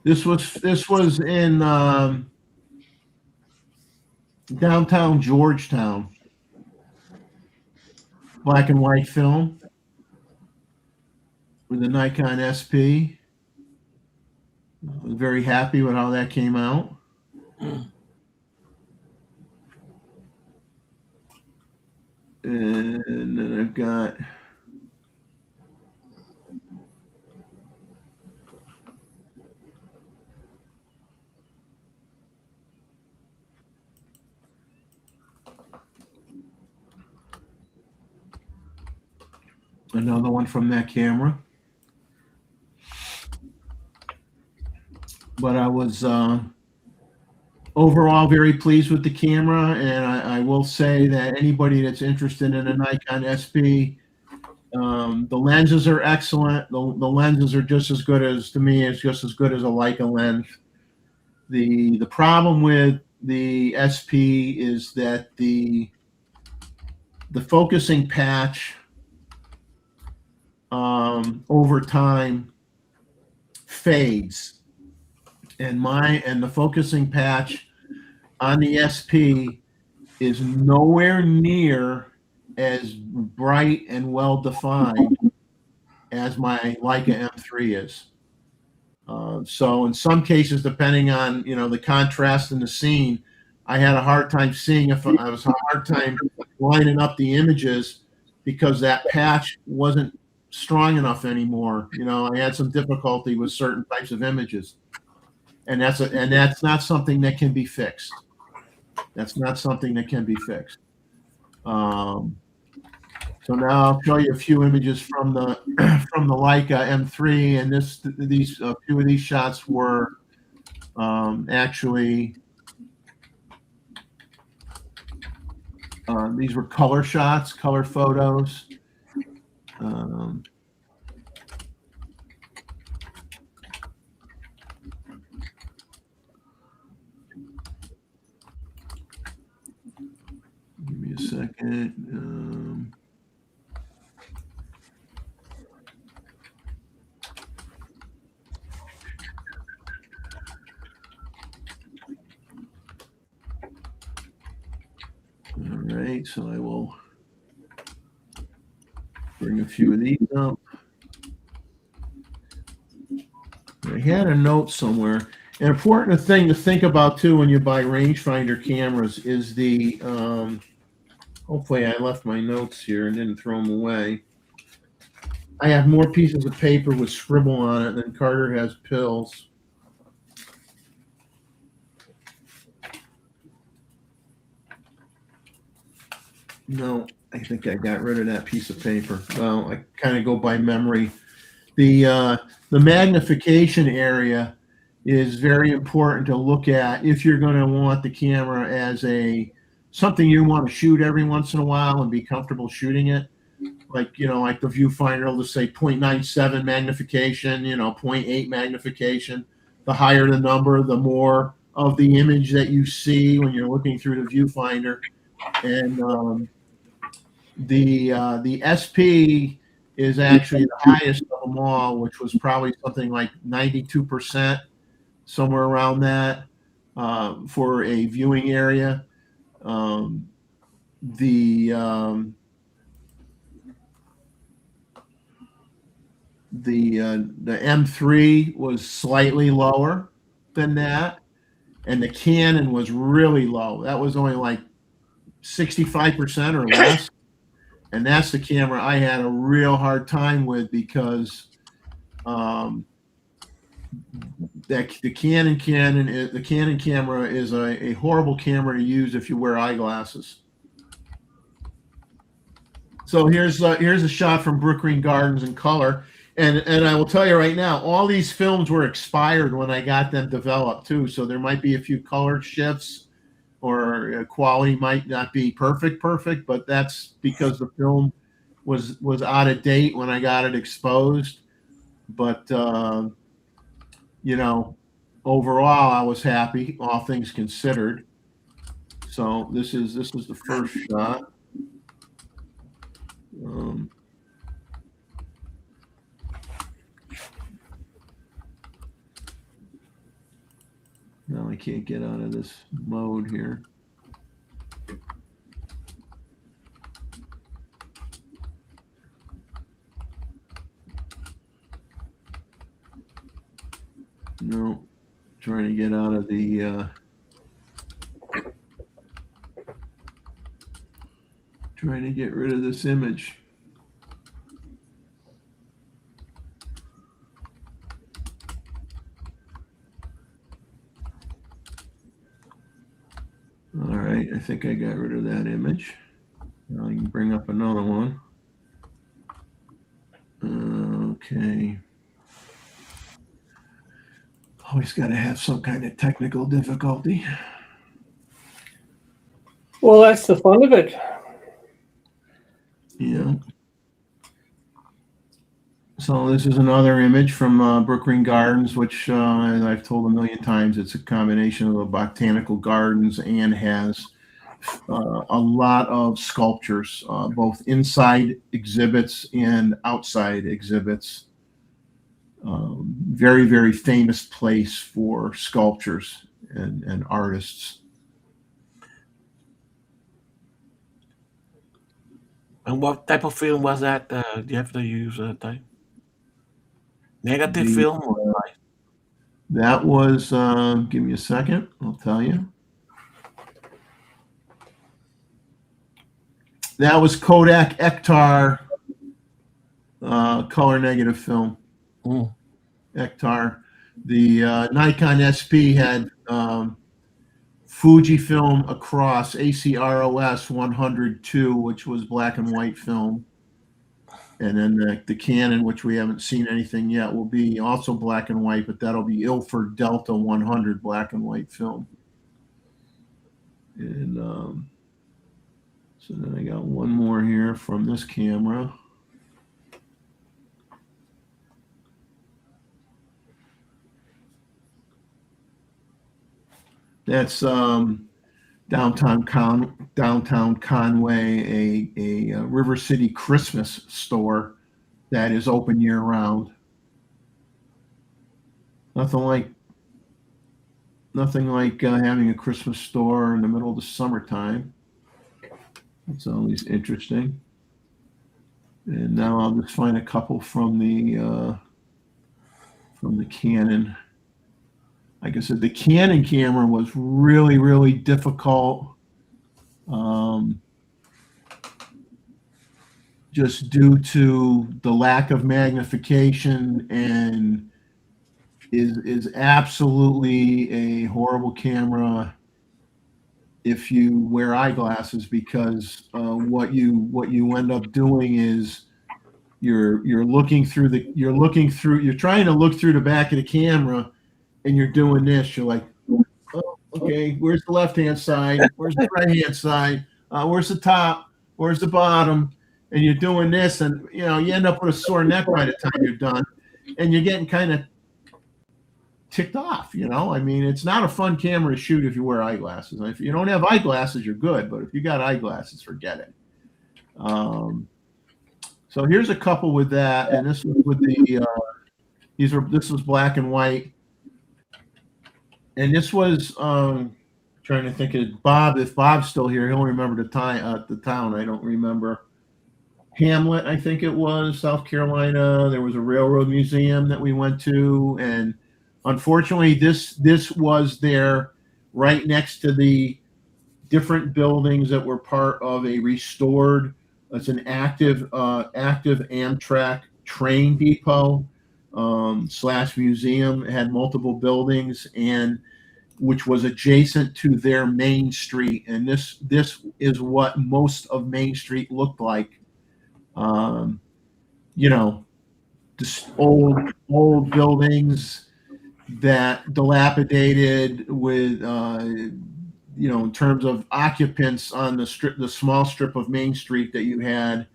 This was in downtown Georgetown. Black and white film with the Nikon SP. I was very happy with how that came out. And then I've got another one from that camera. But I was overall very pleased with the camera, and I will say that anybody that's interested in a Nikon SP, the lenses are excellent. The lenses are just as good as, to me, it's just as good as a Leica lens. The problem with the SP is that the focusing patch over time fades. And the focusing patch on the SP is nowhere near as bright and well defined as my Leica M3 is. So in some cases, depending on the contrast in the scene, I had a hard time seeing if I was a hard time lining up the images because that patch wasn't strong enough anymore. I had some difficulty with certain types of images. And that's not something that can be fixed. That's not something that can be fixed. So now I'll show you a few images from the Leica M3, and a few of these shots were actually these were color shots, color photos. Give me a second. All right, so I will Bring a few of these up. I had a note somewhere. An important thing to think about too when you buy rangefinder cameras is the. Hopefully, I left my notes here and didn't throw them away. I have more pieces of paper with scribble on it than Carter has pills. No, I think I got rid of that piece of paper. Well, I kind of go by memory. The magnification area is very important to look at if you're going to want the camera as something you want to shoot every once in a while and be comfortable shooting it. Like, like the viewfinder will just say 0.97 magnification, 0.8 magnification. The higher the number, the more of the image that you see when you're looking through the viewfinder. And the SP is actually the highest of them all, which was probably something like 92%, somewhere around that, for a viewing area. The M3 was slightly lower than that, and the Canon was really low. That was only like 65% or less. And that's the camera I had a real hard time with because the Canon camera is a horrible camera to use if you wear eyeglasses. So here's a shot from Brookgreen Gardens in color, and I will tell you right now, all these films were expired when I got them developed too. So there might be a few color shifts, or quality might not be perfect, but that's because the film was out of date when I got it exposed. But overall, I was happy, all things considered. So this is the first shot. Now I can't get out of this mode here. No, trying to get out of the trying to get rid of this image. All right, I think I got rid of that image. Now I can bring up another one. Okay. Always got to have some kind of technical difficulty. Well, that's the fun of it. Yeah. So this is another image from Brookgreen Gardens, which, as I've told a million times, it's a combination of the botanical gardens and has a lot of sculptures, both inside exhibits and outside exhibits. Very, very famous place for sculptures and artists. And what type of film was that? Do you have to use type? Negative film? That was, give me a second, I'll tell you. That was Kodak Ektar color negative film. Ektar. The Nikon SP had Fujifilm Across, ACROS 102, which was black and white film. And then the Canon, which we haven't seen anything yet, will be also black and white, but that'll be Ilford Delta 100 black and white film. And so then I got one more here from this camera. That's downtown Conway, a River City Christmas store that is open year round. Nothing like having a Christmas store in the middle of the summertime. It's always interesting. And now I'll just find a couple from the Canon. Like I said, the Canon camera was really, really difficult. Just due to the lack of magnification, and is absolutely a horrible camera if you wear eyeglasses, because what you end up doing is you're trying to look through the back of the camera, and you're doing this. You're like, oh, okay, where's the left hand side? Where's the right hand side? Where's the top? Where's the bottom? And you're doing this, and you end up with a sore neck by the time you're done, and you're getting kind of ticked off. I mean, it's not a fun camera to shoot if you wear eyeglasses. If you don't have eyeglasses, you're good, but if you got eyeglasses, forget it. So here's a couple with that, and this was with the this was black and white, and this was trying to think of Bob. If Bob's still here, he'll remember the town. I don't remember. Hamlet, I think it was, South Carolina. There was a railroad museum that we went to, and unfortunately, this was there right next to the different buildings that were part of a restored. It's an active Amtrak train depot / museum. It had multiple buildings, and which was adjacent to their main street, and this is what most of Main Street looked like. Just old buildings that dilapidated with, in terms of occupants on the small strip of Main Street that you had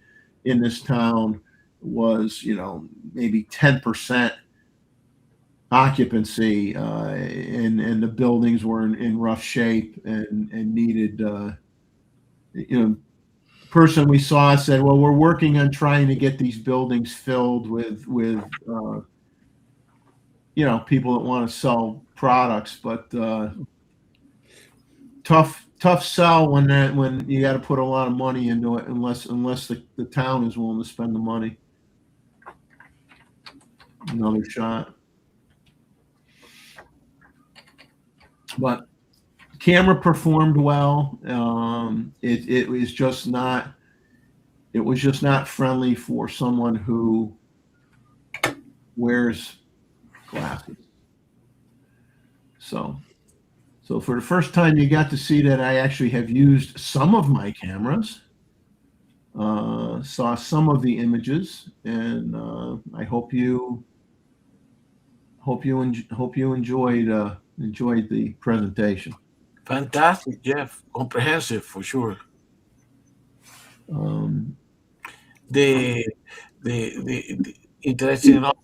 in this town was, maybe 10% occupancy, and the buildings were in rough shape and needed, person we saw said, well, we're working on trying to get these buildings filled with people that want to sell products, but tough sell when you got to put a lot of money into it, unless the town is willing to spend the money. Another shot. But camera performed well. It was just not friendly for someone who wears glasses. So for the first time, you got to see that I actually have used some of my cameras, saw some of the images, and I hope you enjoyed the presentation. Fantastic, Jeff. Comprehensive for sure. The interesting enough,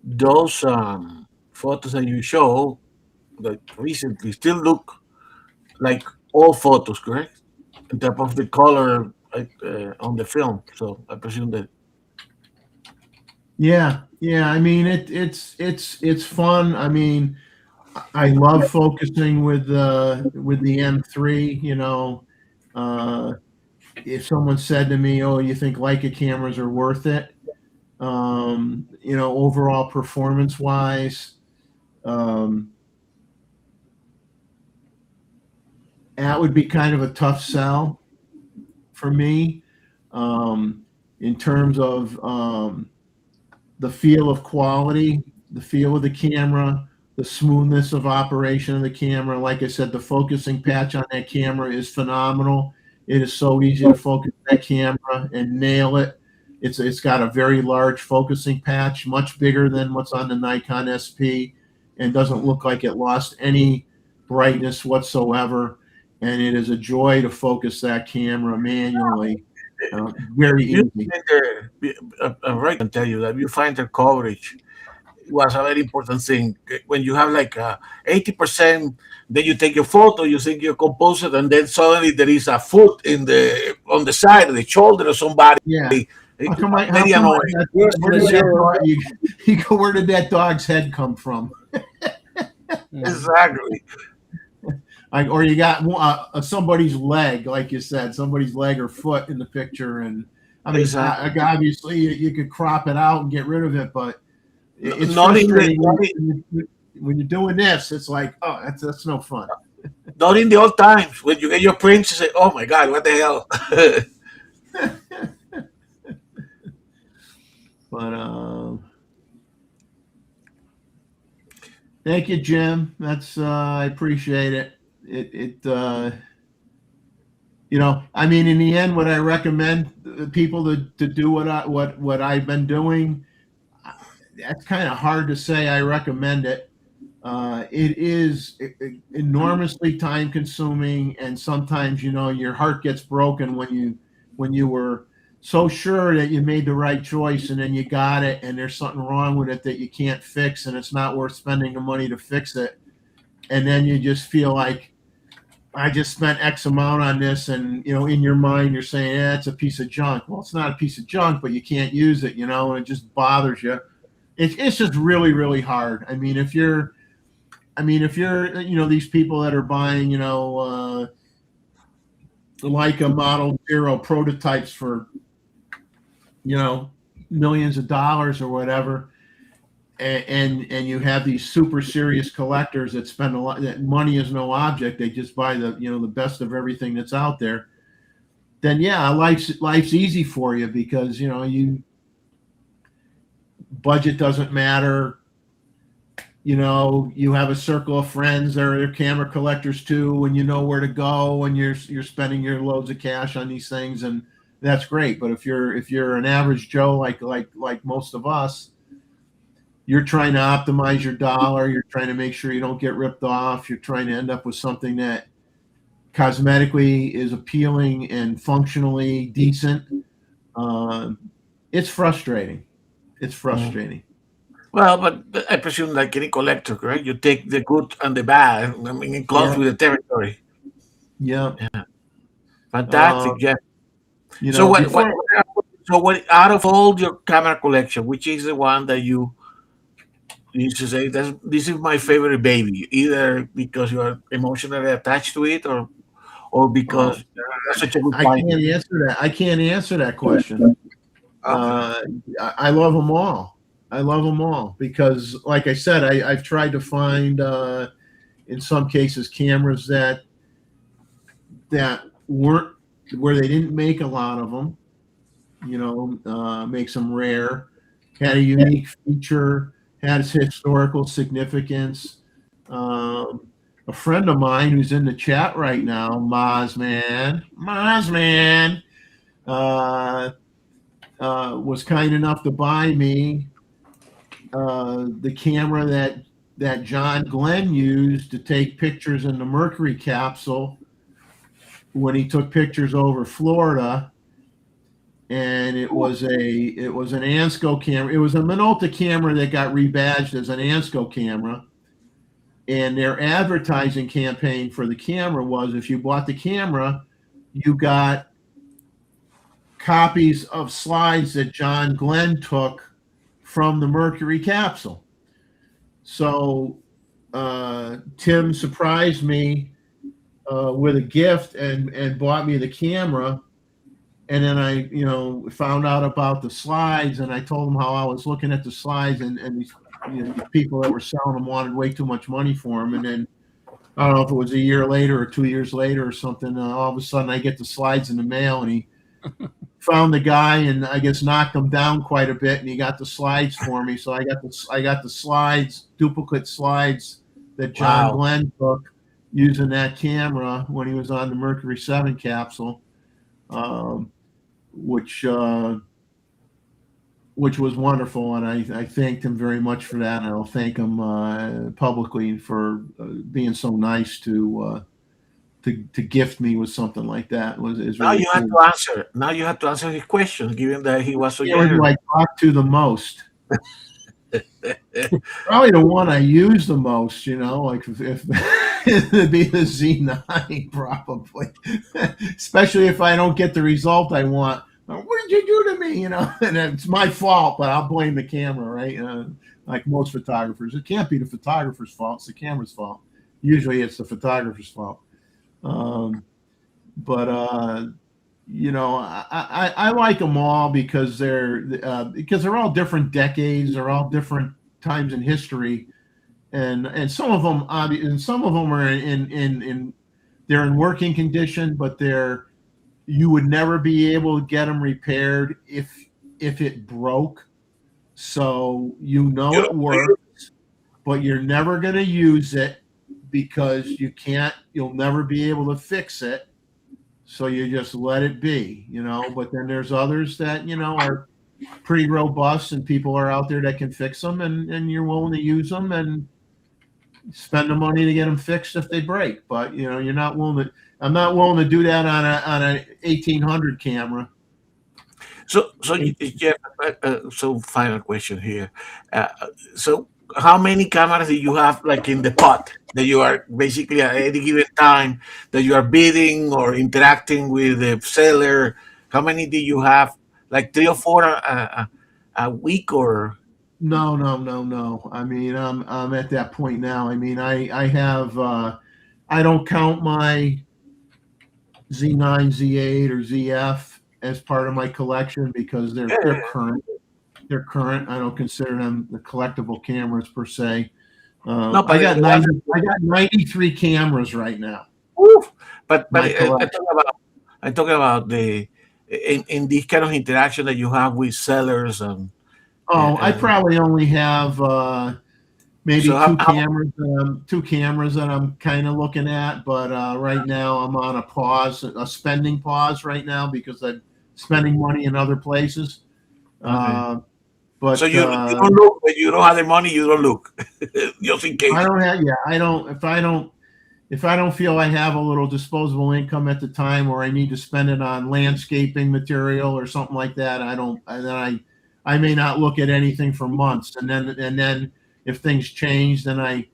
those photos that you show that recently still look like old photos, correct? On top of the color on the film. So I presume that. Yeah. I mean, it's fun. I mean, I love focusing with the M3. If someone said to me, "Oh, you think Leica cameras are worth it?" Overall performance wise, that would be kind of a tough sell for me, in terms of the feel of quality, the feel of the camera, the smoothness of operation of the camera. Like I said, the focusing patch on that camera is phenomenal. It is so easy to focus that camera and nail it. It's got a very large focusing patch, much bigger than what's on the Nikon SP, and doesn't look like it lost any brightness whatsoever. And it is a joy to focus that camera manually. Very easy. Right, I can tell you that you find the coverage was a very important thing. When you have like 80%, then you take your photo, you think you compose it, and then suddenly there is a foot on the side of the shoulder of somebody. Yeah. Where did that dog's head come from? Exactly. Or you got somebody's leg, like you said, somebody's leg or foot in the picture, and I mean, Exactly. obviously you could crop it out and get rid of it, but it's Not in frustrating the when you're doing this. It's like, oh, that's no fun. not in the old times when you get your prints, you say, "Oh my God, what the hell?" But thank you, Jim. That's I appreciate it. I mean, in the end, would I recommend people to do what I've been doing? That's kind of hard to say. I recommend it. It is enormously time consuming, and sometimes your heart gets broken when you were so sure that you made the right choice, and then you got it, and there's something wrong with it that you can't fix, and it's not worth spending the money to fix it, and then you just feel like, I just spent X amount on this, and in your mind you're saying, it's a piece of junk. Well, it's not a piece of junk, but you can't use it, and it just bothers you. It's just really, really hard. I mean, if you're these people that are buying, like a Model Zero prototypes for, millions of dollars or whatever, and you have these super serious collectors that spend a lot. That money is no object. They just buy the best of everything that's out there. Then yeah, life's easy for you because budget doesn't matter. You have a circle of friends that are camera collectors too, and you know where to go, and you're spending your loads of cash on these things, and that's great. But if you're an average Joe like most of us, you're trying to optimize your dollar. You're trying to make sure you don't get ripped off. You're trying to end up with something that cosmetically is appealing and functionally decent. It's frustrating. It's frustrating. Well, but I presume, like any collector, right? You take the good and the bad. I mean, it comes with the territory. Yeah. Fantastic, Jeff. So what out of all your camera collection, which is the one that you used to say this is my favorite baby, either because you are emotionally attached to it or because you're such a good I client? can't answer that. I can't answer that question. I love them all. I love them all because, like I said, I've tried to find, in some cases, cameras that weren't where they didn't make a lot of them. Makes them rare. Had a unique feature. Had historical significance. A friend of mine who's in the chat right now, Mozman, was kind enough to buy me the camera that John Glenn used to take pictures in the Mercury capsule when he took pictures over Florida. And it was an Ansco camera. It was a Minolta camera that got rebadged as an Ansco camera. And their advertising campaign for the camera was, if you bought the camera, you got copies of slides that John Glenn took from the Mercury capsule. So Tim surprised me with a gift and bought me the camera. And then I, found out about the slides, and I told him how I was looking at the slides, and these people that were selling them wanted way too much money for them. And then I don't know if it was a year later or 2 years later or something. All of a sudden, I get the slides in the mail, and he found the guy, and I guess knocked him down quite a bit, and he got the slides for me. So I got the slides, duplicate slides that John Glenn took using that camera when he was on the Mercury 7 capsule. Which was wonderful, and I thanked him very much for that, and I'll thank him publicly for being so nice to gift me with something like that. Now you have to answer. Now you have to answer his question, given that he was so generous. Who I talk to the most? Probably the one I use the most. Like if it'd be the Z9, probably. Especially if I don't get the result I want. What did you do to me? And it's my fault, but I'll blame the camera, right? Like most photographers, it can't be the photographer's fault; it's the camera's fault. Usually, it's the photographer's fault. But I like them all because they're all different decades, they're all different times in history, and some of them and some of them are in they're in working condition, but you would never be able to get them repaired if it broke. So it works, but you're never going to use it because you'll never be able to fix it. So you just let it be, but then there's others that, are pretty robust and people are out there that can fix them and you're willing to use them and spend the money to get them fixed if they break. But, I'm not willing to do that on a 1800 camera. So Jeff, so final question here. So how many cameras do you have like in the pot that you are basically at any given time that you are bidding or interacting with the seller? How many do you have? Like 3 or 4 a week or? No. I mean, I'm at that point now. I mean, I have, I don't count my Z9, Z8 or ZF as part of my collection because they're current. They're current. I don't consider them the collectible cameras per se. No, I got 93 cameras right now. Oof. But I'm talking about the in this kind of interaction that you have with sellers and. I probably only have maybe So two cameras that I'm kind of looking at, but right now I'm on a spending pause right now because I'm spending money in other places. Okay. But so you don't look when you don't have the money. You don't look just in case. I don't have. Yeah, I don't. If I don't feel I have a little disposable income at the time, or I need to spend it on landscaping material or something like that, I don't. And then I may not look at anything for months, and then if things change, then I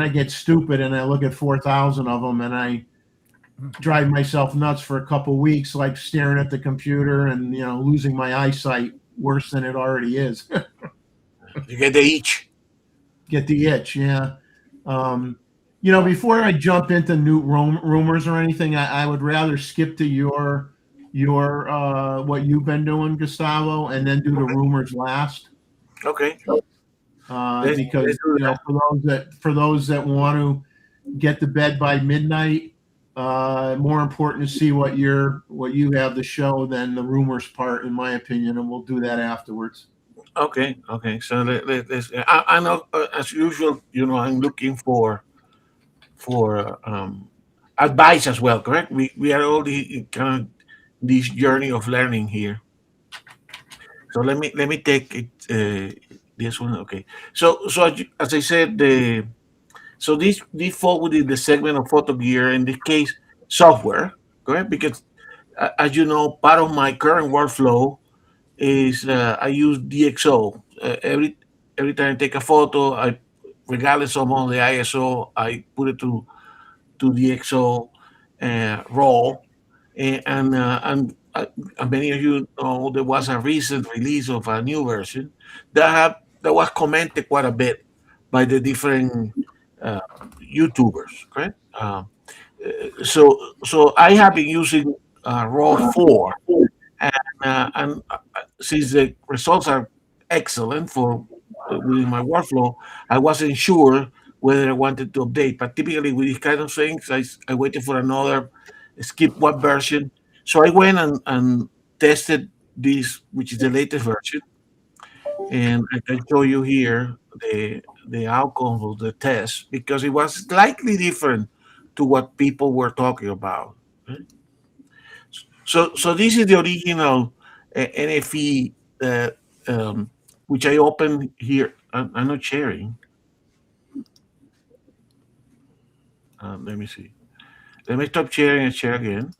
get stupid and I look at 4,000 of them and I drive myself nuts for a couple weeks, like staring at the computer and losing my eyesight worse than it already is. You get the itch. Get the itch, yeah. Before I jump into new rumors or anything, I would rather skip to your what you've been doing, Gustavo, and then do the rumors last. Okay. Because for those that want to get to bed by midnight, more important to see what you have to show than the rumors part, in my opinion, and we'll do that afterwards. Okay. So I know as usual, I'm looking for advice as well. Correct? We are all kind of this journey of learning here. So let me take it. This one, okay. So as I said, this fall within the segment of photo gear, in this case, software, correct? Because as you know, part of my current workflow is I use DxO. Every time I take a photo, regardless of on the ISO, I put it to DxO RAW, and many of you know there was a recent release of a new version that was commented quite a bit by the different YouTubers, correct? So I have been using RAW 4, and since the results are excellent for within my workflow, I wasn't sure whether I wanted to update. But typically with these kind of things, I waited for another skip one version. So I went and tested this, which is the latest version, and I can show you here the outcome of the test because it was slightly different to what people were talking about. Okay? So this is the original NFE which I opened here. I'm not sharing. Let me see. Let me stop sharing and share again.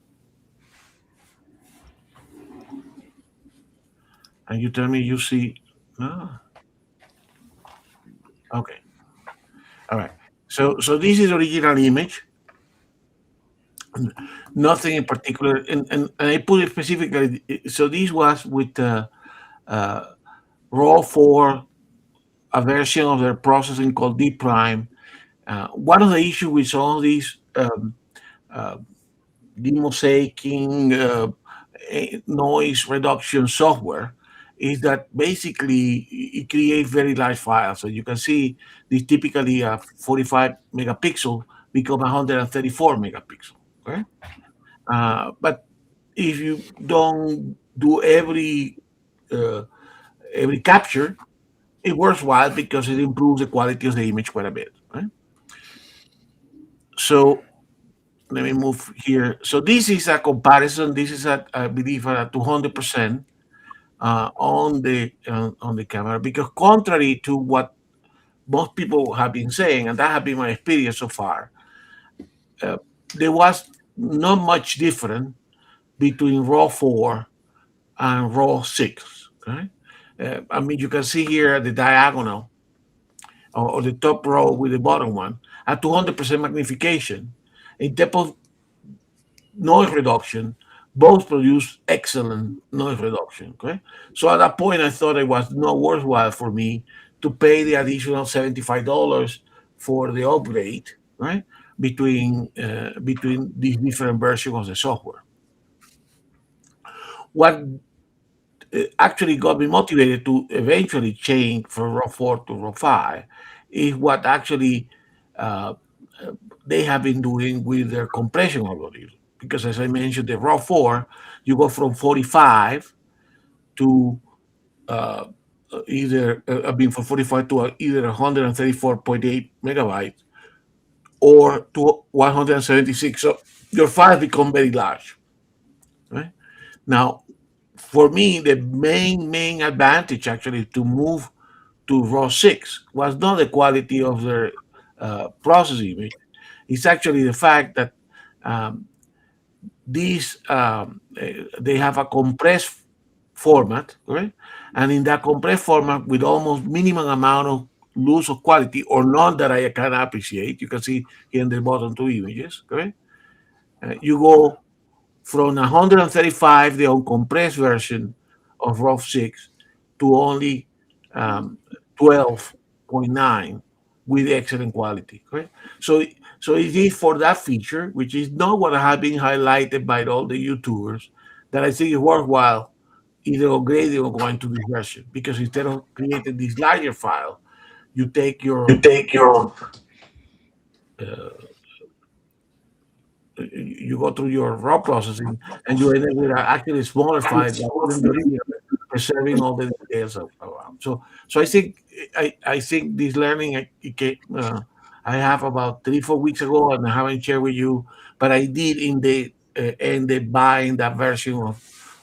And you tell me you see. No. Okay. All right. So this is the original image. Nothing in particular, and I put it specifically. So this was with RAW 4, a version of their processing called D Prime. One of the issues with some of these demosaicing noise reduction software is that basically it creates very large files. So you can see this typically a 45 megapixel become 134 megapixel. Okay, but if you don't do every capture, it works well because it improves the quality of the image quite a bit. Right? So let me move here. So this is a comparison. This is at, I believe, at 200% on the camera, because contrary to what most people have been saying, and that has been my experience so far, there was not much different between RAW 4 and RAW 6. Okay? I mean, you can see here the diagonal or the top row with the bottom one at 200% magnification. In terms of noise reduction, both produce excellent noise reduction. Okay, so at that point, I thought it was not worthwhile for me to pay the additional $75 for the upgrade, right? Between these different versions of the software. What actually got me motivated to eventually change from RAW 4 to RAW 5 is what actually they have been doing with their compression algorithm. Because as I mentioned, the RAW 4, you go from 45 to from 45 to either 134.8 megabytes or to 176. So your files become very large. Right? Now, for me, the main advantage actually to move to RAW 6 was not the quality of their processing image. It's actually the fact that they have a compressed format, right? And in that compressed format, with almost minimum amount of loss of quality or none that I can appreciate, you can see here in the bottom two images, correct? You go from 135, the uncompressed version of RAW 6, to only 12.9 with excellent quality. Correct? So it is for that feature, which is not what have been highlighted by all the YouTubers, that I think is worthwhile either upgrading or going to this version. Because instead of creating this larger file, you take your you go through your raw processing and you end up with actually smaller file that wouldn't be preserving all the details around. So I think this learning I have about 3-4 weeks ago, and I haven't shared with you, but I did end up buying that version of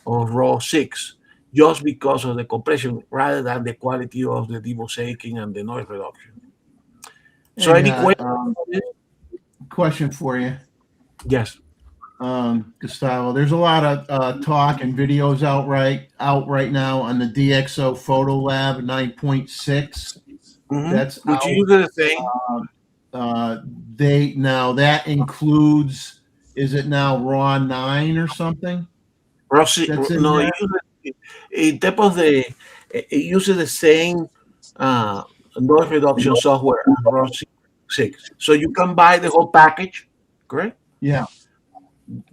RAW 6 just because of the compression rather than the quality of the demosaicing and the noise reduction. So Hey, any questions? question for you, Yes. Gustavo. There's a lot of talk and videos out right now on the DxO Photo Lab 9.6. Mhm. That's Which out. uses the same. Now that includes, is it now RAW 9 or something? That's in there? in terms of it uses the same noise reduction software as RAW 6. So you can buy the whole package, correct? Yeah.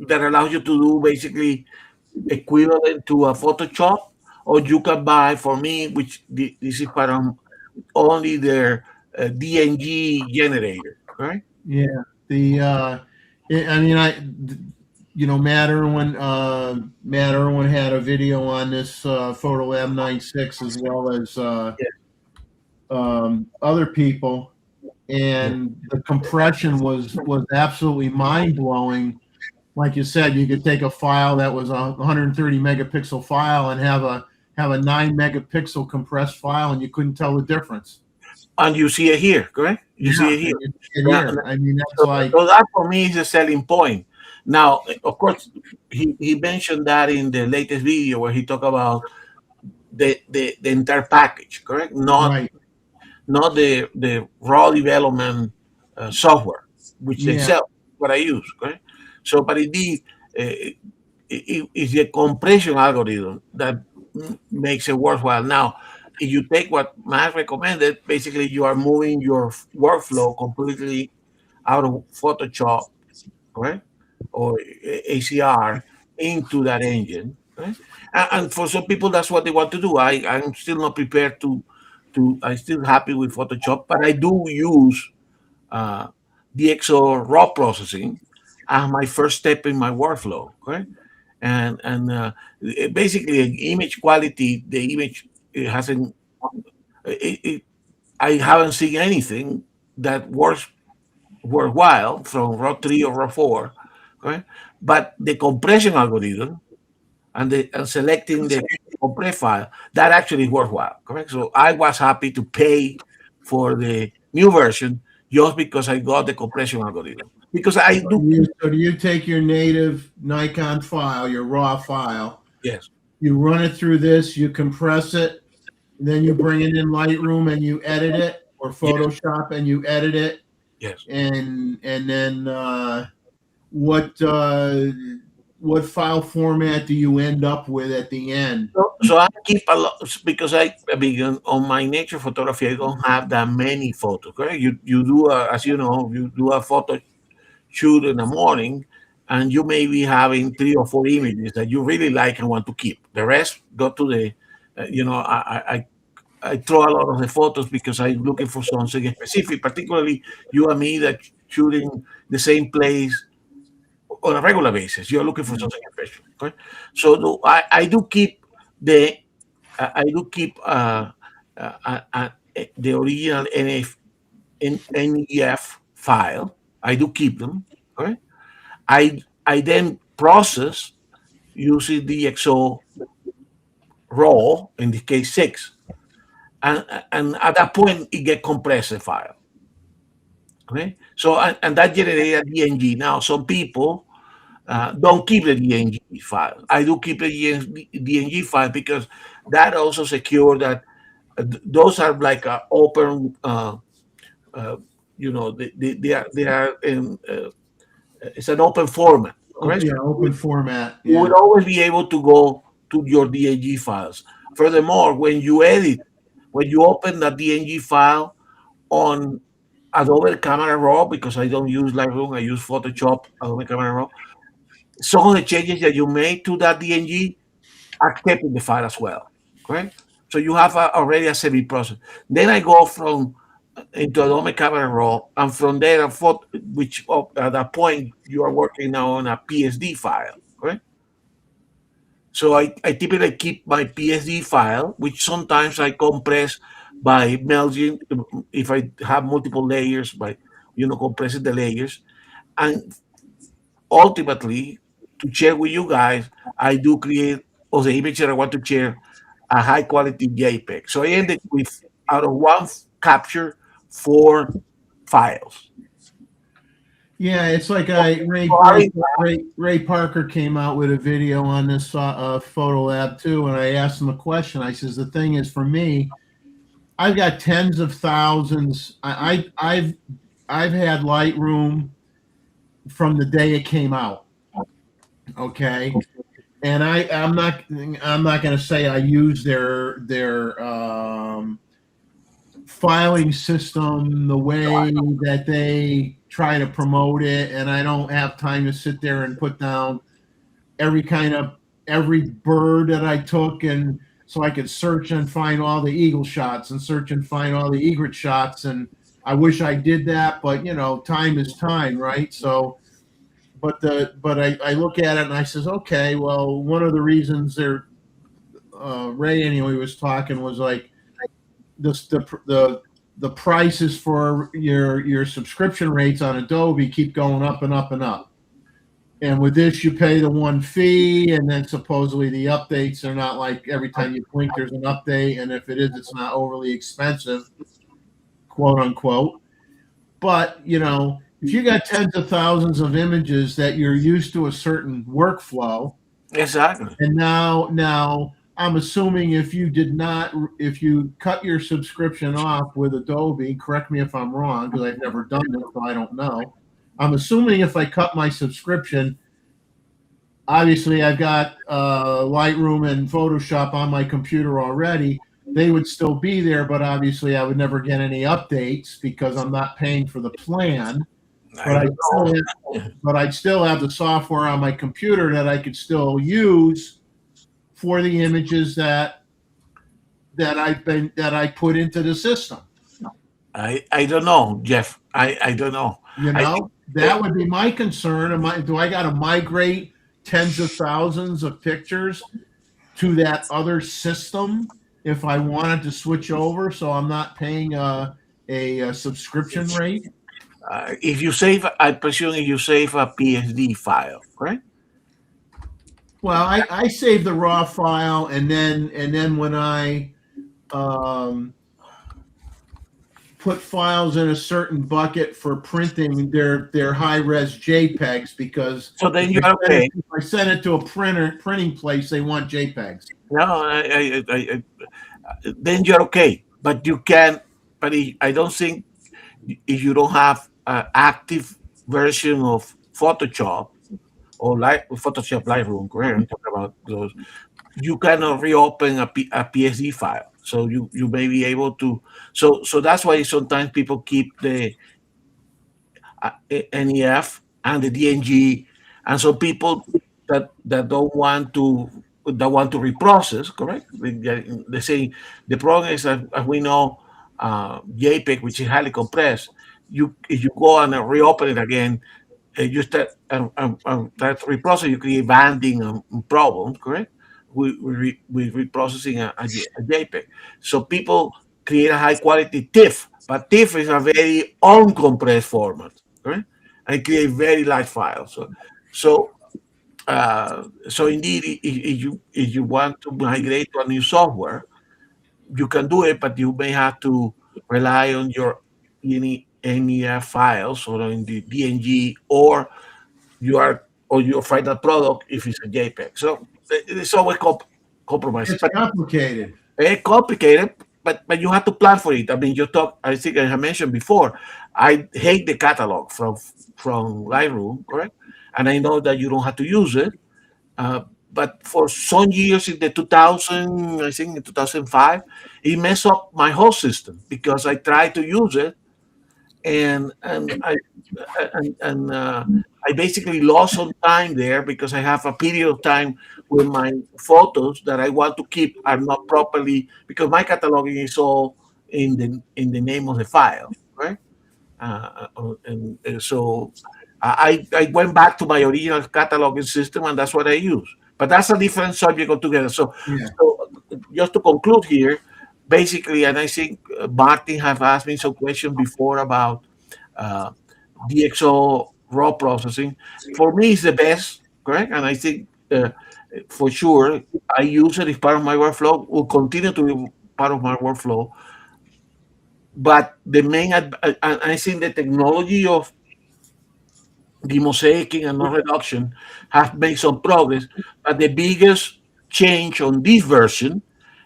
That allows you to do basically equivalent to a Photoshop, or you can buy, for me, which this is part of only their DNG generator, right? Yeah. Matt Irwin had a video on this Photo Lab 9.6, as well as other people, and the compression was absolutely mind blowing. Like you said, you could take a file that was a 130 megapixel file and have a 9 megapixel compressed file, and you couldn't tell the difference. And you see it here, correct? You see it here. I mean, that's So that for me is a selling point. Now, of course, he mentioned that in the latest video where he talked about the entire package, correct? Not the raw development software, which they sell, what I use, correct? So, but indeed, it's the compression algorithm that makes it worthwhile. Now, if you take what Matt recommended, basically you are moving your workflow completely out of Photoshop, right, or ACR, into that engine. Right? And for some people, that's what they want to do. I'm still not prepared to. I'm still happy with Photoshop, but I do use uh, DxO raw processing as my first step in my workflow. Correct? Basically, image quality, the image it hasn't. I haven't seen anything that works worthwhile from raw 3 or raw 4. Right? But the compression algorithm and selecting the compressed file, that actually is worthwhile, correct? So I was happy to pay for the new version just because I got the compression algorithm. Because I do. So do you take your native Nikon file, your raw file, Yes. you run it through this, you compress it, then you bring it in Lightroom and you edit it, or Photoshop and you edit it, Yes. and then what file format do you end up with at the end? So I keep a lot because I mean, on my nature photography, I don't have that many photos. Correct? You do as you know, you do a photo shoot in the morning, and you may be having 3 or 4 images that you really like and want to keep. The rest go to the, I throw a lot of the photos because I'm looking for something specific, particularly you and me that shooting the same place on a regular basis. You're looking for something special. Okay? So I do keep the I do keep the original NEF file. I do keep them. Okay? I then process using DxO raw, in this case 6, and at that point it get compressed the file. Okay, so and that generates a DNG. Now some people don't keep the DNG file. I do keep the DNG file because that also secure that those are like open. They are in. It's an open format. Correct? Yeah, open format. You will always be able to go to your DNG files. Furthermore, when you open the DNG file on Adobe Camera Raw, because I don't use Lightroom, I use Photoshop, Adobe Camera Raw, some of the changes that you made to that DNG are kept in the file as well. Okay? So you have already a semi-process. Then I go into Adobe Camera Raw, and from there, which at that point you are working now on a PSD file, right? So I typically keep my PSD file, which sometimes I compress by merging, if I have multiple layers, by compressing the layers, and ultimately to share with you guys, I do create of the image that I want to share a high quality JPEG. So I ended with out of one capture 4 files. Yeah, it's like Ray Parker came out with a video on this Photo Lab too, and I asked him a question. I says, the thing is, for me, I've got tens of thousands. I've had Lightroom from the day it came out. Okay, and I'm not going to say I use their filing system the way that they try to promote it, and I don't have time to sit there and put down every bird that I took, and so I could search and find all the eagle shots and search and find all the egret shots. And I wish I did that, but time is time, right? So but I look at it and I says, okay, well, one of the reasons Ray anyway was talking was like the prices for your subscription rates on Adobe keep going up and up and up. And with this, you pay the one fee, and then supposedly the updates are not like every time you blink, there's an update. And if it is, it's not overly expensive, quote unquote. But, if you got tens of thousands of images that you're used to a certain workflow. Exactly. And now I'm assuming if you cut your subscription off with Adobe, correct me if I'm wrong, because I've never done this, so I don't know. I'm assuming if I cut my subscription, obviously I've got Lightroom and Photoshop on my computer already. They would still be there, but obviously I would never get any updates because I'm not paying for the plan. But I'd still have the software on my computer that I could still use for the images that I put into the system. I don't know, Jeff. I don't know. You know, that would be my concern. Do I got to migrate tens of thousands of pictures to that other system if I wanted to switch over, so I'm not paying a subscription rate? If you save, I presume you save a PSD file, correct? Well, I save the raw file, and then when I put files in a certain bucket for printing, they're high res JPEGs, because So then you're okay. if I send it to a printing place, they want JPEGs. No, then you're okay. But you can. But I don't think if you don't have an active version of Photoshop or Photoshop Lightroom, correct? I'm talking about those. You cannot reopen a PSD file, so you may be able to. So that's why sometimes people keep the NEF and the DNG, and so people that don't want to reprocess, correct? They say the problem is that, as we know, JPEG, which is highly compressed, if you go and reopen it again, you start reprocess, you create banding problems, correct? With reprocessing a JPEG. So people create a high quality TIFF, but TIFF is a very uncompressed format, correct? And create very large files. So indeed, if you want to migrate to a new software, you can do it, but you may have to rely on your NEF files or in the DNG, or your final product if it's a JPEG. So it's always compromised. It's complicated. It's complicated, but you have to plan for it. I mean, I think I have mentioned before, I hate the catalog from Lightroom, correct? And I know that you don't have to use it. But for some years in the 2000, I think in 2005, it messed up my whole system because I tried to use it, and I basically lost some time there because I have a period of time where my photos that I want to keep are not properly, because my cataloging is all in the name of the file, right? So I went back to my original cataloging system, and that's what I use. But that's a different subject altogether. So just to conclude here, basically, and I think Martin have asked me some questions before about DxO raw processing. For me, it's the best, correct? And I think for sure, I use it as part of my workflow, will continue to be part of my workflow. But the main, I think the technology of demosaicing and noise reduction have made some progress, but the biggest change on this version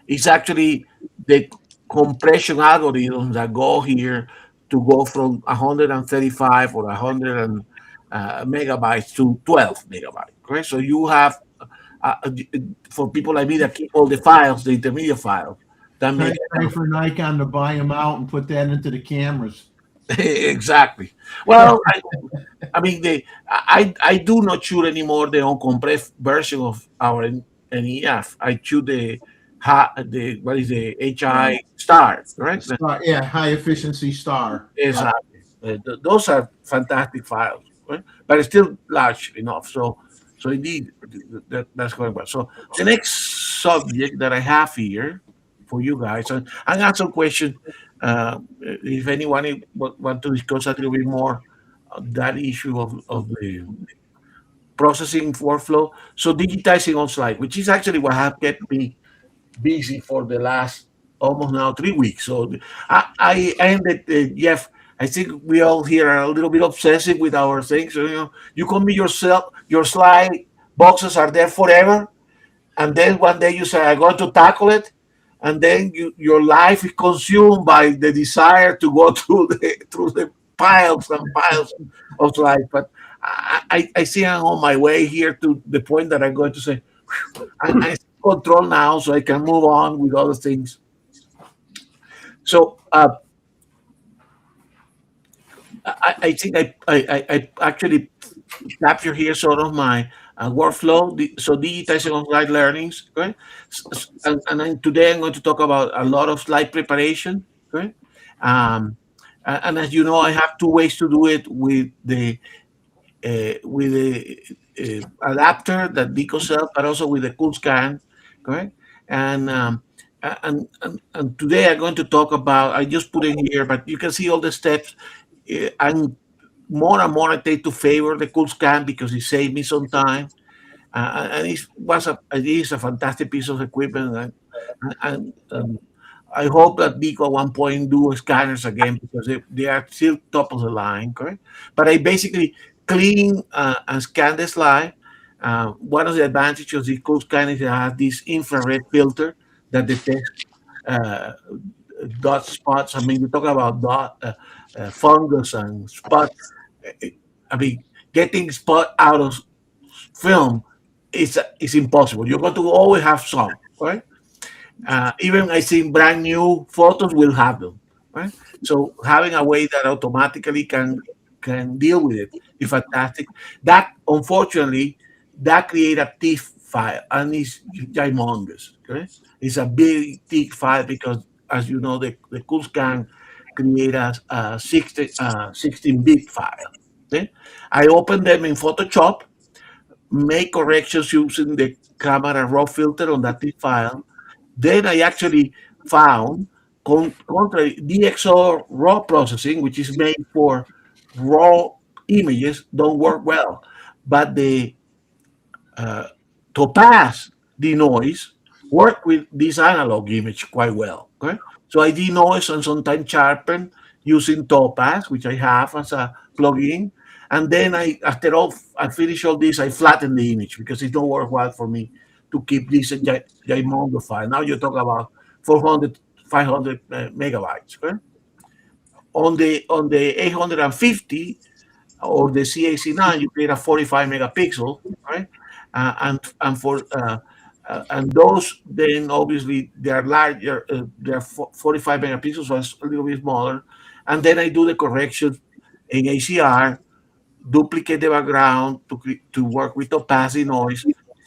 is actually the compression algorithms that go here to go from 135 or 100 megabytes to 12 megabytes. Correct? So you have, for people like me that keep all the files, the intermediate files. That makes time for Nikon to buy them out and put that into the cameras. Exactly. Well, I mean, I do not shoot anymore the uncompressed version of our NEF. I shoot the what is the HI star, right? Yeah, high efficiency star. Exactly. Those are fantastic files, right? But it's still large enough. So indeed, that's going well. So the next subject that I have here for you guys, and I got some questions. If anyone want to discuss a little bit more that issue of the processing workflow, so digitizing on slide, which is actually what has kept me busy for the last almost now 3 weeks. So I ended, Jeff. I think we all here are a little bit obsessive with our things. So, you can be yourself. Your slide boxes are there forever, and then one day you say, "I'm going to tackle it." And then your life is consumed by the desire to go through the piles and piles of slides. But I see I'm on my way here to the point that I'm going to say, I control now, so I can move on with other things. So I think I actually capture here sort of my workflow. So digitizing of slide learnings, okay? And then today I'm going to talk about a lot of slide preparation, okay? Um, and as you know, I have two ways to do it with the adapter that Nico sells, but also with the cool scan, correct? And and today I'm going to talk about. I just put in here, but you can see all the steps. And more and more I tend to favor the cool scan because it saved me some time. And it is a fantastic piece of equipment. And I hope that Nico at one point do scanners again because they are still top of the line, correct? But I basically clean and scan the slide. One of the advantages of the cool scan is it has this infrared filter that detects uh, dot spots. I mean, we talk about fungus and spot. I mean, getting spot out of film is impossible. You're going to always have some, right? Even I think brand new photos will have them, right? So having a way that automatically can deal with it is fantastic. That unfortunately that create a TIFF file and it's humongous. Okay, it's a big thick file because as you know the cool scan create a 16-bit file. Okay, I open them in Photoshop, make corrections using the camera raw filter on that TIFF file. Then I actually found contrary DxO raw processing, which is made for raw images, don't work well. But the uh, Topaz denoise work with this analog image quite well. Okay, so I denoise and sometimes sharpen using Topaz, which I have as a plugin. And then after all, I finish all this, I flatten the image because it's not worthwhile for me to keep this gigantic file. Now you talk about 400, 500 megabytes. Okay? On the 850 or the CAC9, you create a 45 megapixel, right? And those then obviously they are larger. They're 45 megapixels, so it's a little bit smaller. And then I do the corrections in ACR, duplicate the background to work with opacity noise,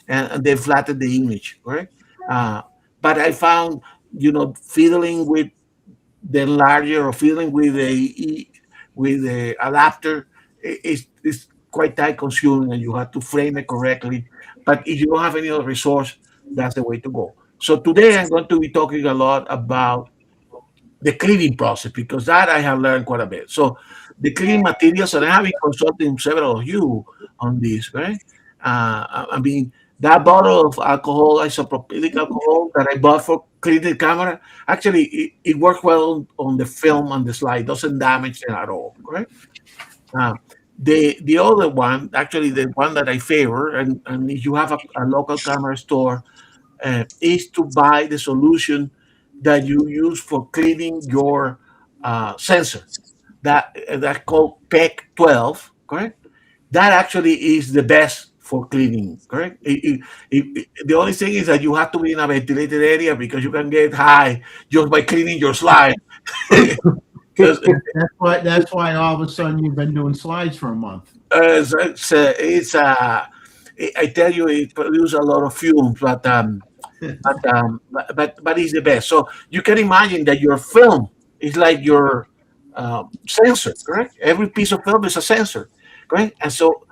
and then flatten the image, right? Uh, but I found, fiddling with the larger or fiddling with the adapter is quite time consuming and you have to frame it correctly. But if you don't have any other resource, that's the way to go. So today I'm going to be talking a lot about the cleaning process because that I have learned quite a bit. So the cleaning materials, and I have been consulting several of you on this, right? I mean, that bottle of alcohol, isopropylic alcohol that I bought for cleaning the camera, actually it works well on the film and the slide, doesn't damage them at all, right? Uh, the other one, actually the one that I favor, and if you have a local camera store, is to buy the solution that you use for cleaning your sensor. That called PEC 12, correct? That actually is the best for cleaning, correct? The only thing is that you have to be in a ventilated area because you can get high just by cleaning your slide. Because That's why all of a sudden you've been doing slides for a month. I tell you, it produces a lot of fumes, but it's the best. So you can imagine that your film is like your sensor, correct? Every piece of film is a sensor, correct? And so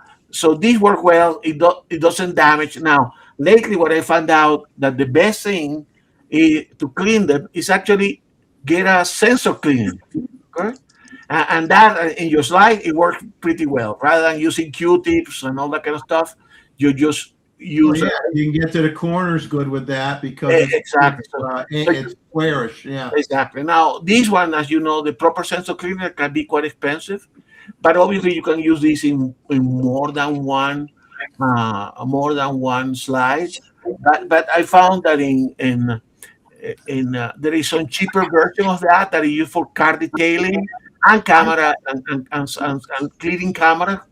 these work well. It doesn't damage. Now, lately, what I found out that the best thing to clean them is actually get a sensor cleaning, correct? And that in your slide, it works pretty well. Rather than using Q-tips and all that kind of stuff, you just use you can get to the corners good with that because exactly. it's squarish. Yeah, exactly. Now, this one, as you know, the proper sensor cleaner can be quite expensive, but obviously you can use this in more than one slide. But I found that there is some cheaper version of that is used for car detailing and camera and cleaning camera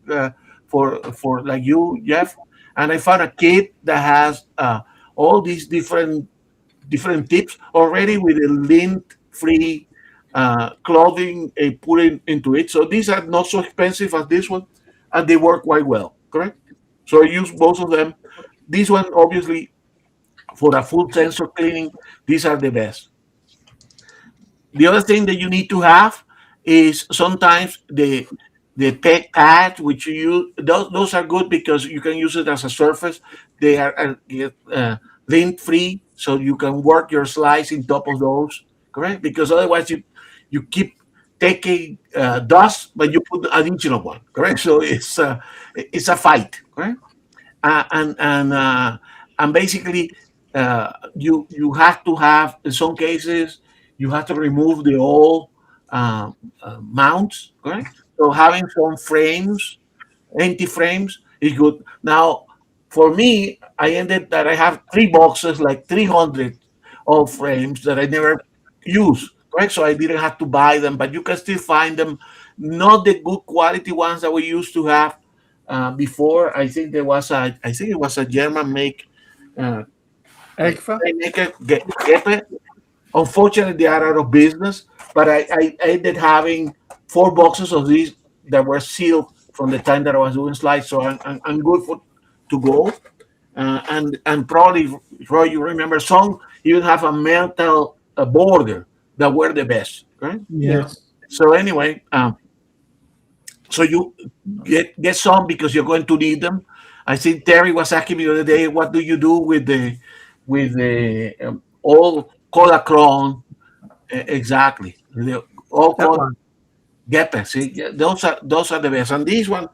for like you, Jeff. And I found a kit that has all these different tips already with a lint-free clothing put into it. So these are not so expensive as this one, and they work quite well, correct? So I use both of them. This one, obviously, for a full sensor cleaning, these are the best. The other thing that you need to have is sometimes the peg pad, which you use, those are good because you can use it as a surface. They are lint free, so you can work your slice in top of those, correct? Because otherwise you keep taking dust, but you put additional one, correct? So it's a fight, correct? And basically you have to have, in some cases you have to remove the old mounts, correct? So having some frames, empty frames, is good. Now for me, I ended that I have 3 boxes, like 300 of frames that I never use, correct? So I didn't have to buy them, but you can still find them, not the good quality ones that we used to have before. I think it was a German make EGFA. maker, Geppe. Unfortunately, they are out of business. But I ended having 4 boxes of these that were sealed from the time that I was doing slides, so I'm good for to go. And probably, Roy, you remember some even have a metal border that were the best, right? Yes. So anyway, so you get some because you're going to need them. I think Terry was asking me the other day, what do you do with the old Kodachrome? Exactly, the old That one. Geppe. See, yeah, those are the best. And these one,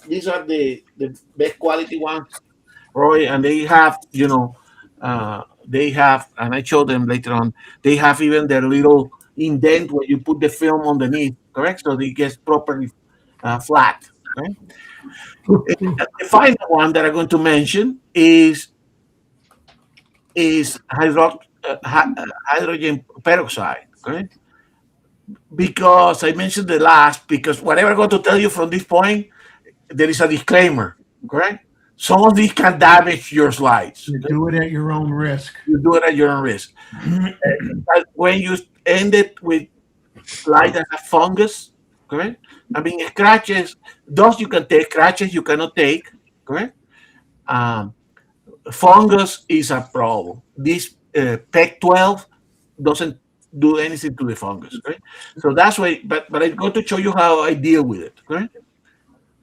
these are the best quality ones, Roy. And they have, they have, and I show them later on. They have even their little indent where you put the film underneath, correct? So it gets properly flat. Right? The final one that I'm going to mention is hydrogen peroxide, correct? Because I mentioned the last, because whatever I'm going to tell you from this point, there is a disclaimer, correct? Some of these can damage your slides. You do it at your own risk. You do it at your own risk. But when you end it with slides that have fungus, correct? I mean, scratches, those you can take, scratches you cannot take, correct? Fungus is a problem. This PEG 12 doesn't do anything to the fungus, right? So that's why, but I'm going to show you how I deal with it, right?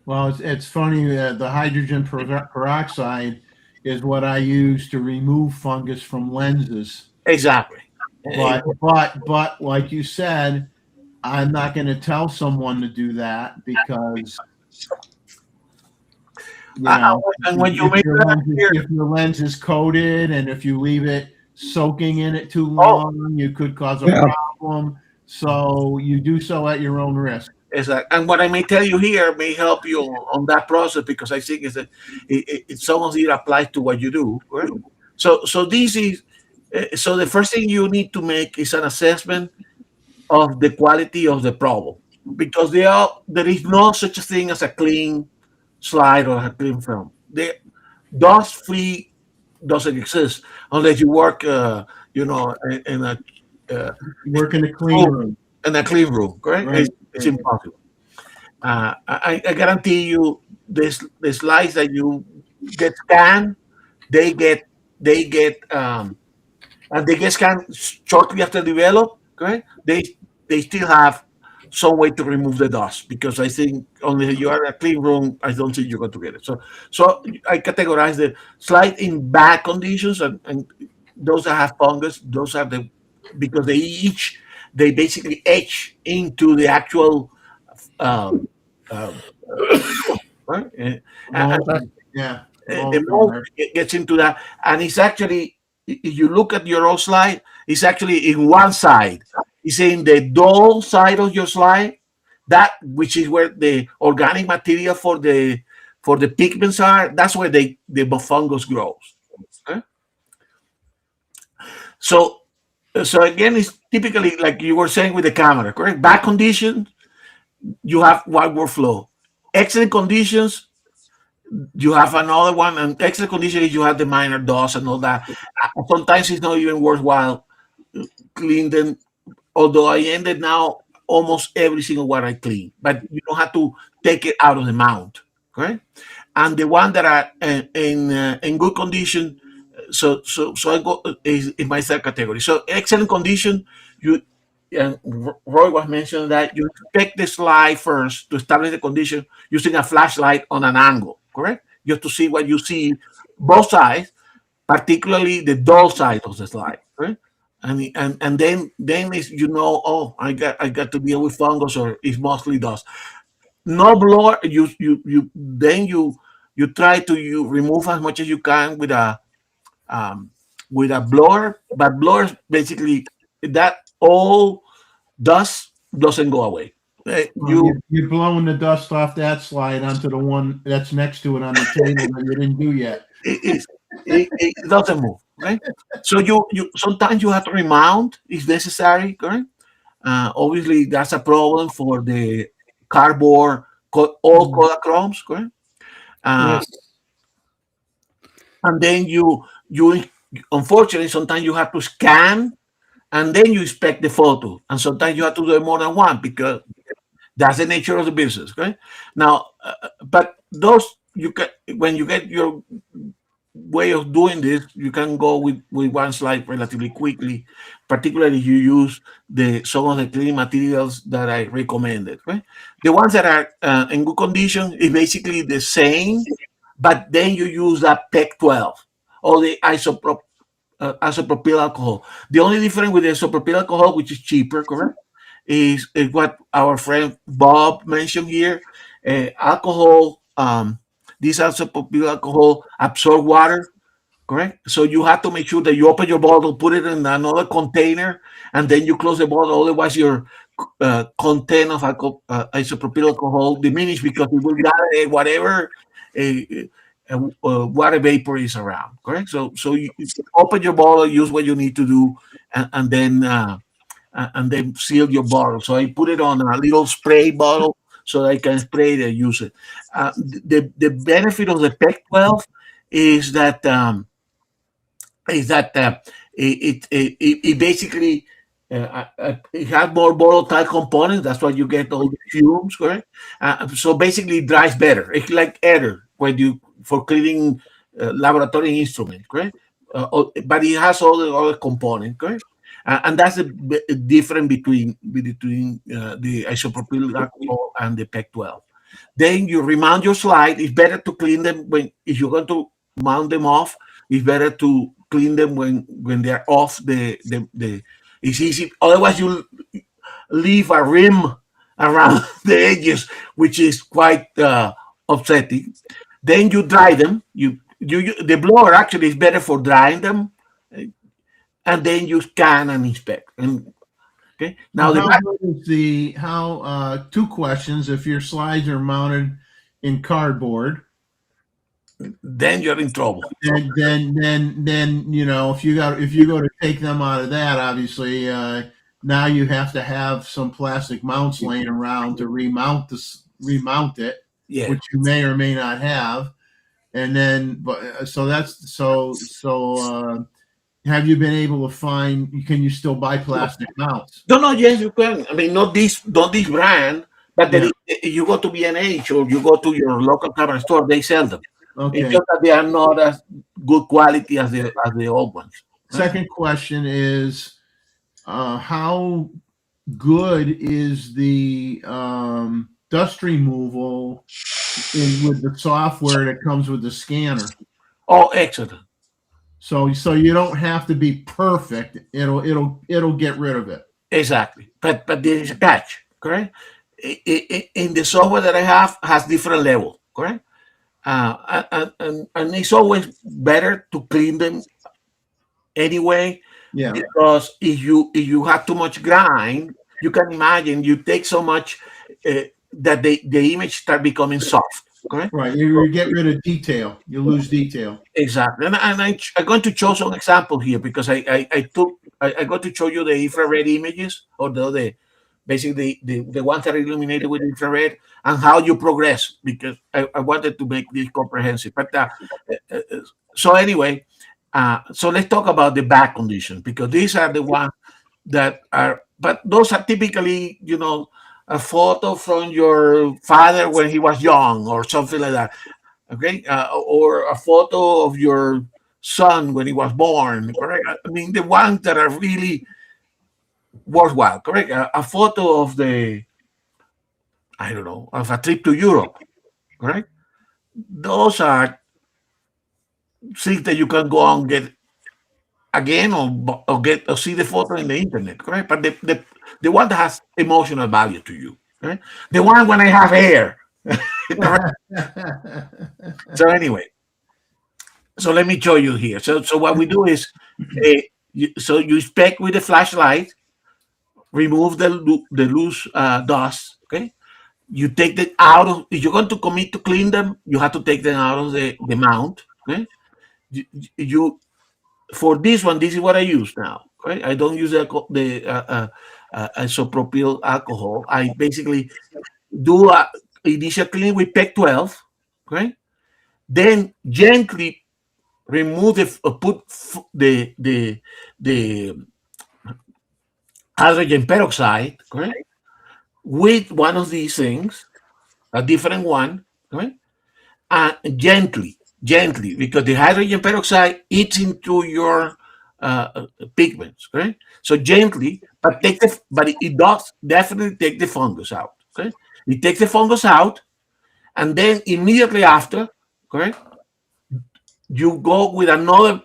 Well, it's funny that the hydrogen peroxide is what I use to remove fungus from lenses. Exactly. But like you said, I'm not going to tell someone to do that because and when you make if your lens is coated and if you leave it soaking in it too long, you could cause a problem. So you do so at your own risk. Exactly. And what I may tell you here may help you on that process, because I think it's some of it applies to what you do, right? So this is so the first thing you need to make is an assessment of the quality of the problem, because there is no such a thing as a clean slide or a clean film. Dust free doesn't exist unless you work, in a work in a clean room. In a clean room, correct? Right. It's impossible. I guarantee you, the slides that you get scanned, they get scanned shortly after develop, correct? They still have some way to remove the dust, because I think only if you are in a clean room, I don't think you're going to get it. So I categorize the slide in bad conditions, and those that have fungus, those are because they basically etch into the actual right? The mold gets into that, and it's actually, if you look at your old slide, it's actually in one side. It's in the dull side of your slide, that which is where the organic material for the pigments are. That's where the fungus grows. Okay? So again, it's typically like you were saying with the camera, correct? Bad conditions, you have wide workflow. Excellent conditions, you have another one. And excellent conditions, you have the minor dust and all that. Sometimes it's not even worthwhile clean them although I ended now almost every single one I clean, but you don't have to take it out of the mount, correct? And the one that are in good condition, so I go is in my third category. So excellent condition, you and Roy was mentioning that you inspect the slide first to establish the condition using a flashlight on an angle, correct? Just to see what you see, both sides, particularly the dull side of the slide, right? And then is oh, I got to deal with fungus or it's mostly dust. No blower. You try to remove as much as you can with a blower, but blowers basically that all dust doesn't go away. You're blowing the dust off that slide onto the one that's next to it on the table that you didn't do yet. It doesn't move, right? So you sometimes you have to remount if necessary, correct? Obviously, that's a problem for the cardboard all Kodachromes, correct? Yes. And then you unfortunately sometimes you have to scan and then you inspect the photo, and sometimes you have to do more than one because that's the nature of the business, right? Now, but those you can when you get your way of doing this, you can go with one slide relatively quickly, particularly if you use some of the cleaning materials that I recommended, right? The ones that are in good condition is basically the same, but then you use that PEC 12 or the isopropyl alcohol. The only difference with the isopropyl alcohol, which is cheaper, correct, is what our friend Bob mentioned here. Alcohol, this isopropyl alcohol absorb water, correct? So you have to make sure that you open your bottle, put it in another container, and then you close the bottle. Otherwise, your content of isopropyl alcohol diminish because it will gather whatever water vapor is around, correct? So you open your bottle, use what you need to do, and then seal your bottle. So I put it on a little spray bottle so I can spray it and use it. The benefit of the PEC 12 is that it basically it has more volatile components. That's why you get all the fumes, correct? So basically, it dries better. It's like ether when you for cleaning laboratory instruments, correct? But it has all the other components, correct? And that's the difference between the isopropyl alcohol and the PEC 12. Then you remount your slide. It's better to clean them if you're going to mount them off. It's better to clean them when they're off the. It's easy. Otherwise, you leave a rim around the edges, which is quite upsetting. Then you dry them. The blower actually is better for drying them, and then you scan and inspect. Okay. Now two questions. If your slides are mounted in cardboard, then you're in trouble. Then if you go to take them out of that, obviously now you have to have some plastic mounts laying around to remount it, yeah, which you may or may not have. And then, have you been able to find? Can you still buy plastic mounts? No, yes, you can. I mean, not this brand, but you go to B&H or you go to your local cabinet store, they sell them. Okay. It's just that they are not as good quality as the old ones. Second question is, how good is the dust removal with the software that comes with the scanner? Oh, excellent. So you don't have to be perfect. It'll get rid of it. Exactly. But there is a catch, correct? In the software that I have has different level, correct? And it's always better to clean them anyway. Yeah. Because if you have too much grind, you can imagine you take so much that the image start becoming soft. Correct? Right. You get rid of detail. You lose detail. Exactly. And I'm going to show some example here because I got to show you the infrared images or basically the ones that are illuminated with infrared and how you progress because I wanted to make this comprehensive. But so anyway, so let's talk about the back conditions because these are the ones that are but those are typically, a photo from your father when he was young or something like that. Okay, or a photo of your son when he was born. Correct. I mean, the ones that are really worthwhile. Correct. A photo of I don't know, of a trip to Europe. Correct. Those are things that you can go and get again, or get or see the photo in the internet. Correct. But the one that has emotional value to you. Right? The one when I have hair. So anyway, so let me show you here. So what we do is, so you inspect with the flashlight, remove the loose dust. Okay, you take them out of. If you're going to commit to clean them, you have to take them out of the mount. Okay, you for this one, this is what I use now. Okay, I don't use the isopropyl alcohol. I basically do a initial clean with PEC 12. Okay, then gently remove put the hydrogen peroxide, correct, with one of these things, a different one, correct, and gently, because the hydrogen peroxide eats into your pigments, correct. So gently, but it does definitely take the fungus out. Okay, it takes the fungus out, and then immediately after, correct, you go with another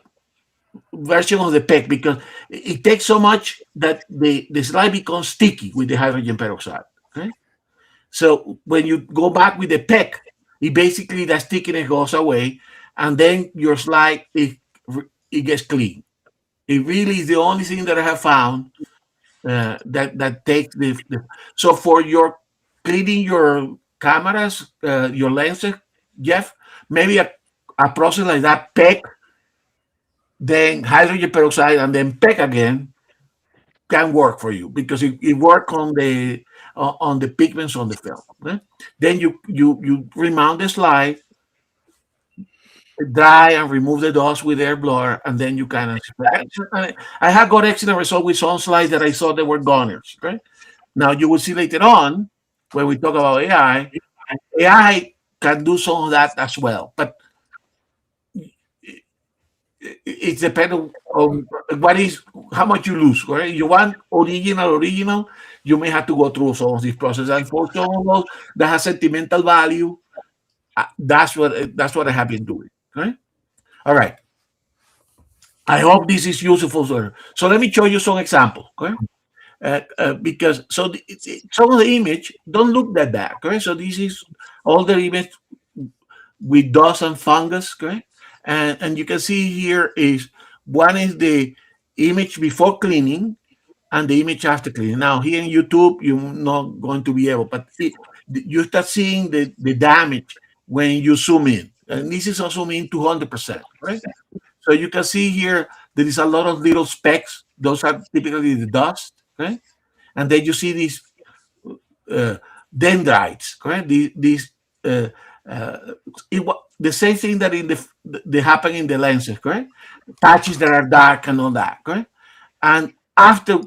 version of the PEC, because it takes so much that the slide becomes sticky with the hydrogen peroxide. Okay, so when you go back with the PEC, it basically that stickiness goes away, and then your slide it gets clean. It really is the only thing that I have found that takes the. So for your cleaning your cameras, your lenses, Jeff, maybe a process like that, PEC, then hydrogen peroxide, and then PEC again, can work for you, because it works on the pigments on the film. Okay? Then you remount the slide, dry, and remove the dust with air blower, and then you kind of. I have got excellent results with some slides that I thought they were goners. Okay? Now you will see later on when we talk about AI. AI can do some of that as well, but it depends on how much you lose. Right? You want original, you may have to go through some of these processes. And for some of those that has sentimental value, that's what I have been doing. Okay? All right. I hope this is useful, sir. So let me show you some examples. Okay? Because some of the image don't look that bad. Okay? So this is all the image with dust and fungus. Okay? And you can see here is one is the image before cleaning and the image after cleaning. Now here in YouTube, you're not going to be able, but you start seeing the damage when you zoom in. And this is also in 200%, right? So you can see here there is a lot of little specks. Those are typically the dust, okay? And then you see these dendrites, correct? The same thing that they happen in the lenses, correct? Patches that are dark and all that, correct? And after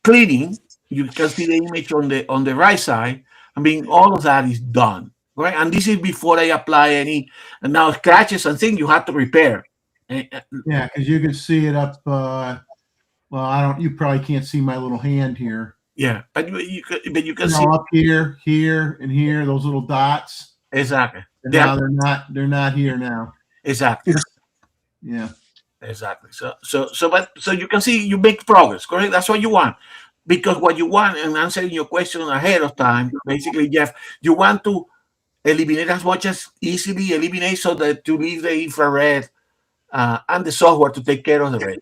cleaning, you can see the image on the right side. I mean, all of that is done, right? And this is before I apply any. And now scratches and things you have to repair. Yeah, because you can see it up. Well, you probably can't see my little hand here. Yeah, but you can see up here, and here, those little dots. Exactly. Now they're not here now. Exactly. Yeah. Exactly. So you can see you make progress, correct? That's what you want. Because what you want, and answering your question ahead of time, basically, Jeff, you want to eliminate as much as easily eliminate, so that to leave the infrared and the software to take care of the red.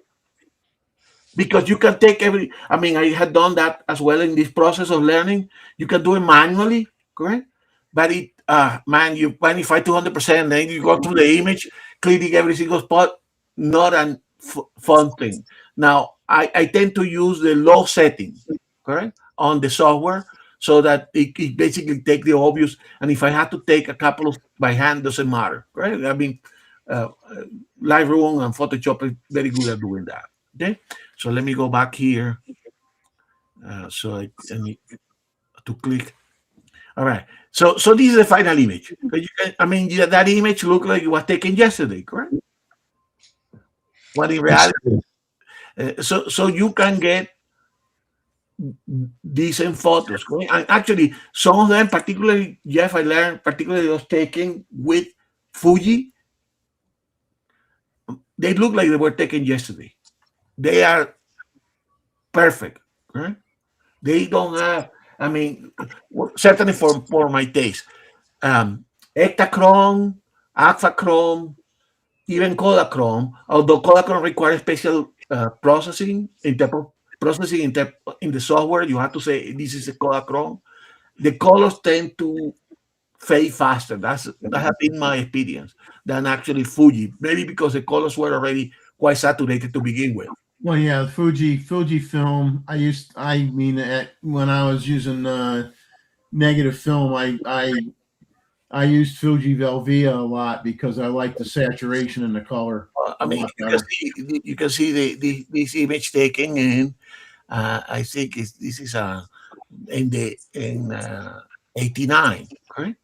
Because you can take I had done that as well in this process of learning. You can do it manually, correct? But you magnify 200%, then you go through the image, cleaning every single spot, not a fun thing. Now, I tend to use the low setting, correct, on the software, so that it basically takes the obvious. And if I had to take a couple of by hand, doesn't matter, right? I mean, Lightroom and Photoshop is very good at doing that. Okay, so let me go back here. So I need to click. All right. So this is the final image. That image looked like it was taken yesterday, correct? But in reality, so you can get decent photos. Correct? And actually, some of them, particularly Jeff, I learned, particularly those taken with Fuji, they look like they were taken yesterday. They are perfect. Correct? They don't have. Certainly for my taste, Ektachrome, Alphachrome, even Kodachrome, although Kodachrome requires special processing in the software, you have to say this is a Kodachrome. The colors tend to fade faster. That has been my experience than actually Fuji. Maybe because the colors were already quite saturated to begin with. Well, yeah, Fuji film. When I was using negative film, I used Fuji Velvia a lot because I like the saturation and the color. You can see this image taken in. I think this is in 89, right?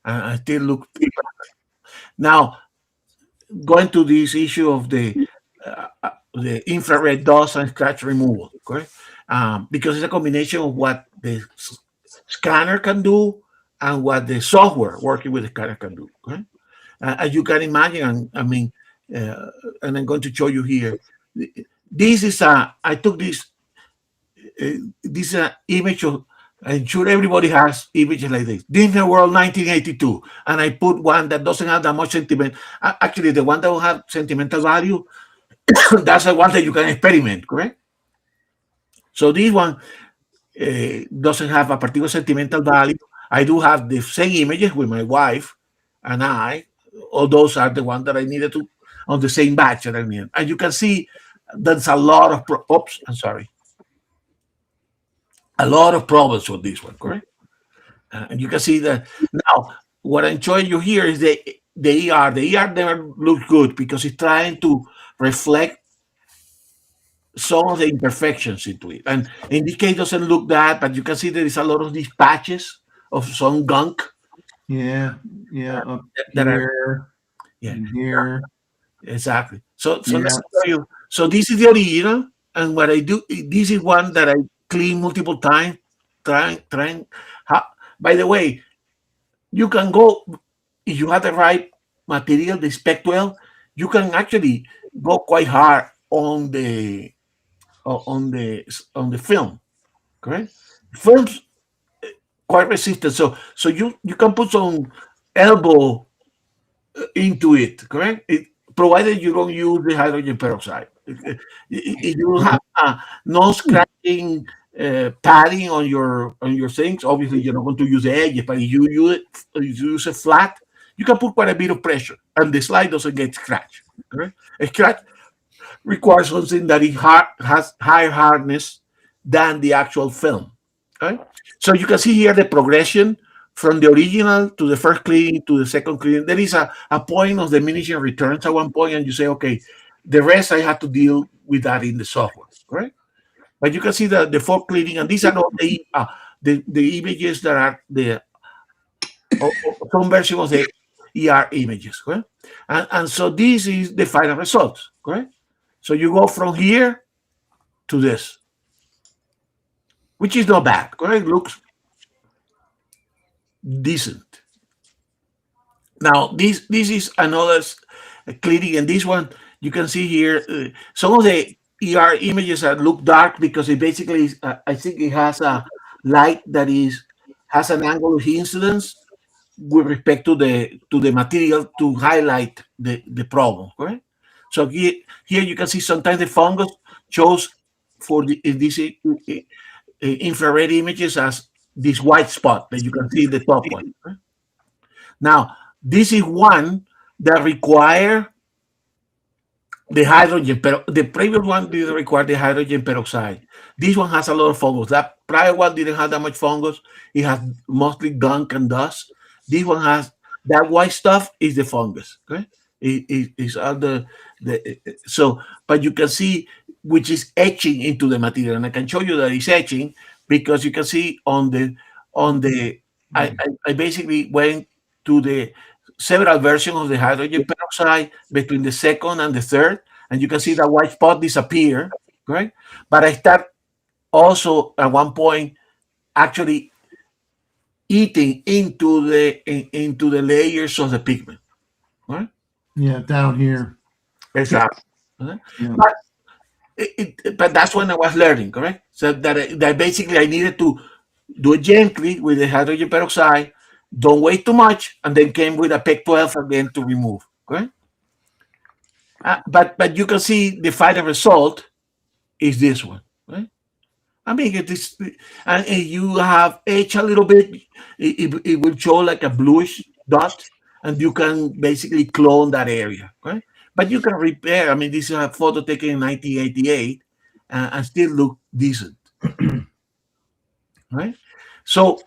I still look. Now, going to this issue of the infrared dust and scratch removal, correct? Because it's a combination of what the scanner can do and what the software working with the scanner can do, correct? As you can imagine, and I'm going to show you here. This is I took this image of. I'm sure everybody has images like this. Disney World 1982, and I put one that doesn't have that much sentiment. Actually, the one that will have sentimental value, that's the one that you can experiment, correct? So this one doesn't have a particular sentimental value. I do have the same images with my wife and I. All those are the ones that I needed to on the same batch that I needed. And you can see there's a lot of a lot of problems with this one, correct? And you can see that now. What I'm showing you here is the ER. The ER never looks good because it's trying to reflect some of the imperfections into it. And in this case, it doesn't look that, but you can see there is a lot of these patches of some gunk. Yeah, up that here, here. Exactly. So let's show you. So this is the original, and what I do, this is one that I clean multiple times. By the way, you can go if you have the right material, the Spec 12. You can actually go quite hard on the film. Correct? Film's quite resistant, so you can put some elbow into it. Correct? Provided you don't use the hydrogen peroxide. If you have no scratching padding on your things, obviously you're not going to use the edges, but if you use it flat, you can put quite a bit of pressure and the slide doesn't get scratched. Correct? A scratch requires something that has higher hardness than the actual film. Right? So you can see here the progression from the original to the first cleaning to the second cleaning. There is a point of diminishing returns at one point, and you say, okay, the rest I have to deal with that in the software, right? But you can see the fourth cleaning, and these are not the images that are some version of the ER images, correct? And so this is the final results, correct? So you go from here to this, which is not bad, correct? Looks decent. Now this is another cleaning, and this one you can see here some of the ER images that look dark because it basically I think it has a light that has an angle of incidence with respect to the material to highlight the problem, correct? So here you can see sometimes the fungus shows for these infrared images as this white spot that you can see in the top one. Right? Now, this is one that require the hydrogen, the previous one didn't require the hydrogen peroxide. This one has a lot of fungus. That prior one didn't have that much fungus. It has mostly gunk and dust. This one has that white stuff is the fungus. Okay, it's all so. But you can see which is etching into the material. And I can show you that it's etching because you can see on the I basically went to the several versions of the hydrogen peroxide between the second and the third, and you can see that white spot disappear, right? But I start also at one point actually eating into the layers of the pigment, right? Yeah, down here. Exactly. Yeah. But that's when I was learning, correct? So that basically I needed to do it gently with the hydrogen peroxide, don't wait too much, and then came with a PEC 12 again to remove, correct? But you can see the final result is this one, right? I mean, it is, and you have etched a little bit, it will show like a bluish dot, and you can basically clone that area, right? But you can repair. I mean, this is a photo taken in 1988 and still look decent, right? So,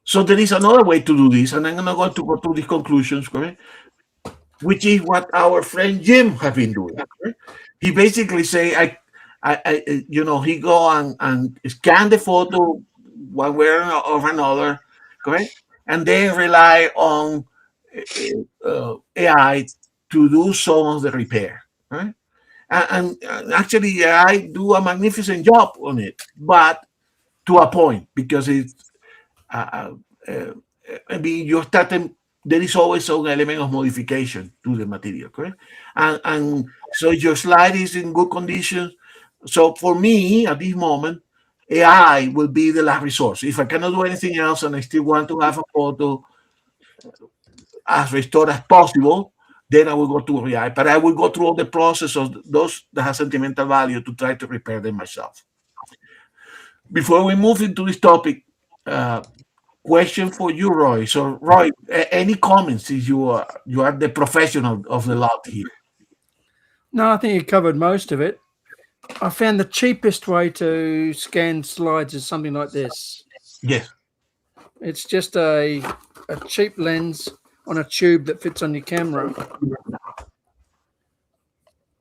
so there is another way to do this, and I'm not going to go through these conclusions, correct? Which is what our friend Jim have been doing. Correct? He basically say, he go and scan the photo one way or another, correct? And then rely on AI to do some of the repair, right? And actually, AI do a magnificent job on it, but to a point, because it's, I mean, you're starting, there is always some element of modification to the material, correct? And so your slide is in good condition. So for me, at this moment, AI will be the last resource. If I cannot do anything else and I still want to have a photo as restored as possible, then I will go to AI. But I will go through all the process of those that have sentimental value to try to repair them myself. Before we move into this topic, question for you, Roy. So, Roy, any comments? Since you are the professional of the lot here. No, I think you covered most of it. I found the cheapest way to scan slides is something like this. Yes. It's just a cheap lens on a tube that fits on your camera.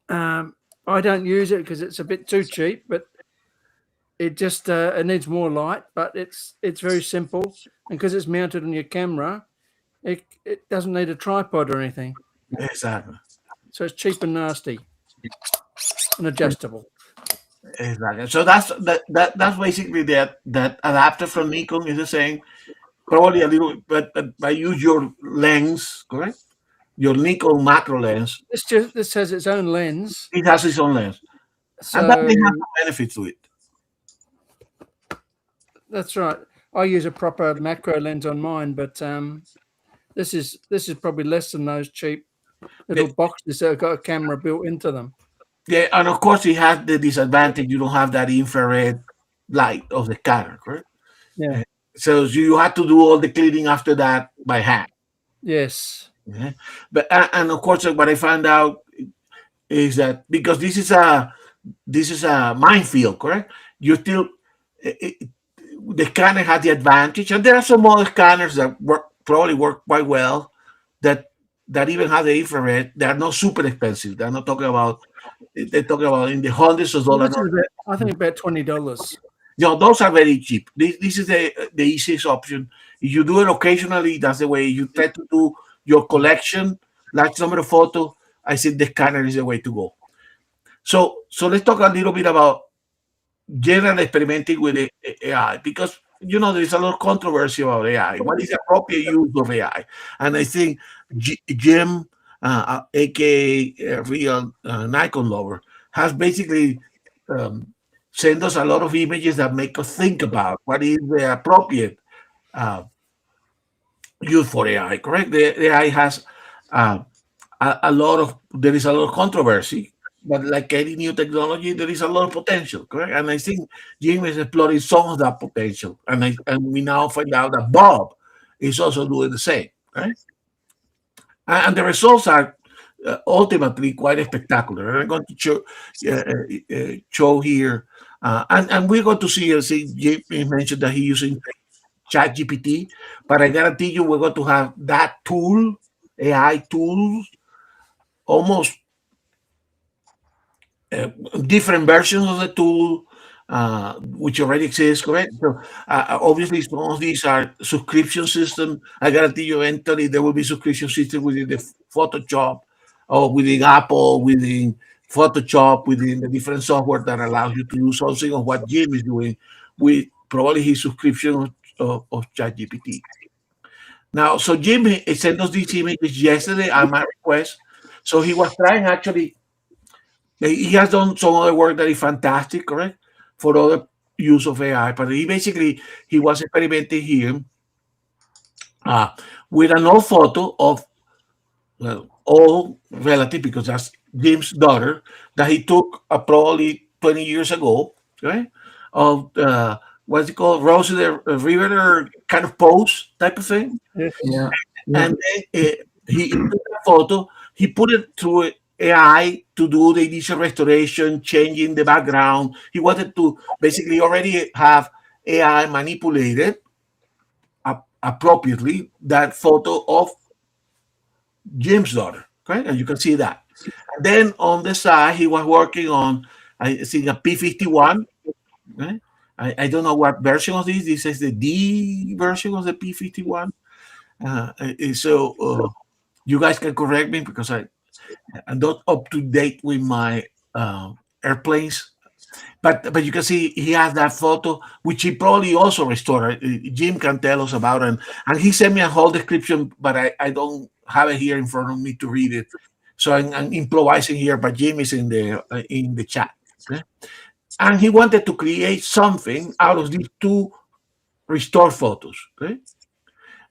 I don't use it because it's a bit too cheap, but it just it needs more light. But it's very simple, and because it's mounted on your camera, it doesn't need a tripod or anything. Exactly. So it's cheap and nasty and adjustable. Exactly. So that's basically that adapter from Nikon is the same. Probably a little, but I use your lens, correct? Your Nikon macro lens. This has its own lens. It has its own lens, and that may have a benefit to it. That's right. I use a proper macro lens on mine, but this is probably less than those cheap little boxes that have got a camera built into them. Yeah, and of course it has the disadvantage you don't have that infrared light of the camera, correct? Yeah. So you have to do all the cleaning after that by hand. Yes. Yeah. But and of course what I found out is that because this is a minefield, correct? You still the scanner has the advantage, and there are some other scanners that probably work quite well that even have the infrared. They are not super expensive. They're not talking about. They're talking about in the hundreds of dollars. I think about $20. No, those are very cheap. This is the easiest option. If you do it occasionally, that's the way. You try to do your collection, large number of photos. I think the scanner is the way to go. So let's talk a little bit about general experimenting with AI, because there is a lot of controversy about AI. What is the appropriate use of AI? And I think Jim, aka real Nikon lover, has basically sent us a lot of images that make us think about what is the appropriate use for AI. Correct? The AI has there is a lot of controversy. But like any new technology, there is a lot of potential, correct? And I think Jim is exploring some of that potential. And we now find out that Bob is also doing the same, right? And the results are ultimately quite spectacular. I'm going to show here. And we're going to see Jim mentioned that he's using ChatGPT. But I guarantee you we're going to have that tool, AI tools, almost different versions of the tool, which already exists, correct? So obviously, some of these are subscription system. I guarantee you, eventually, there will be subscription system within the Photoshop or within Apple, within Photoshop, within the different software that allows you to do something of what Jim is doing with probably his subscription of ChatGPT. Now, so Jim sent us these images yesterday at my request. So he was trying actually. He has done some other work that is fantastic, correct, for other use of AI. But he was experimenting here with an old photo of old relative, because that's Jim's daughter, that he took probably 20 years ago, right? Of what's it called, Rose of the River kind of pose type of thing. Yeah. And then, he took that photo, he put it through AI to do the initial restoration, changing the background. He wanted to basically already have AI manipulated appropriately that photo of Jim's daughter. Okay, and you can see that. And then on the side, he was working on, I think, a P51. Okay? I don't know what version of this. This is the D version of the P51. So you guys can correct me because I'm not up to date with my airplanes. But you can see he has that photo, which he probably also restored. Jim can tell us about it. And he sent me a whole description, but I don't have it here in front of me to read it. So I'm improvising here, but Jim is in the chat. Okay? And he wanted to create something out of these two restored photos. Okay?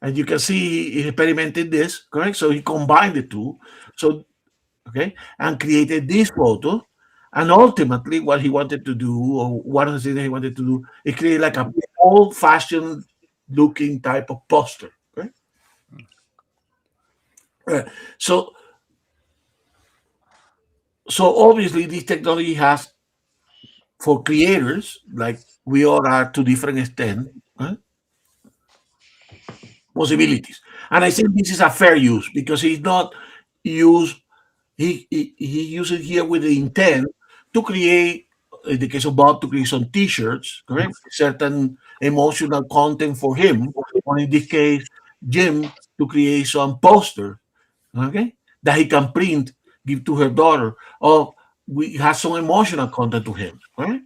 And you can see he experimented this, correct? So he combined the two. So, okay, and created this photo. And ultimately, what he wanted to do, or one of the things that he wanted to do, is create like a old-fashioned looking type of poster. Okay? So obviously, this technology has, for creators, like we all are to different extent, right, possibilities. And I think this is a fair use because he's not used. He uses here with the intent to create, in the case of Bob, to create some T-shirts, correct? Certain emotional content for him, or in this case, Jim, to create some poster, okay, that he can print, give to her daughter, or we have some emotional content to him, right?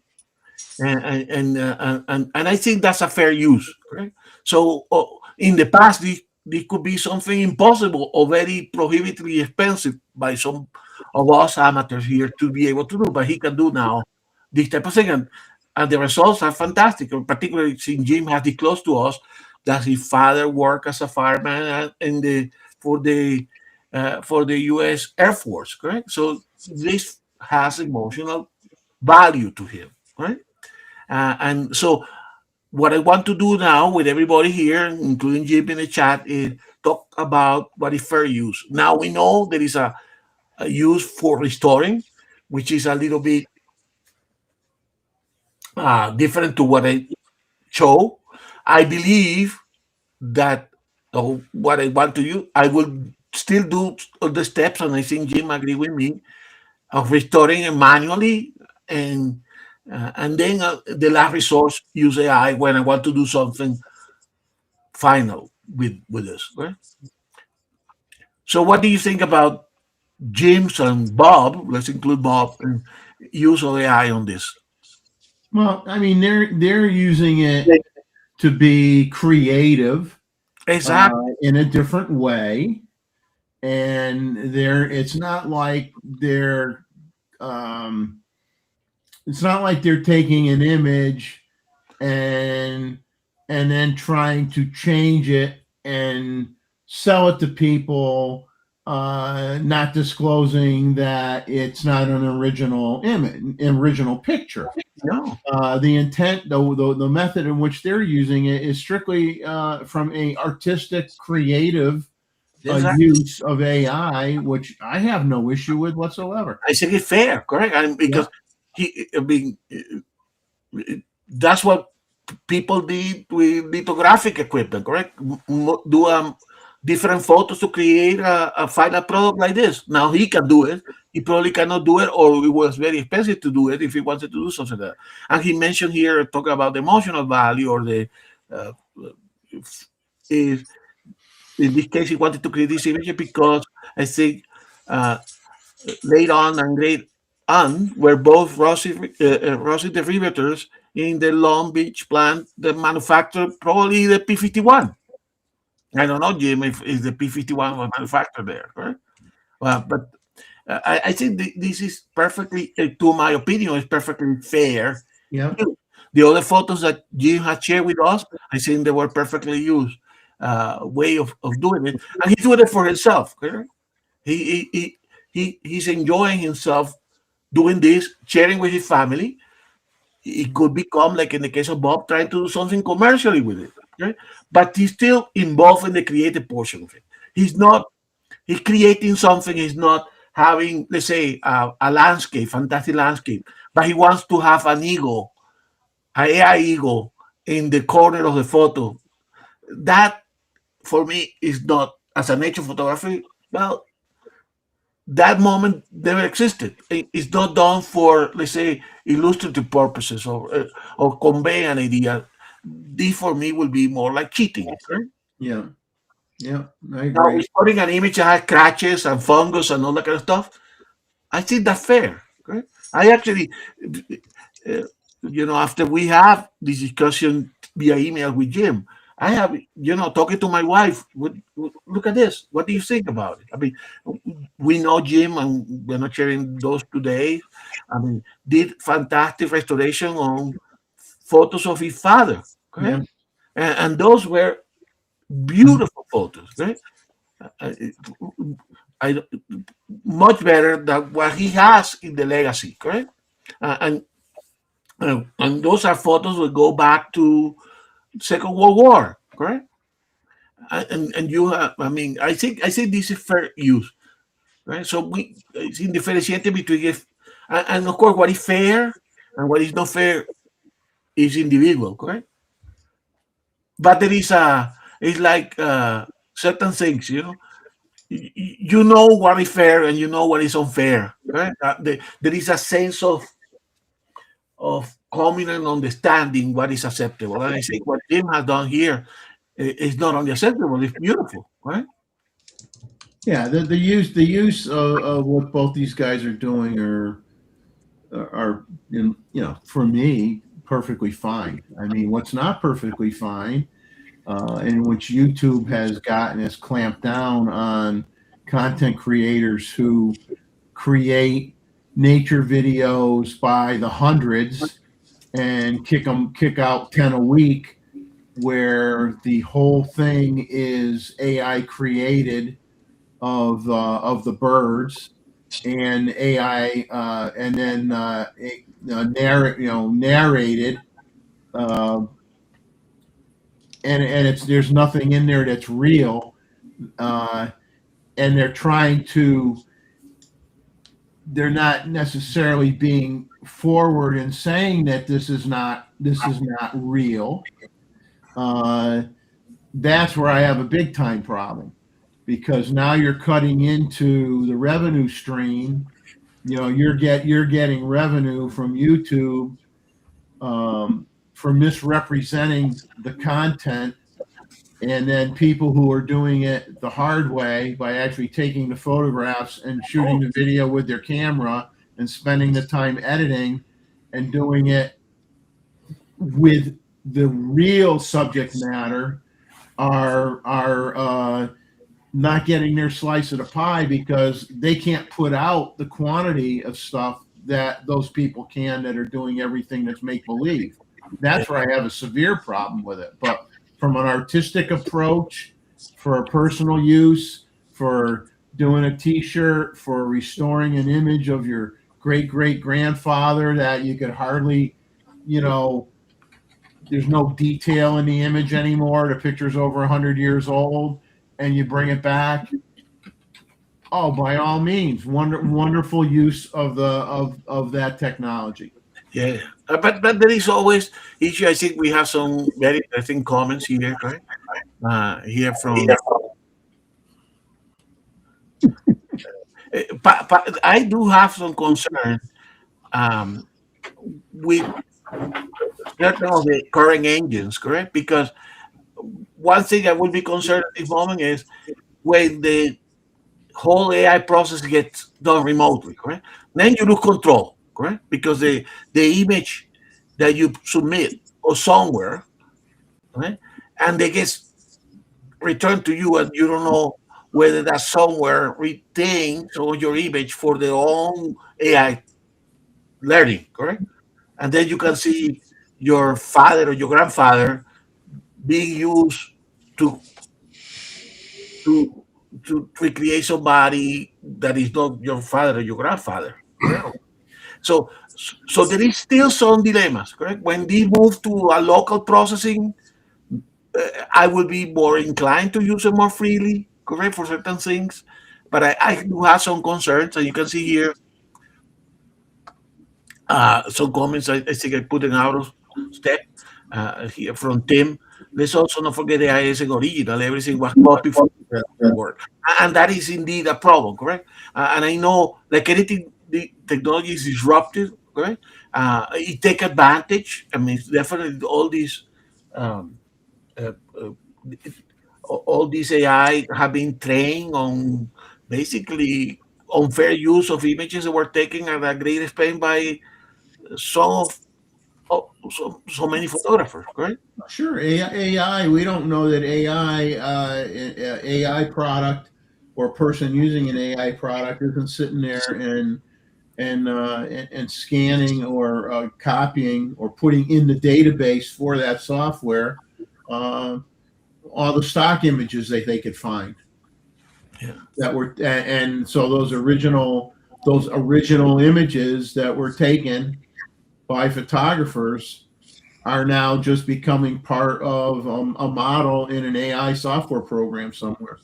And I think that's a fair use, right? So in the past, this could be something impossible or very prohibitively expensive by some of us amateurs here to be able to do, but he can do now this type of thing, and the results are fantastic. Particularly since Jim has disclosed to us that his father worked as a fireman for the U.S. Air Force, correct? So this has emotional value to him, right? And so what I want to do now with everybody here, including Jim in the chat, is talk about what is fair use. Now we know there is a use for restoring, which is a little bit different to what I show. I believe that what I want to do, I will still do all the steps, and I think Jim agree with me, of restoring it manually, and then the last resort, use AI when I want to do something final with this. Right? So what do you think about James and Bob? Let's include Bob and use of AI on this. Well, I mean, they're using it to be creative, Exactly. in a different way, and it's not like they're taking an image and then trying to change it and sell it to people, not disclosing that it's not an original picture. No. The intent, the method in which they're using it is strictly from a artistic, creative Exactly. use of AI, which I have no issue with whatsoever. I think it's fair, correct? And because that's what people did with lithographic equipment, correct? Do different photos to create a final product like this. Now he can do it. He probably cannot do it, or it was very expensive to do it if he wanted to do something like that. And he mentioned here, talking about the emotional value, or the if in this case he wanted to create this image because I think late on and great aunt were both Rossi derivatives in the Long Beach plant that manufactured probably the P-51. I don't know, Jim, if the P-51 was manufactured there, right? Well, but I think this is perfectly, to my opinion, is perfectly fair. Yeah. The other photos that Jim had shared with us, I think they were perfectly used way of doing it, and he's doing it for himself. Okay? He's enjoying himself doing this, sharing with his family. It could become, like in the case of Bob, trying to do something commercially with it. Okay? But he's still involved in the creative portion of it. He's creating something. He's not having, let's say, a landscape, fantastic landscape, but he wants to have an eagle, an AI eagle in the corner of the photo. That, for me, is not, as a nature photography, well, that moment never existed. It's not done for, let's say, illustrative purposes or convey an idea. This, for me, will be more like cheating. Right? Yeah. Yeah. I Now, agree. putting an image that has scratches and fungus and all that kind of stuff, I think that's fair. Okay? I actually, after we have this discussion via email with Jim, I have, talking to my wife, look at this. What do you think about it? I mean, we know Jim, and we're not sharing those today. I mean, did fantastic restoration on photos of his father. Okay? Yeah. And those were beautiful photos. Right? I much better than what he has in the legacy. Correct? And those are photos that go back to Second World War, correct? And you have, I mean, I think this is fair use, right? So it's differentiating between if, and of course, what is fair and what is not fair is individual, correct? But there is it's like certain things, you know what is fair and you know what is unfair, right? There is a sense of coming and understanding what is acceptable. And I think what Jim has done here is not only acceptable, it's beautiful, right? Yeah, the use of what both these guys are doing are for me perfectly fine. I mean, what's not perfectly fine, in which YouTube has clamped down on content creators who create nature videos by the hundreds and kick out 10 a week, where the whole thing is AI created of the birds and AI and then narrated, and there's nothing in there that's real, and they're not necessarily being forward in saying that this is not real. That's where I have a big time problem, because now you're cutting into the revenue stream. You're getting revenue from YouTube for misrepresenting the content, and then people who are doing it the hard way by actually taking the photographs and shooting the video with their camera and spending the time editing and doing it with the real subject matter are not getting their slice of the pie, because they can't put out the quantity of stuff that those people can that are doing everything that's make-believe. That's where I have a severe problem with it. But from an artistic approach, for a personal use, for doing a t-shirt, for restoring an image of your great-great-grandfather that you could hardly, there's no detail in the image anymore. The picture's over 100 years old, and you bring it back. Oh, by all means, wonderful use of that technology. Yeah, but there is always issue. I think we have some very interesting comments here, right? Here from I do have some concern um, with certain of the current engines, correct? Because one thing I would be concerned at this moment is when the whole AI process gets done remotely, correct? Then you lose control, correct? Because the image that you submit or somewhere, right, and they get returned to you, and you don't know whether that somewhere retains all your image for their own AI learning, correct? And then you can see your father or your grandfather being used to to to recreate somebody that is not your father or your grandfather. Correct? So so there is still some dilemmas, correct? When they move to a local processing, I will be more inclined to use it more freely, correct, for certain things. But I do have some concerns, and you can see here some comments I think I put in out of step here from Tim. Let's also not forget the ISN original. Everything was copied from the work. And that is indeed a problem, correct? And I know, like anything, the technology is disruptive, correct? It take advantage. I mean, definitely um, uh, uh, all these AI have been trained on basically unfair use of images that were taken at a great expense by some of so many photographers, correct? Sure, AI. We don't know that AI product or person using an AI product isn't sitting there and scanning or copying or putting in the database for that software uh, all the stock images that they could find. Yeah. That were and so those original images that were taken by photographers are now just becoming part of a model in an AI software program somewhere.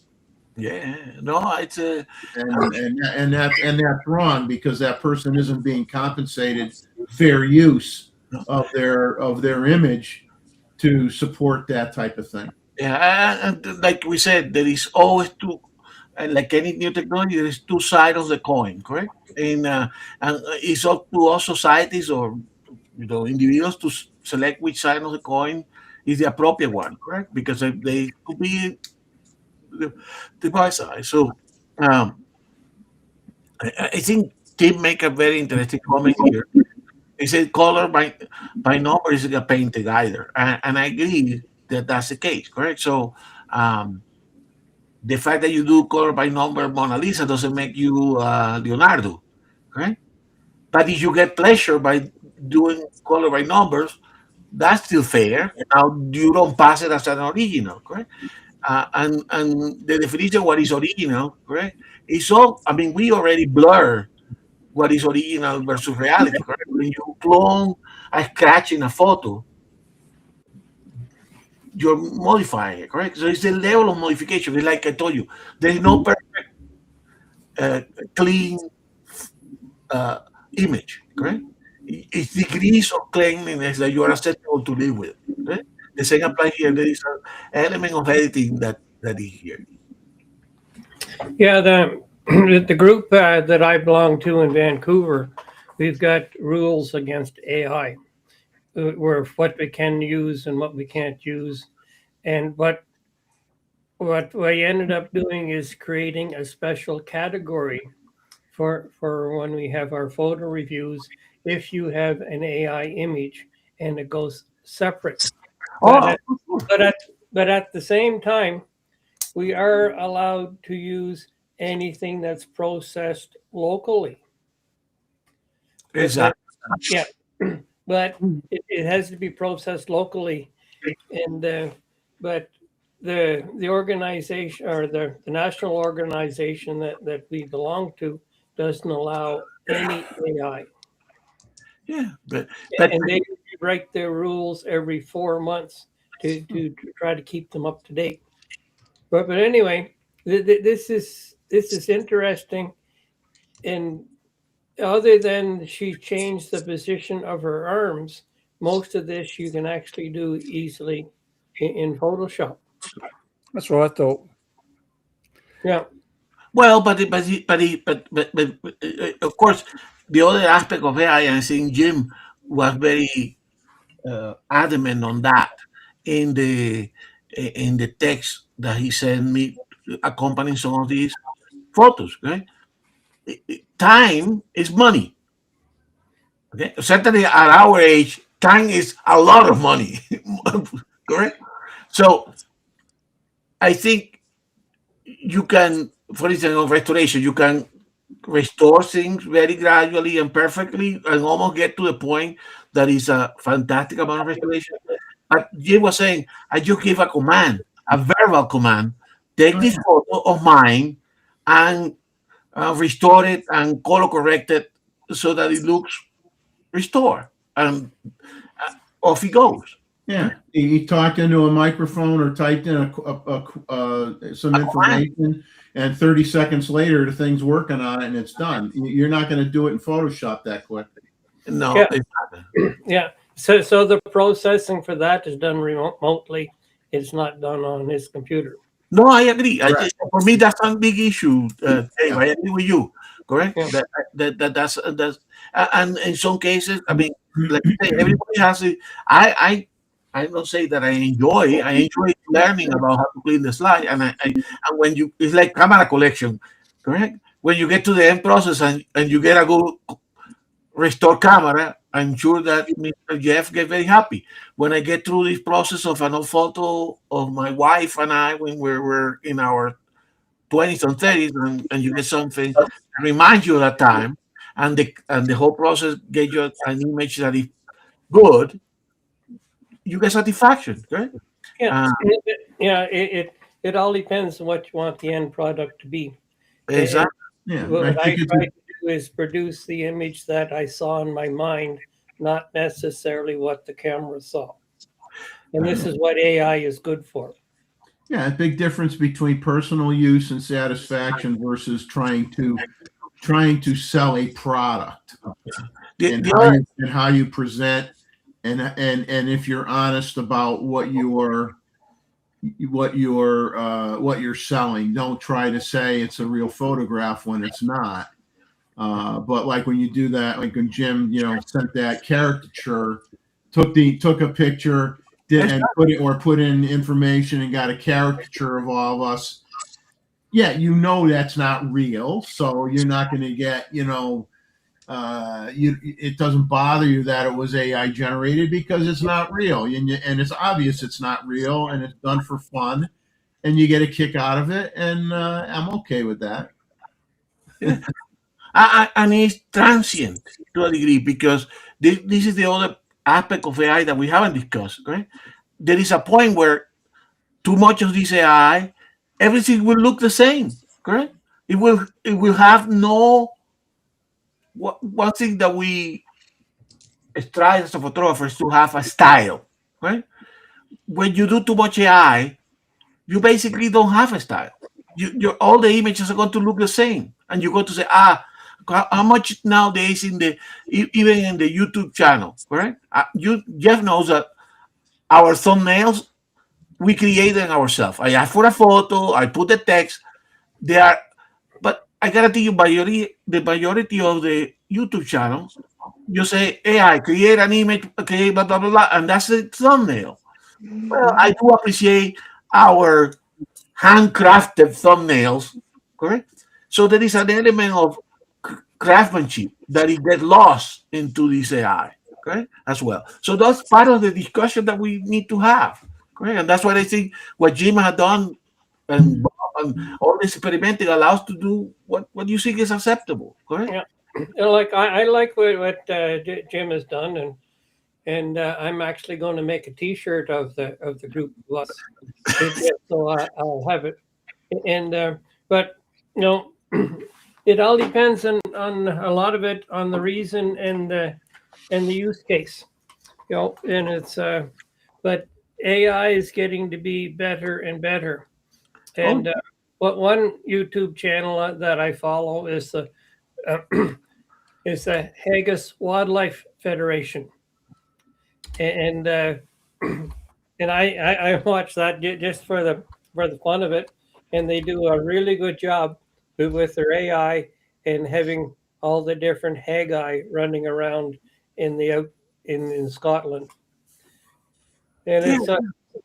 Yeah, no, it's a And that's wrong because that person isn't being compensated fair use of their image to support that type of thing. yeah, and like we said, there is always two. Like any new technology, there is two sides of the coin, correct? And it's up to all societies or individuals to select which side of the coin is the appropriate one, correct? Because they could be the buy side. So um, I think Tim make a very interesting comment here. He said color by number isn't a painting either, and I agree that that's the case, correct? So um, the fact that you do color by number Mona Lisa doesn't make you Leonardo, correct? But if you get pleasure by doing color by numbers, that's still fair. Now you don't pass it as an original, correct? And the definition of what is original, correct? Is all. I mean, we already blur what is original versus reality, correct? When you clone a scratch in a photo, you're modifying it, correct? So it's the level of modification. It's like I told you, there is no perfect, clean uh, image, correct? It's degrees of cleanliness that you are acceptable to live with. Correct? The same applies here. There is an element of editing that is here. Yeah, the group that I belong to in Vancouver, we've got rules against AI, where what we can use and what we can't use, and what we ended up doing is creating a special category for when we have our photo reviews. If you have an AI image and it goes separate, Oh, but at the same time, we are allowed to use anything that's processed locally. exactly. Yeah, but it has to be processed locally, and but the organization or the national organization that we belong to doesn't allow any AI, Yeah, but and they write their rules every 4 months to try to keep them up to date. But anyway, this is interesting, and other than she changed the position of her arms, most of this you can actually do easily in Photoshop. That's what I thought. Yeah. Well, of course, the other aspect of AI, and I think Jim was very adamant on that in the text that he sent me accompanying some of these photos. Okay, time is money. Okay, certainly at our age, time is a lot of money. Correct. So I think you can, for instance, on restoration, you can restore things very gradually and perfectly and almost get to the point that is a fantastic amount of restoration. But Jim was saying, I just give a command, a verbal command, take this photo of mine and restore it and color correct it so that it looks restored. And off he goes. Yeah, he talked into a microphone or typed in some information, and 30 seconds later, the thing's working on it and it's done. You're not going to do it in Photoshop that quick. No, Yeah. it's not. Yeah. So the processing for that is done remotely. It's not done on his computer. No, I agree. Correct. For me, that's a big issue. Dave. I agree with you. Correct. Yeah. That's and in some cases, I mean, like I say, everybody has it. I don't say that I enjoy learning about how to clean the slide, and when you, it's like camera collection, correct? When you get to the end process and you get a good restore camera, I'm sure that Mr. Jeff get very happy. When I get through this process of an old photo of my wife and I when we were in our 20s and 30s, and you get something that reminds you of that time, and the whole process get you an image that is good, you get satisfaction, right? Yeah. It all depends on what you want the end product to be. Exactly. Yeah, What I I think it's try to do is produce the image that I saw in my mind, not necessarily what the camera saw. And this is what AI is good for. yeah, a big difference between personal use and satisfaction versus trying to sell a product, and how you present, and if you're honest about what you're selling. Don't try to say it's a real photograph when it's not. But like when you do that, like when Jim, sent that caricature, took a picture, and put in information and got a caricature of all of us. Yeah, that's not real, so you're not going to get, it doesn't bother you that it was AI generated because it's not real, and it's obvious it's not real, and it's done for fun, and you get a kick out of it, and I'm okay with that. And it's transient to a degree because this is the other aspect of AI that we haven't discussed. Right? There is a point where too much of this AI, everything will look the same. Correct? It will have no. One thing that we strive as a photographers to have a style. Right? When you do too much AI, you basically don't have a style. All the images are going to look the same, and you're going to say, how much nowadays even in the YouTube channel, correct? Jeff knows that our thumbnails we create them ourselves. I ask for a photo, I put the text. But I gotta tell you, the majority of the YouTube channels, you say AI create an image, create blah blah blah, blah, and that's the thumbnail. Well, I do appreciate our handcrafted thumbnails, correct? So there is an element of craftsmanship that it get lost into this AI, okay, as well. So that's part of the discussion that we need to have, correct? And that's what I think what Jim had done and all this experimenting allows to do what you think is acceptable, correct? Yeah. Like I like what Jim has done, and I'm actually going to make a T-shirt of the group plus, so I'll have it. And but it all depends on a lot of it on the reason and the use case, and it's but AI is getting to be better and better. And what one YouTube channel that I follow is the Haggis Wildlife Federation, and I watch that just for the fun of it, and they do a really good job with their AI and having all the different Haggai running around in the out in Scotland. And it's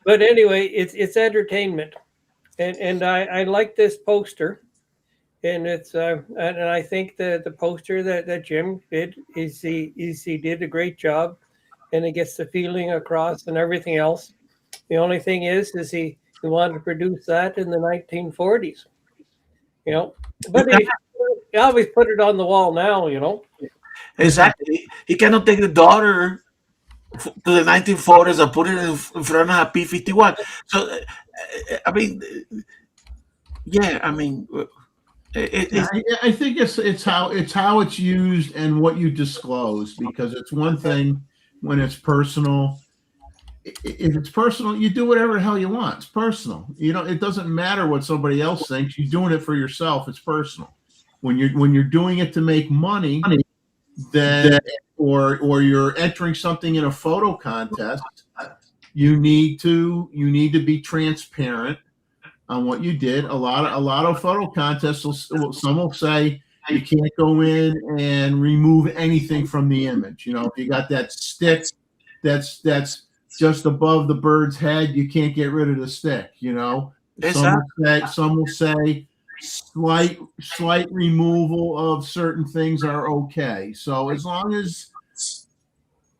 but anyway, it's entertainment, and I like this poster, and it's and I think the poster that Jim did is he did a great job, and it gets the feeling across and everything else. The only thing is he wanted to produce that in the 1940s, you know, but he always put it on the wall now, you know. Exactly. He cannot take the daughter to the 1940s and put it in front of a P-51. So, I mean, yeah, I mean, I think it's how it's used and what you disclose, because it's one thing when it's personal. If it's personal, you do whatever the hell you want. It's personal. You know, it doesn't matter what somebody else thinks. You're doing it for yourself. It's personal. When you're doing it to make money, then or you're entering something in a photo contest, you need to be transparent on what you did. A lot of photo contests some will say you can't go in and remove anything from the image. You know, if you got that stick that's just above the bird's head, you can't get rid of the stick. You know, some will say slight removal of certain things are okay. So as long as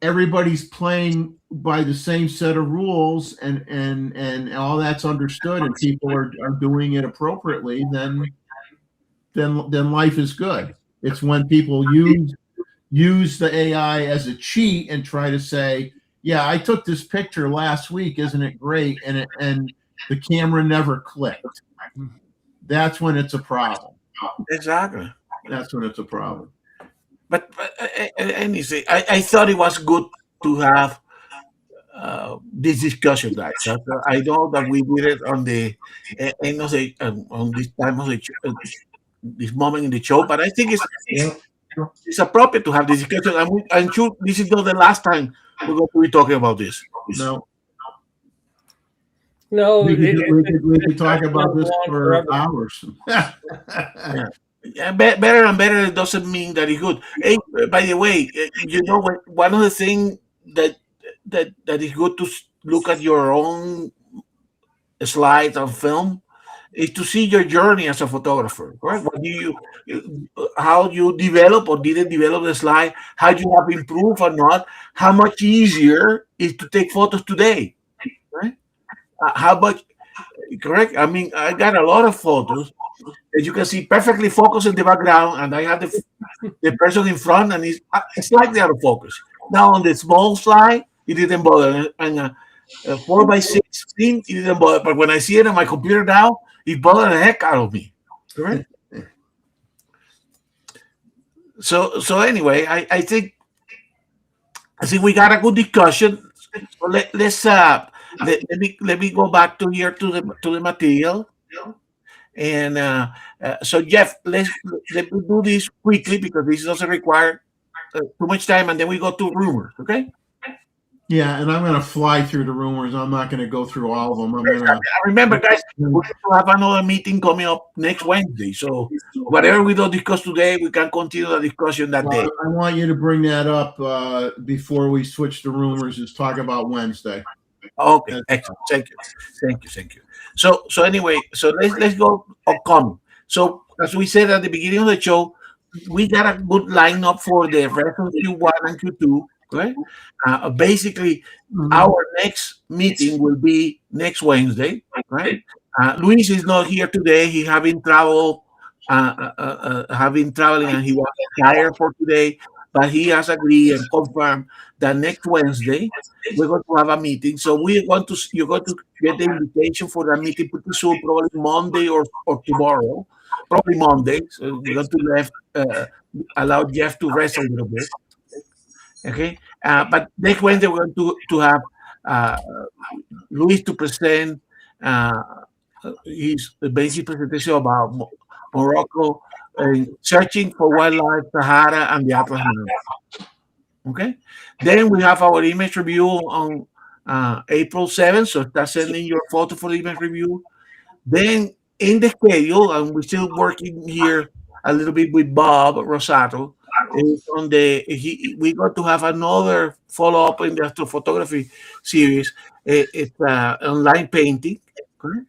everybody's playing by the same set of rules and all that's understood and people are doing it appropriately, then life is good. It's when people use the AI as a cheat and try to say, yeah, I took this picture last week, isn't it great? And the camera never clicked. That's when it's a problem. exactly. That's when it's a problem. But anything, I thought it was good to have this discussion, guys. I know that we did it on the end of the on this time of the this moment in the show, but I think it's appropriate to have this discussion. I'm sure this is not the last time we're going to be talking about this. No, we could talk about this for hours. Yeah, better and better doesn't mean that it's good. Hey, by the way, you know, one of the things that is good to look at your own slides on film is to see your journey as a photographer, right? What do you, how you develop or didn't develop the slide, how you have improved or not, how much easier is to take photos today, right? How much, correct? I mean, I got a lot of photos that you can see perfectly focused in the background, and I have the person in front, and it's slightly out of focus. Now on the small slide, it didn't bother, and a 4x16, it didn't bother. But when I see it on my computer now, it bothered the heck out of me. Correct? So anyway, I think we got a good discussion. So let me go back to here to the material. And so Jeff, let me do this quickly because this doesn't require too much time, and then we go to rumors. Okay? Yeah, and I'm going to fly through the rumors. I'm not going to go through all of them. Remember, guys, we're going to have another meeting coming up next Wednesday. So whatever we don't discuss today, we can continue the discussion that day. I want you to bring that up before we switch to rumors. Is talk about Wednesday. Okay, excellent. Thank you. So anyway, so let's go upcoming. So as we said at the beginning of the show, we got a good lineup for the rest of Q1 and Q2. Right? Basically, our next meeting will be next Wednesday. Right? Luis is not here today. He having traveling, and he was tired for today. But he has agreed and confirmed that next Wednesday we're going to have a meeting. So you're going to get the invitation for that meeting pretty soon, probably Monday or tomorrow. Probably Monday. So we're going to allow Jeff to rest a little bit. Okay, but next Wednesday we're going to have Luis to present his basic presentation about Morocco searching for wildlife, Sahara, and the Atlas Mountains. Okay, then we have our image review on April 7th. So start sending your photo for the image review. Then in the schedule, and we're still working here a little bit with Bob Rosato. Is on we got to have another follow up in the astrophotography series. It's online painting. Correct?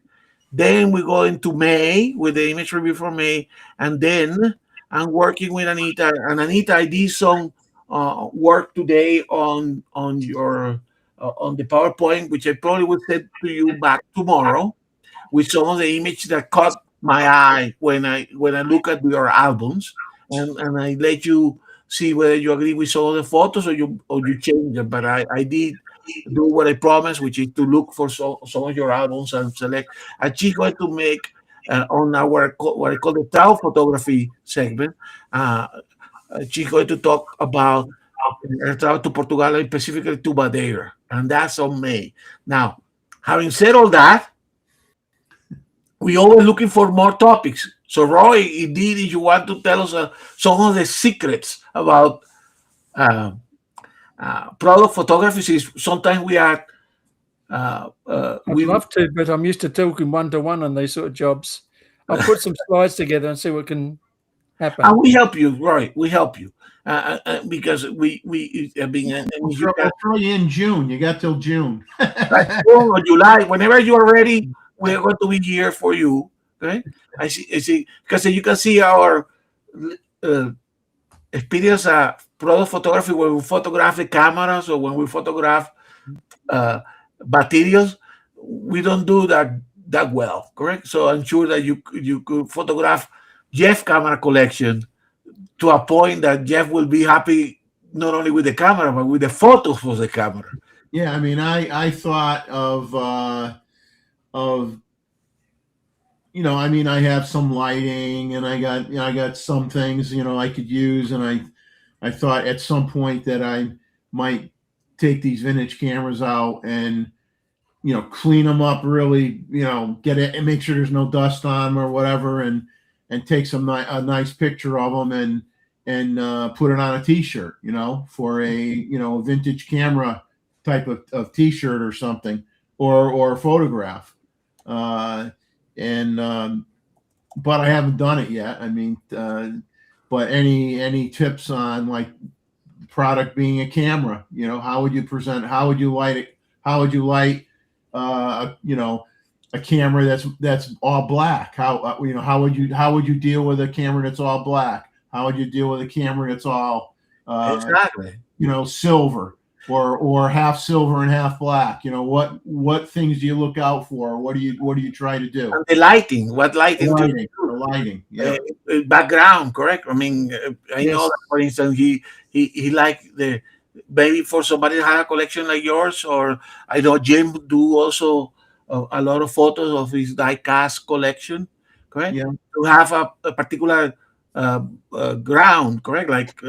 Then we go into May with the image review for May, and then I'm working with Anita. And Anita, I did some work today on your on the PowerPoint, which I probably will send to you back tomorrow, with some of the images that caught my eye when I look at your albums, and I let you see whether you agree with some of the photos or you change them. But I did do what I promised, which is to look for some of your albums and select. And she's going to make on our what I call the travel photography segment. She's going to talk about her travel to Portugal and specifically to Madeira, and that's on May. Now, having said all that, we always looking for more topics. So, Roy, indeed, if you want to tell us some of the secrets about product photography, is sometimes we are. I'd love to, but I'm used to talking one-to-one on these sort of jobs. I'll put some slides together and see what can happen. And we help you, Roy. We help you because we I'll throw you in June. You got till June. June or July, whenever you are ready, we're going to be here for you. Okay, I see, because you can see our experience product photography when we photograph the cameras or when we photograph materials. We don't do that well, correct? So I'm sure that you could photograph Jeff camera collection to a point that Jeff will be happy not only with the camera but with the photos of the camera. Yeah, I mean, I thought of I mean, I have some lighting and I got some things, I could use. And I thought at some point that I might take these vintage cameras out and, clean them up really, get it and make sure there's no dust on them or whatever. And take a nice picture of them and put it on a t-shirt, for a, vintage camera type of t-shirt or something or a photograph. But I haven't done it yet. I mean, but any tips on like product being a camera, how would you present, how would you light it? How would you light, a camera that's all black? How would you deal with a camera that's all black? How would you deal with a camera that's all, Exactly. Silver? Or half silver and half black. What things do you look out for? What do you try to do? And the lighting, what lighting? The lighting, yeah. Background, correct? I mean, I Yes. know that, for instance, he liked maybe for somebody that had a collection like yours, or I know Jim do also a lot of photos of his die-cast collection, correct? Yeah. To have a particular ground, correct? Like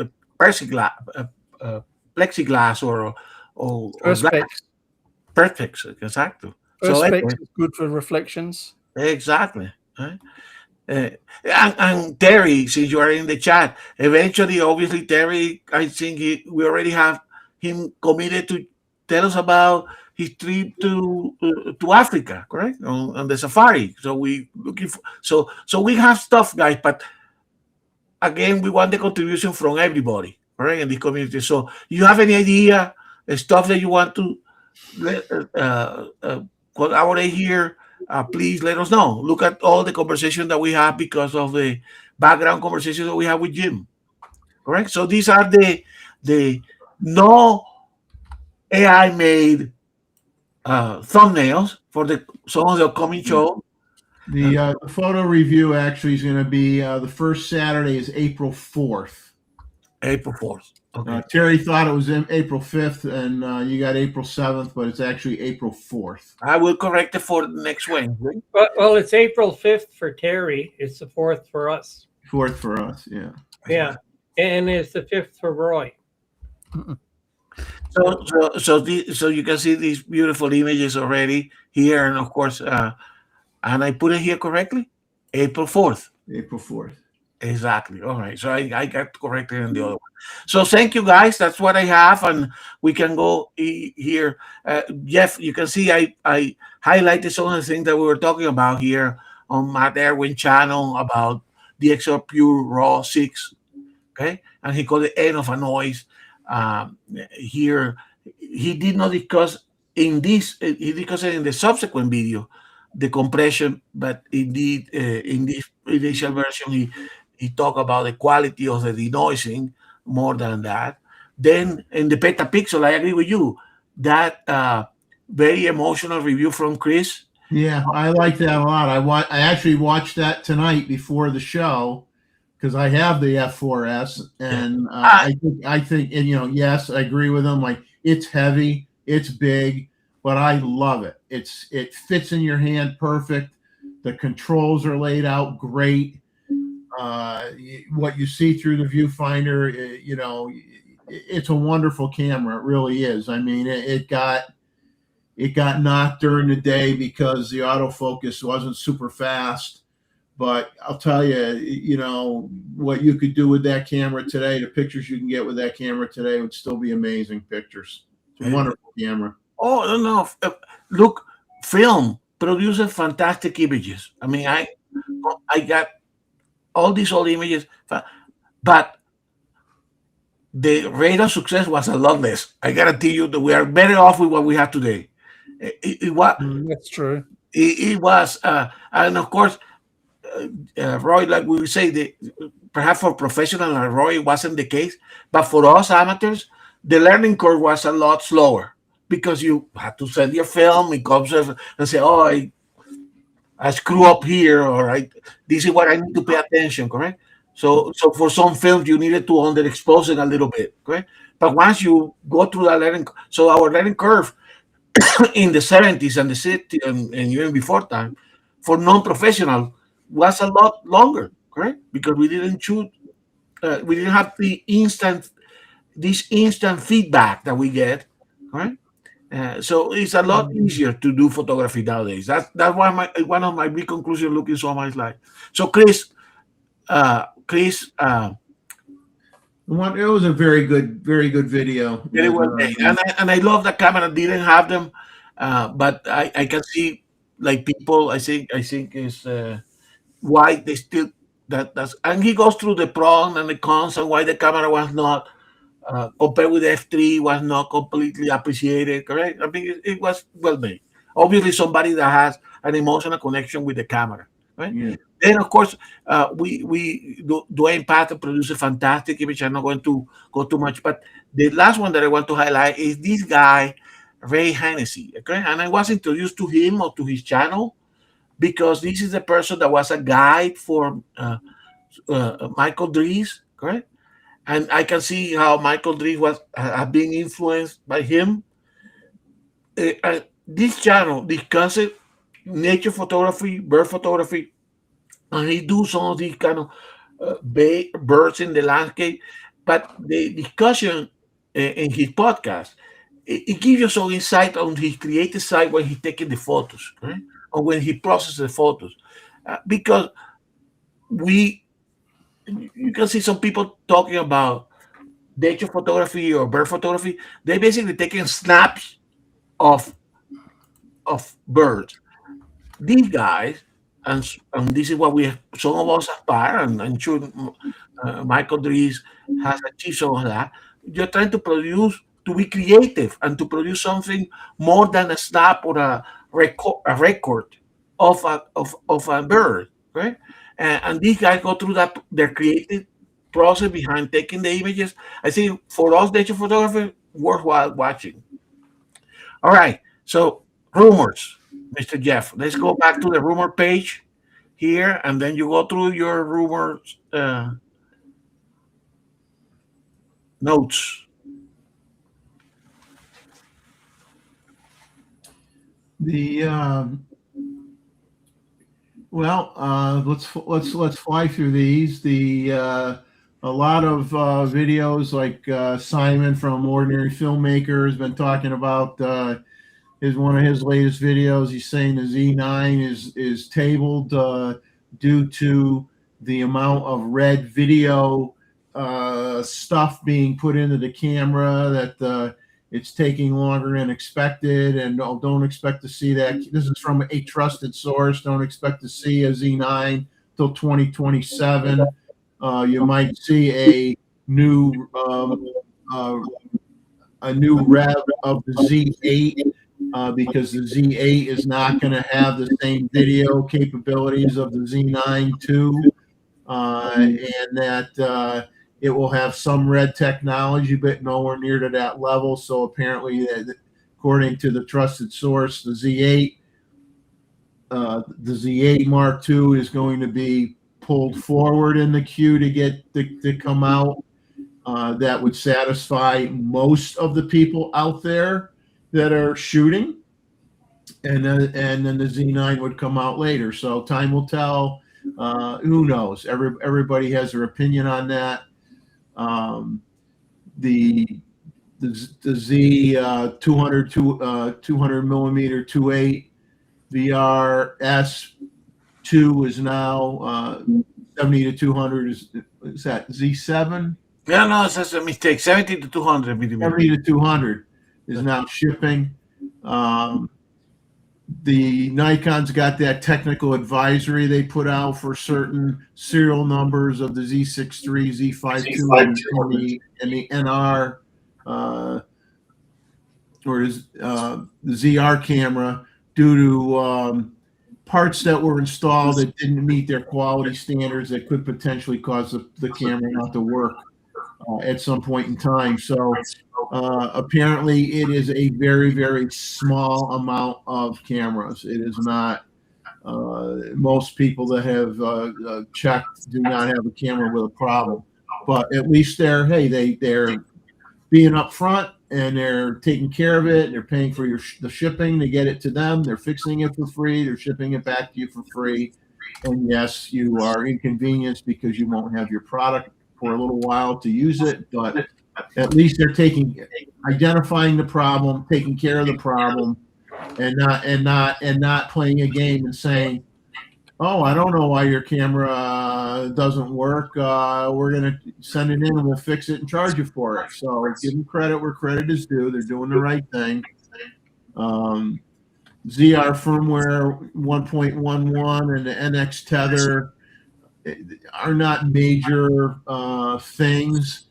plexiglass or Perspex. Perfect, exactly. So Perspex is good for reflections. exactly. Right? And Terry, since you are in the chat, eventually, obviously, Terry, I think we already have him committed to tell us about his trip to Africa, correct? On the safari. So we looking for so we have stuff, guys, but again, we want the contribution from everybody, right, in the community. So you have any idea, stuff that you want to collaborate here, please let us know. Look at all the conversation that we have because of the background conversation that we have with Jim, correct? So these are the no AI made thumbnails for some of the upcoming show. The photo review actually is going to be the first Saturday is April 4th. April 4th. Okay. Terry thought it was April 5th, and you got April 7th, but it's actually April 4th. I will correct it for the next Wednesday. Well, it's April 5th for Terry. It's the 4th for us. 4th for us, yeah. Yeah. And it's the 5th for Roy. So you can see these beautiful images already here, and of course, and I put it here correctly, April 4th. April 4th. Exactly. All right. So I got corrected in the other one. So thank you, guys. That's what I have, and we can go here. Jeff, you can see I highlighted some of the things that we were talking about here on Matt Erwin channel about the XR Pure Raw 6. Okay, and he called the end of a noise. Here, he did not discuss in this. He discussed it in the subsequent video, the compression, but indeed in this initial version, he talked about the quality of the denoising more than that. Then in the Petapixel, I agree with you. That very emotional review from Chris. Yeah, I like that a lot. I actually watched that tonight before the show because I have the F4S, and I think, and yes, I agree with him. Like, it's heavy, it's big, but I love it. It fits in your hand perfect. The controls are laid out great. What you see through the viewfinder, it's a wonderful camera. It really is. I mean, it got knocked during the day because the autofocus wasn't super fast. But I'll tell you, what you could do with that camera today, the pictures you can get with that camera today would still be amazing pictures. It's a wonderful camera. Oh, no. Look, film produces fantastic images. I mean, I got all these old images, but the rate of success was a lot less. I guarantee you that we are better off with what we have today. It was. That's true. It was, and of course, Roy, like we say, perhaps for professional and Roy, it wasn't the case, but for us amateurs, the learning curve was a lot slower because you had to send your film, it comes and say, "Oh, I screw up here," or this is what I need to pay attention, correct? So for some films, you needed to underexpose it a little bit, correct? But once you go through that learning, so our learning curve in the 70s and the 60s and even before time, for non-professional, was a lot longer, correct? Because we didn't shoot, we didn't have this instant feedback that we get, right? So it's a lot easier to do photography nowadays. That's one of my big conclusions looking so much like. So Chris, It was a very good video. very well made, and I love the camera. Didn't have them, but I can see like people. I think is why they still that's and he goes through the pros and the cons and why the camera was not compared with the F3 was not completely appreciated. Correct? I mean, it was well made. Obviously, somebody that has an emotional connection with the camera, right? Yeah. Then, of course, Dwayne Patton produced a fantastic image. I'm not going to go too much, but the last one that I want to highlight is this guy, Ray Hennessy. Okay, and I was introduced to him or to his channel because this is the person that was a guide for Michael Dries, correct? And I can see how Michael Dries was being influenced by him. This channel discusses nature photography, bird photography, and he do some of these kind of birds in the landscape. But the discussion in his podcast, it gives you some insight on his creative side when he's taking the photos, right? Or when he processes the photos, because you can see some people talking about nature photography or bird photography. They basically taking snaps of birds. These guys, and this is what some of us aspire, and I'm sure Michael Dries has achieved some of that. You're trying to be creative, and to produce something more than a snap or a record of a bird, right? And these guys go through their creative process behind taking the images. I think for us nature photographers, worthwhile watching. All right, so rumors, Mr. Jeff. Let's go back to the rumor page here, and then you go through your rumors notes. Let's fly through these. A lot of videos like Simon from Ordinary Filmmaker has been talking about one of his latest videos. He's saying the Z9 is tabled due to the amount of red video stuff being put into the camera, that It's taking longer than expected, and don't expect to see that. This is from a trusted source. Don't expect to see a Z9 till 2027. You might see a new rev of the Z8 because the Z8 is not going to have the same video capabilities of the Z9 II, and that it will have some red technology, but nowhere near to that level. So apparently, according to the trusted source, the Z8 Mark II is going to be pulled forward in the queue to come out. That would satisfy most of the people out there that are shooting, and then the Z9 would come out later. So time will tell. Who knows? Everybody has their opinion on that. The Z 200 millimeter 2.8 VRS2 is now 70 to 200 is that Z7? Yeah, no, that's a mistake. 70 to 200 millimeters. 70 to 200 is now shipping. The Nikon's got that technical advisory they put out for certain serial numbers of the Z6 III, Z5 II, and the NR or the ZR camera due to parts that were installed that didn't meet their quality standards that could potentially cause the camera not to work at some point in time. So apparently it is a very, very small amount of cameras. It is not, most people that have checked do not have a camera with a problem, but at least they're being upfront and they're taking care of it. They're paying for the shipping to get it to them. They're fixing it for free. They're shipping it back to you for free. And yes, you are inconvenienced because you won't have your product for a little while to use it, but at least they're identifying the problem, taking care of the problem, and not playing a game and saying, "Oh, I don't know why your camera doesn't work. We're gonna send it in and we'll fix it and charge you for it." So give them credit where credit is due. They're doing the right thing. ZR firmware 1.11 and the NX tether are not major things.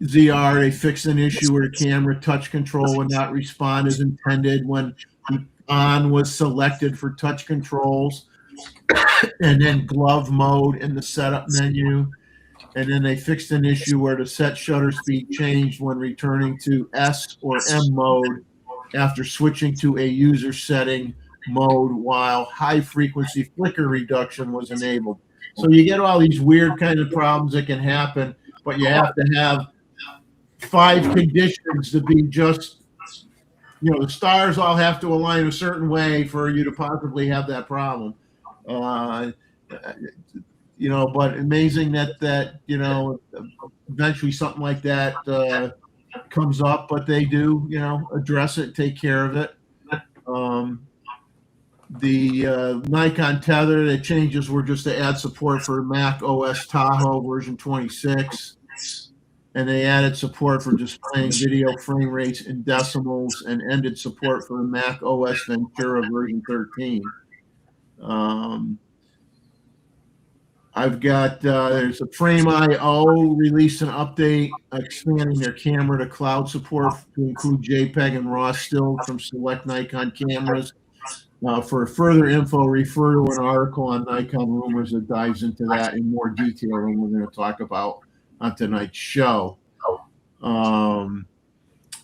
ZR, they fixed an issue where the camera touch control would not respond as intended when on was selected for touch controls, and then glove mode in the setup menu. And then they fixed an issue where the set shutter speed changed when returning to S or M mode after switching to a user setting mode while high frequency flicker reduction was enabled. So you get all these weird kind of problems that can happen, but you have to have 5 conditions to be just, the stars all have to align a certain way for you to possibly have that problem. But amazing that eventually something like that comes up, but they do, address it, take care of it. The Nikon tether, the changes were just to add support for Mac OS Tahoe version 26. And they added support for displaying video frame rates in decimals and ended support for Mac OS Ventura version 13. I've got, there's a Frame.io released an update expanding their camera to cloud support to include JPEG and RAW still from select Nikon cameras. For further info, refer to an article on Nikon Rumors that dives into that in more detail than we're going to talk about on tonight's show.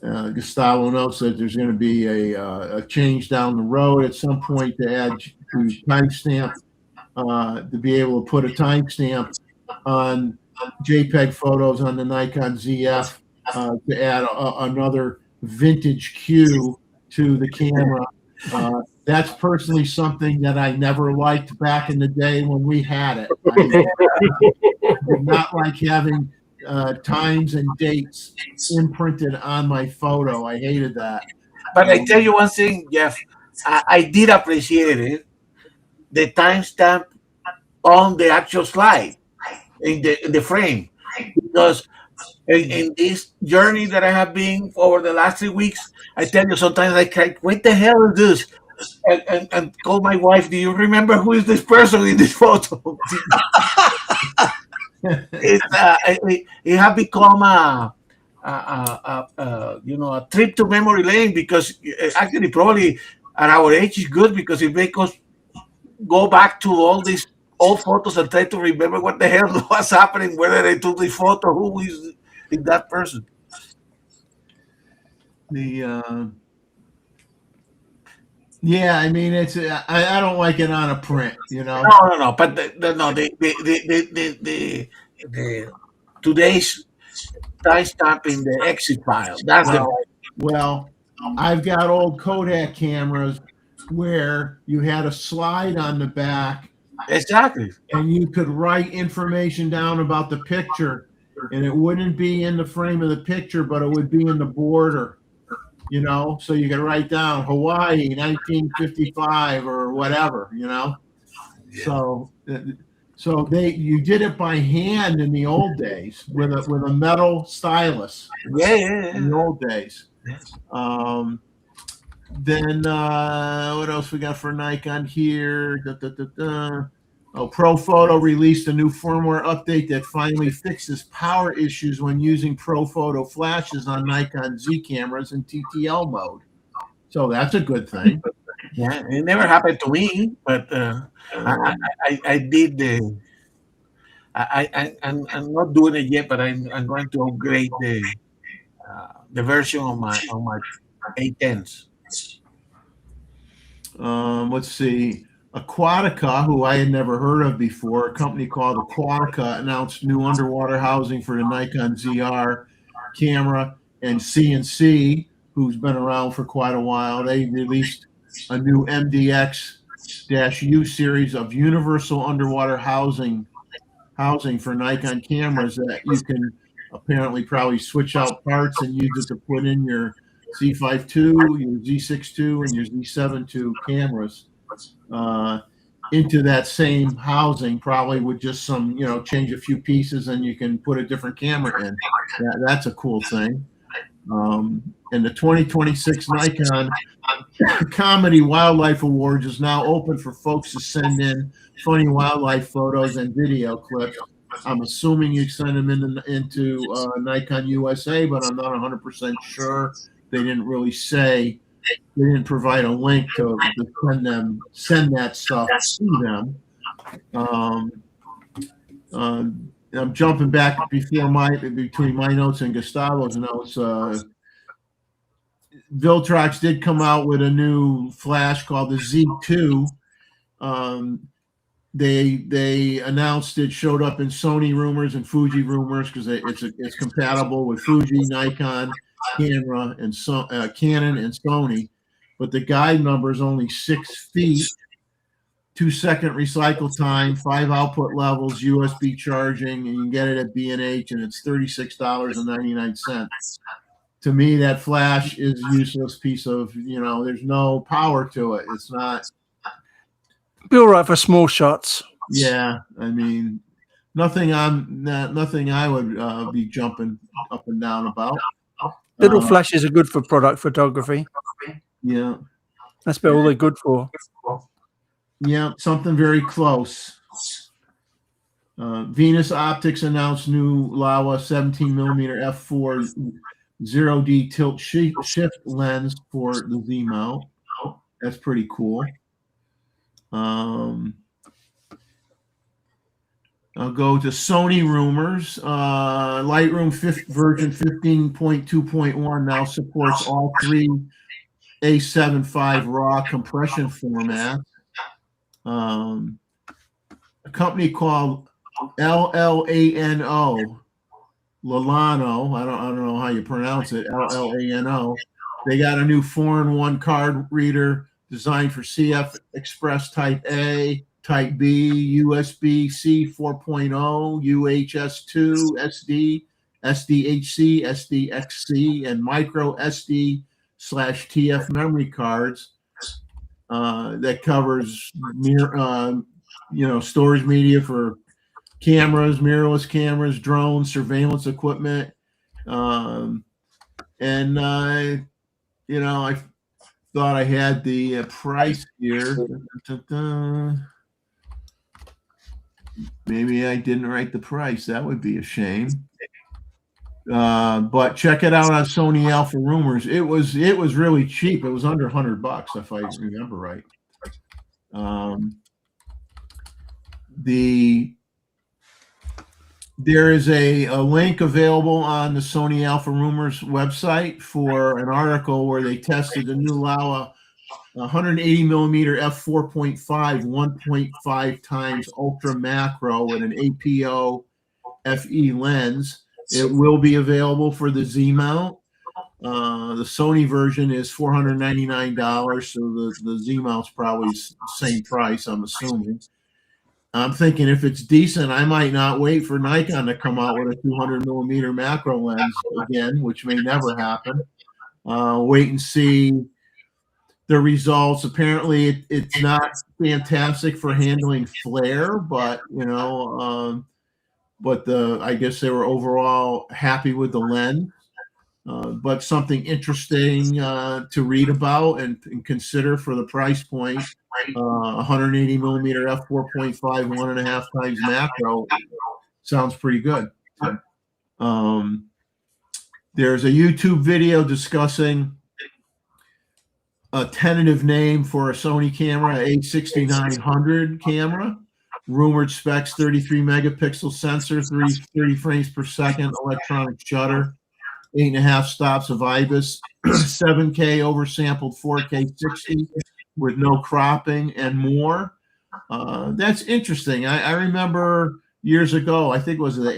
Gustavo notes that there's going to be a change down the road at some point to add to timestamp, to be able to put a timestamp on JPEG photos on the Nikon ZF to add another vintage cue to the camera. That's personally something that I never liked back in the day when we had it. I did not like having times and dates imprinted on my photo. I hated that. But I tell you one thing, Jeff, I did appreciate it, the timestamp on the actual slide in the frame, because in this journey that I have been over the last 3 weeks, I tell you, sometimes I cry, what the hell is this? And call my wife, do you remember who is this person in this photo? It have become a trip to memory lane, because actually probably at our age is good, because it makes us go back to all these old photos and try to remember what the hell was happening, whether they took the photo, who is that person. Yeah, I mean, I don't like it on a print, you know. No. But the today's timestamp in the exit file. That's the Well, I've got old Kodak cameras where you had a slide on the back exactly. and you could write information down about the picture, and it wouldn't be in the frame of the picture, but it would be in the border, you know, so you could write down Hawaii 1955 or whatever, you know. So you did it by hand in the old days with a metal stylus. Yeah. In the old days. Then what else we got for Nikon here? Oh, ProPhoto released a new firmware update that finally fixes power issues when using ProPhoto flashes on Nikon Z cameras in TTL mode. So that's a good thing. Yeah, it never happened to me, but I did the. I'm not doing it yet, but I'm going to upgrade the version on my A10s. Let's see. Aquatica, who I had never heard of before, a company called Aquatica, announced new underwater housing for the Nikon ZR camera, and CNC, who's been around for quite a while, they released a new MDX-U series of universal underwater housing for Nikon cameras that you can apparently probably switch out parts and use it to put in your Z5 II, your Z6 II, and your Z7 II cameras into that same housing, probably with just some, change a few pieces and you can put a different camera in. That's a cool thing. And the 2026 Nikon Comedy Wildlife Awards is now open for folks to send in funny wildlife photos and video clips. I'm assuming you send them into Nikon USA, but I'm not 100% sure. They didn't really say. They didn't provide a link to send that stuff to them. I'm jumping back between my notes and Gustavo's notes. Viltrox did come out with a new flash called the Z2. They announced it showed up in Sony rumors and Fuji rumors because it's compatible with Fuji, Nikon camera, and Canon and Sony. But the guide number is only 6 feet, 2-second recycle time, 5 output levels, USB charging, and you can get it at B&H, and it's $36.99. To me, that flash is a useless piece of, there's no power to it. It's not. Be all right for small shots. Yeah, I mean, nothing I would be jumping up and down about. Little flashes are good for product photography. Yeah. That's what all they're good for. Yeah, something very close. Venus Optics announced new Laowa 17mm f4 0D tilt shift lens for the Z mount. That's pretty cool. I'll go to Sony rumors. Lightroom version 15.2.1 now supports all 3 A7V RAW compression formats. A company called Lalano, I don't know how you pronounce it, Lalano. They got a new 4-in-1 card reader designed for CF Express Type A, Type B, USB-C 4.0, UHS-2, SD, SDHC, SDXC, and micro SD/TF memory cards that covers storage media for cameras, mirrorless cameras, drones, surveillance equipment. And I thought I had the price here. Maybe I didn't write the price. That would be a shame. But check it out on Sony Alpha Rumors. It was really cheap. It was under $100 if I remember right. There is a link available on the Sony Alpha Rumors website for an article where they tested the new Laowa 180 millimeter f4.5 1.5 times ultra macro with an APO FE lens. It will be available for the Z mount. The Sony version is $499, so the Z mount's probably the same price, I'm assuming. I'm thinking if it's decent, I might not wait for Nikon to come out with a 200 millimeter macro lens again, which may never happen. Wait and see the results. Apparently, it's not fantastic for handling flare, but I guess they were overall happy with the lens. But something interesting to read about and consider for the price point. 180 millimeter f4.5 1.5 times macro sounds pretty good. There's a YouTube video discussing a tentative name for a Sony camera, A6900 camera. Rumored specs: 33 megapixel sensor, 30 frames per second, electronic shutter, 8.5 stops of IBIS, 7K oversampled 4K 60 with no cropping, and more. That's interesting. I remember years ago, I think it was the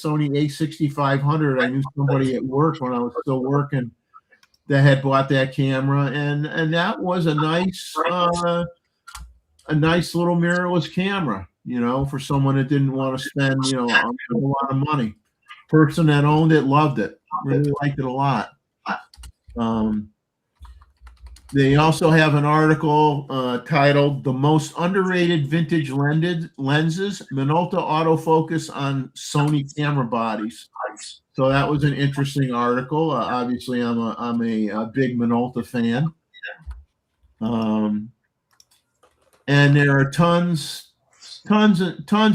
Sony A6500. I knew somebody at work when I was still working that had bought that camera, and that was a nice little mirrorless camera, for someone that didn't want to spend, a lot of money. Person that owned it loved it, really liked it a lot. They also have an article titled "The Most Underrated Vintage Lenses: Minolta Autofocus on Sony Camera Bodies." So that was an interesting article. Obviously, I'm a big Minolta fan, and there are tons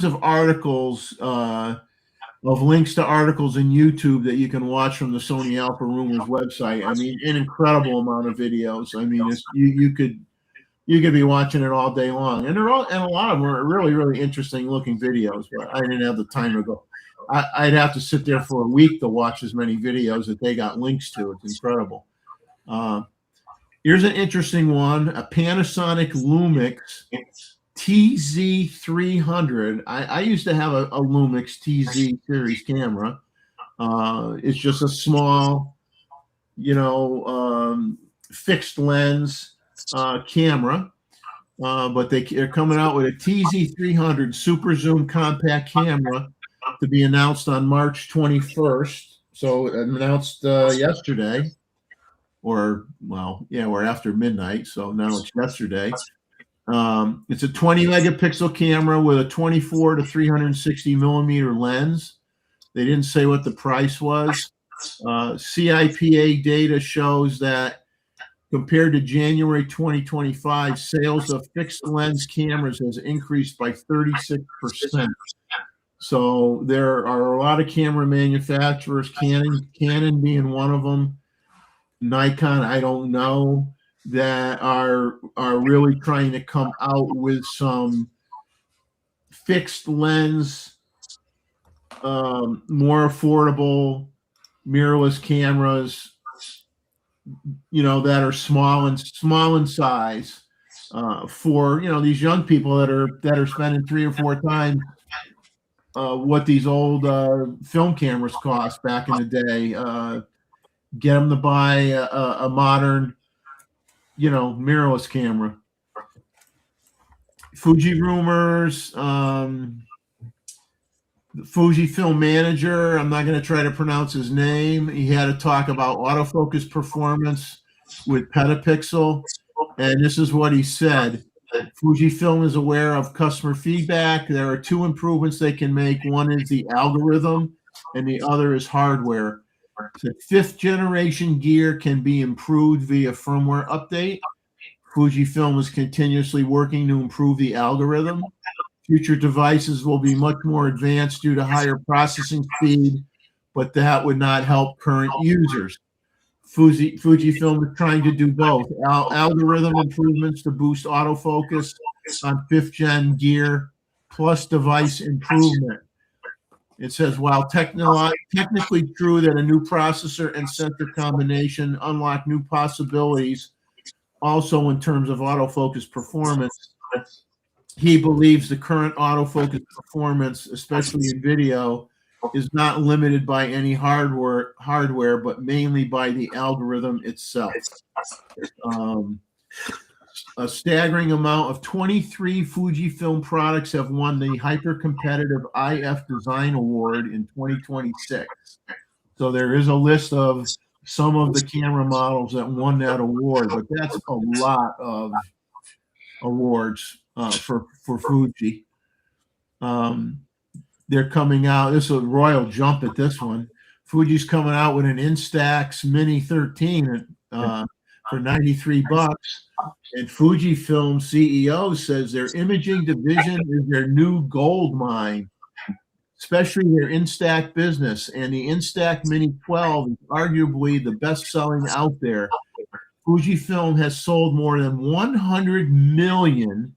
of articles. Of links to articles in YouTube that you can watch from the Sony Alpha Rumors website. I mean, an incredible amount of videos. I mean, you could be watching it all day long, and a lot of them are really, really interesting looking videos. But I didn't have the time to go. I'd have to sit there for a week to watch as many videos that they got links to. It's incredible. Here's an interesting one: a Panasonic Lumix TZ300. I used to have a Lumix TZ series camera. It's just a small, fixed lens camera. But they're coming out with a TZ300 super zoom compact camera to be announced on March 21st. So announced yesterday, or after midnight. So now it's yesterday. It's a 20 megapixel camera with a 24 to 360 millimeter lens. They didn't say what the price was. CIPA data shows that compared to January 2025, sales of fixed lens cameras has increased by 36%. So there are a lot of camera manufacturers, Canon being one of them, Nikon, I don't know, that are really trying to come out with some fixed lens, more affordable mirrorless cameras, that are small in size, for these young people that are spending 3 or 4 times what these old film cameras cost back in the day. Get them to buy a modern mirrorless camera. Fuji Rumors, the Fujifilm manager, I'm not going to try to pronounce his name. He had to talk about autofocus performance with petapixel, and this is what he said. Fujifilm is aware of customer feedback. There are two improvements they can make. One is the algorithm, and the other is hardware. So fifth generation gear can be improved via firmware update. Fujifilm is continuously working to improve the algorithm. Future devices will be much more advanced due to higher processing speed, but that would not help current users. Fujifilm is trying to do both. Algorithm improvements to boost autofocus on 5th gen gear, plus device improvement. It says, while technically true that a new processor and sensor combination unlock new possibilities, also in terms of autofocus performance, he believes the current autofocus performance, especially in video, is not limited by any hardware, but mainly by the algorithm itself. A staggering amount of 23 Fujifilm products have won the hyper-competitive IF Design Award in 2026. So there is a list of some of the camera models that won that award, but that's a lot of awards for Fuji. They're coming out. This is a royal jump at this one. Fuji's coming out with an Instax Mini 13 for $93. And Fujifilm CEO says their imaging division is their new gold mine, especially their Instax business. And the Instax Mini 12 is arguably the best selling out there. Fujifilm has sold more than 100 million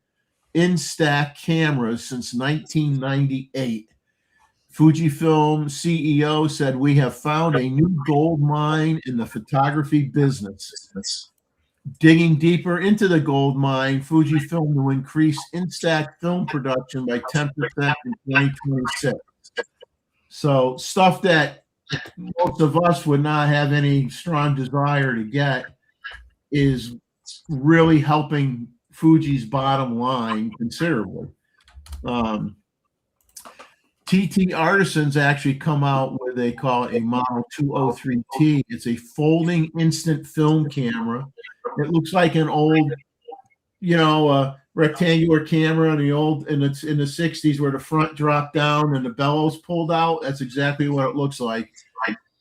Instax cameras since 1998. Fujifilm CEO said, "We have found a new gold mine in the photography business." Digging deeper into the gold mine, Fujifilm will increase Instax film production by 10% in 2026. So stuff that most of us would not have any strong desire to get is really helping Fuji's bottom line considerably. TT Artisans actually come out with, they call it a Model 203T. It's a folding instant film camera. It looks like an old, rectangular camera and it's in the 60s where the front dropped down and the bellows pulled out. That's exactly what it looks like.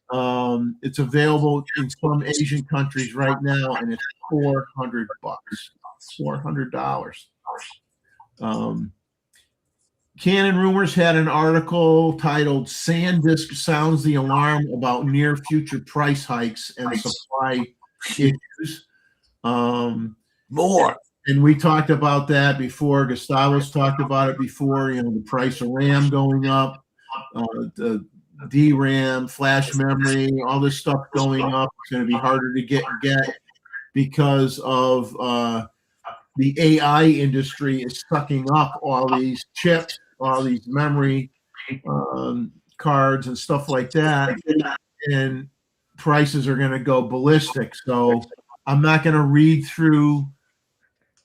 It's available in some Asian countries right now, and it's $400. $400. Canon Rumors had an article titled "SanDisk Sounds the Alarm About Near Future Price Hikes and Supply Issues." More. And we talked about that before. Gustavo's talked about it before, the price of RAM going up, the DRAM, flash memory, all this stuff going up. It's going to be harder to get because of the AI industry is sucking up all these chips, all these memory cards and stuff like that, and prices are going to go ballistic. So I'm not going to read through.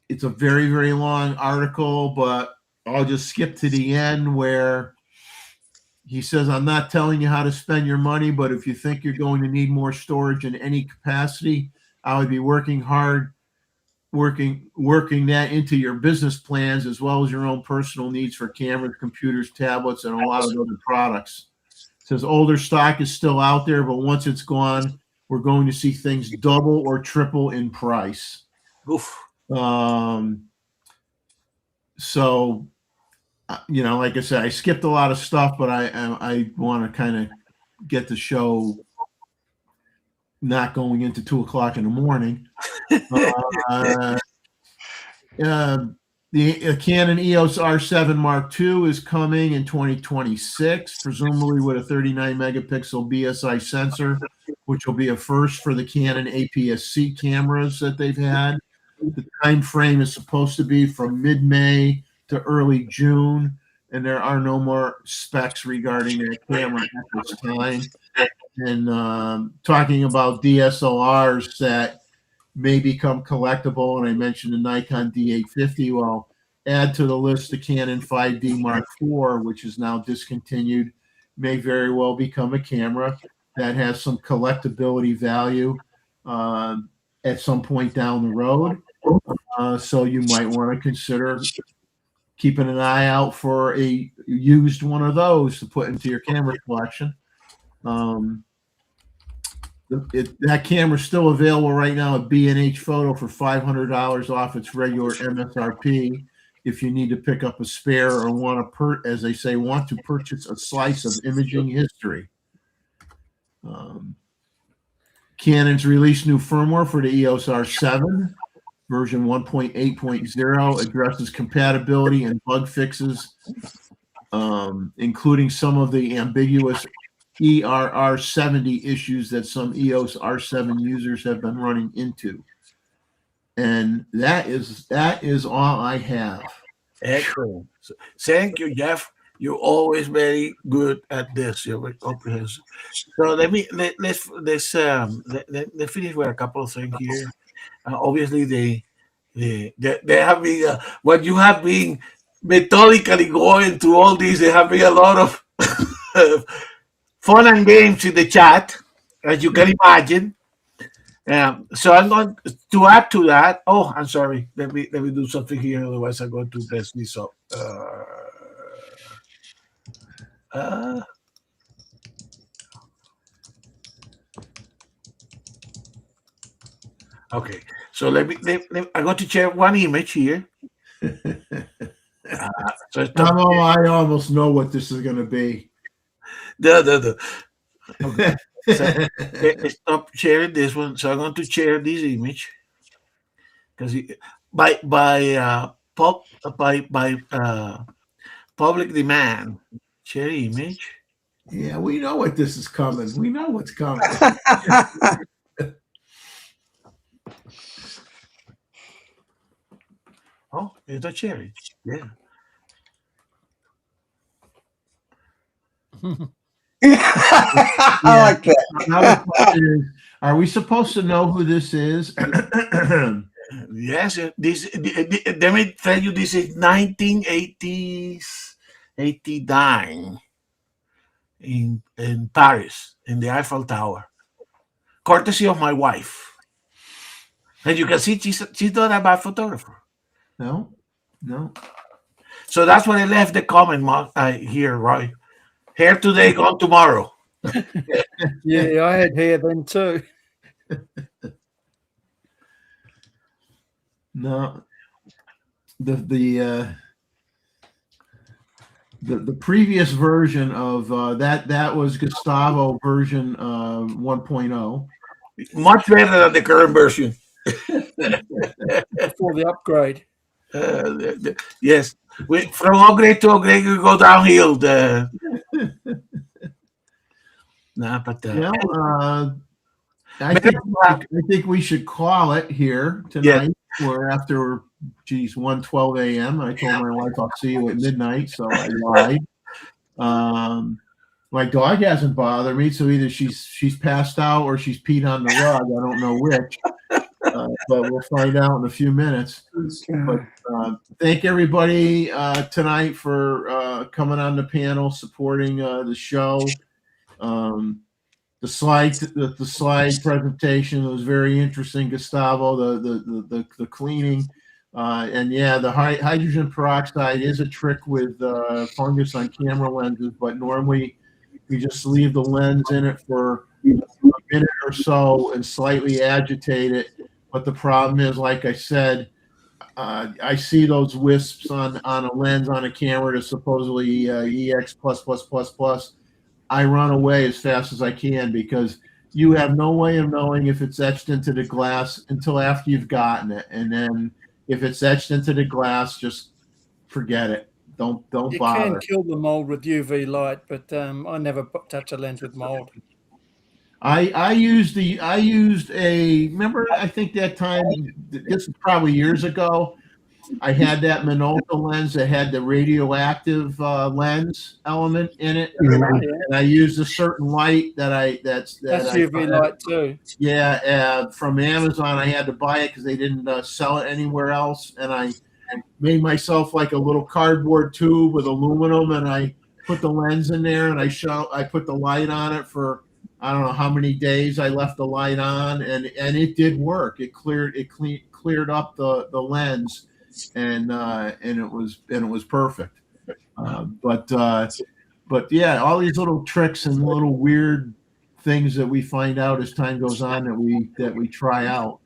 It's a very, very long article, but I'll just skip to the end where he says, "I'm not telling you how to spend your money, but if you think you're going to need more storage in any capacity, I would be working hard working that into your business plans as well as your own personal needs for cameras, computers, tablets, and a lot of other products." It says older stock is still out there, but once it's gone, we're going to see things double or triple in price. Oof. So, like I said, I skipped a lot of stuff, but I want to kind of get the show not going into 2:00 in the morning. The Canon EOS R7 Mark II is coming in 2026, presumably with a 39 megapixel BSI sensor, which will be a first for the Canon APS-C cameras that they've had. The time frame is supposed to be from mid-May to early June, and there are no more specs regarding that camera at this time. And talking about DSLRs that may become collectible, and I mentioned the Nikon D850. Well, add to the list the Canon 5D Mark IV, which is now discontinued, may very well become a camera that has some collectability value at some point down the road. So you might want to consider keeping an eye out for a used one of those to put into your camera collection. That camera is still available right now at B&H Photo for $500 off its regular MSRP. If you need to pick up a spare or want to, as they say, want to purchase a slice of imaging history. Canon's released new firmware for the EOS R7. Version 1.8.0 addresses compatibility and bug fixes, including some of the ambiguous ERR70 issues that some EOS R7 users have been running into. And that is all I have. Excellent. Thank you, Jeff. You're always very good at this. You're very comprehensive. So let's finish with a couple of things here. Obviously, they have been what you have been methodically going through all these. There have been a lot of fun and games in the chat, as you can imagine. So I'm going to add to that. Oh, I'm sorry. Let me do something here. Otherwise, I'm going to mess this up. Okay. So I'm going to share one image here. I almost know what this is going to be. No. Okay. So, stop sharing this one. So I'm going to share this image because by public demand, share image. Yeah, we know what this is coming. We know what's coming. Oh, it's a cherry. Yeah. I like that. Now the question is, are we supposed to know who this is? Yes. Let me tell you, this is 1989 in Paris, in the Eiffel Tower, courtesy of my wife. And you can see she's not a bad photographer. No. So that's why I left the comment here, Roy. Hair today, gone tomorrow. Yeah, I had hair then too. No. The previous version of that was Gustavo version 1.0. Much better than the current version. Before the upgrade. Yes, from upgrade to upgrade, we go downhill. I think we should call it here tonight. Yeah. We're after 1:12 a.m. I told my wife I'll see you at midnight, so I lied. My dog hasn't bothered me, so either she's passed out or she's peed on the rug. I don't know which. But we'll find out in a few minutes. But thank everybody tonight for coming on the panel, supporting the show. The slide presentation was very interesting, Gustavo. The cleaning, and yeah, the hydrogen peroxide is a trick with fungus on camera lenses. But normally, we just leave the lens in it for a minute or so and slightly agitate it. But the problem is, like I said, I see those wisps on a lens on a camera to supposedly EX++++. I run away as fast as I can because you have no way of knowing if it's etched into the glass until after you've gotten it. And then if it's etched into the glass, just forget it. Don't bother. You can kill the mold with UV light, but I never touch a lens with mold. I used remember, I think that time, this is probably years ago, I had that Minolta lens that had the radioactive lens element in it. And I used a certain light that's UV light too. Yeah, from Amazon. I had to buy it because they didn't sell it anywhere else. And I made myself like a little cardboard tube with aluminum, and I put the lens in there, and I put the light on it for, I don't know how many days I left the light on, and it did work. It cleared up the lens, and it was perfect. But yeah, all these little tricks and little weird things that we find out as time goes on that we try out.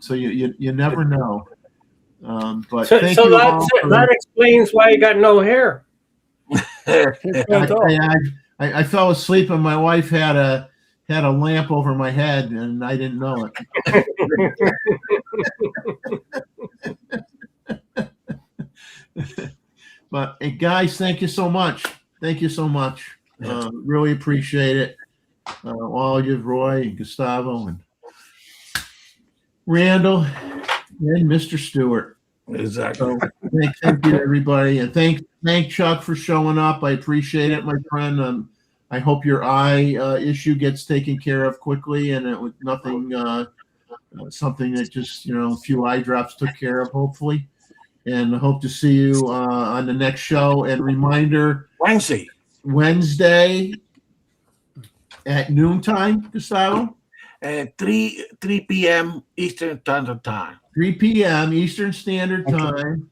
So you never know. But So, thank so you all that's, for- that explains why you got no hair. I fell asleep and my wife had a lamp over my head and I didn't know it. But hey, guys, thank you so much. Thank you so much. Really appreciate it. All of you, Roy and Gustavo and Randall and Mr. Stewart. Exactly. So thank you everybody, and thank Chuck for showing up. I appreciate it, my friend. I hope your eye issue gets taken care of quickly, and it was nothing, something that just a few eye drops took care of, hopefully. And I hope to see you on the next show. And reminder, Wednesday at noontime, Gustavo. 3 p.m. Eastern Standard Time. 3 p.m. Eastern Standard Time.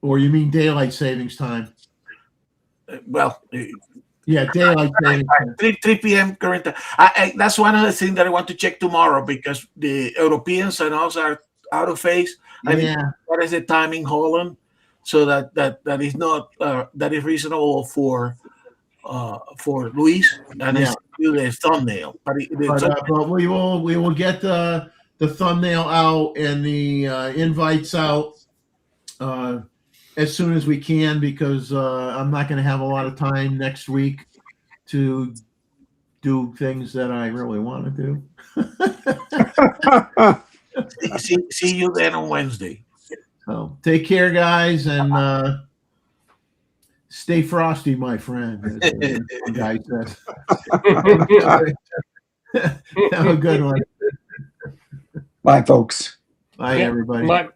Or you mean daylight savings time? Well, yeah, daylight savings time. 3 p.m. current time. That's one of the things that I want to check tomorrow because the Europeans and us are out of phase. I mean, what is the time in Holland? So that is not that is reasonable for Luis, and it's still a thumbnail. But we will get the thumbnail out and the invites out as soon as we can, because I'm not going to have a lot of time next week to do things that I really want to do. see you then on Wednesday. So take care, guys, and stay frosty, my friend. As the guy says. Have a good one. Bye, folks. Bye, everybody. Bye.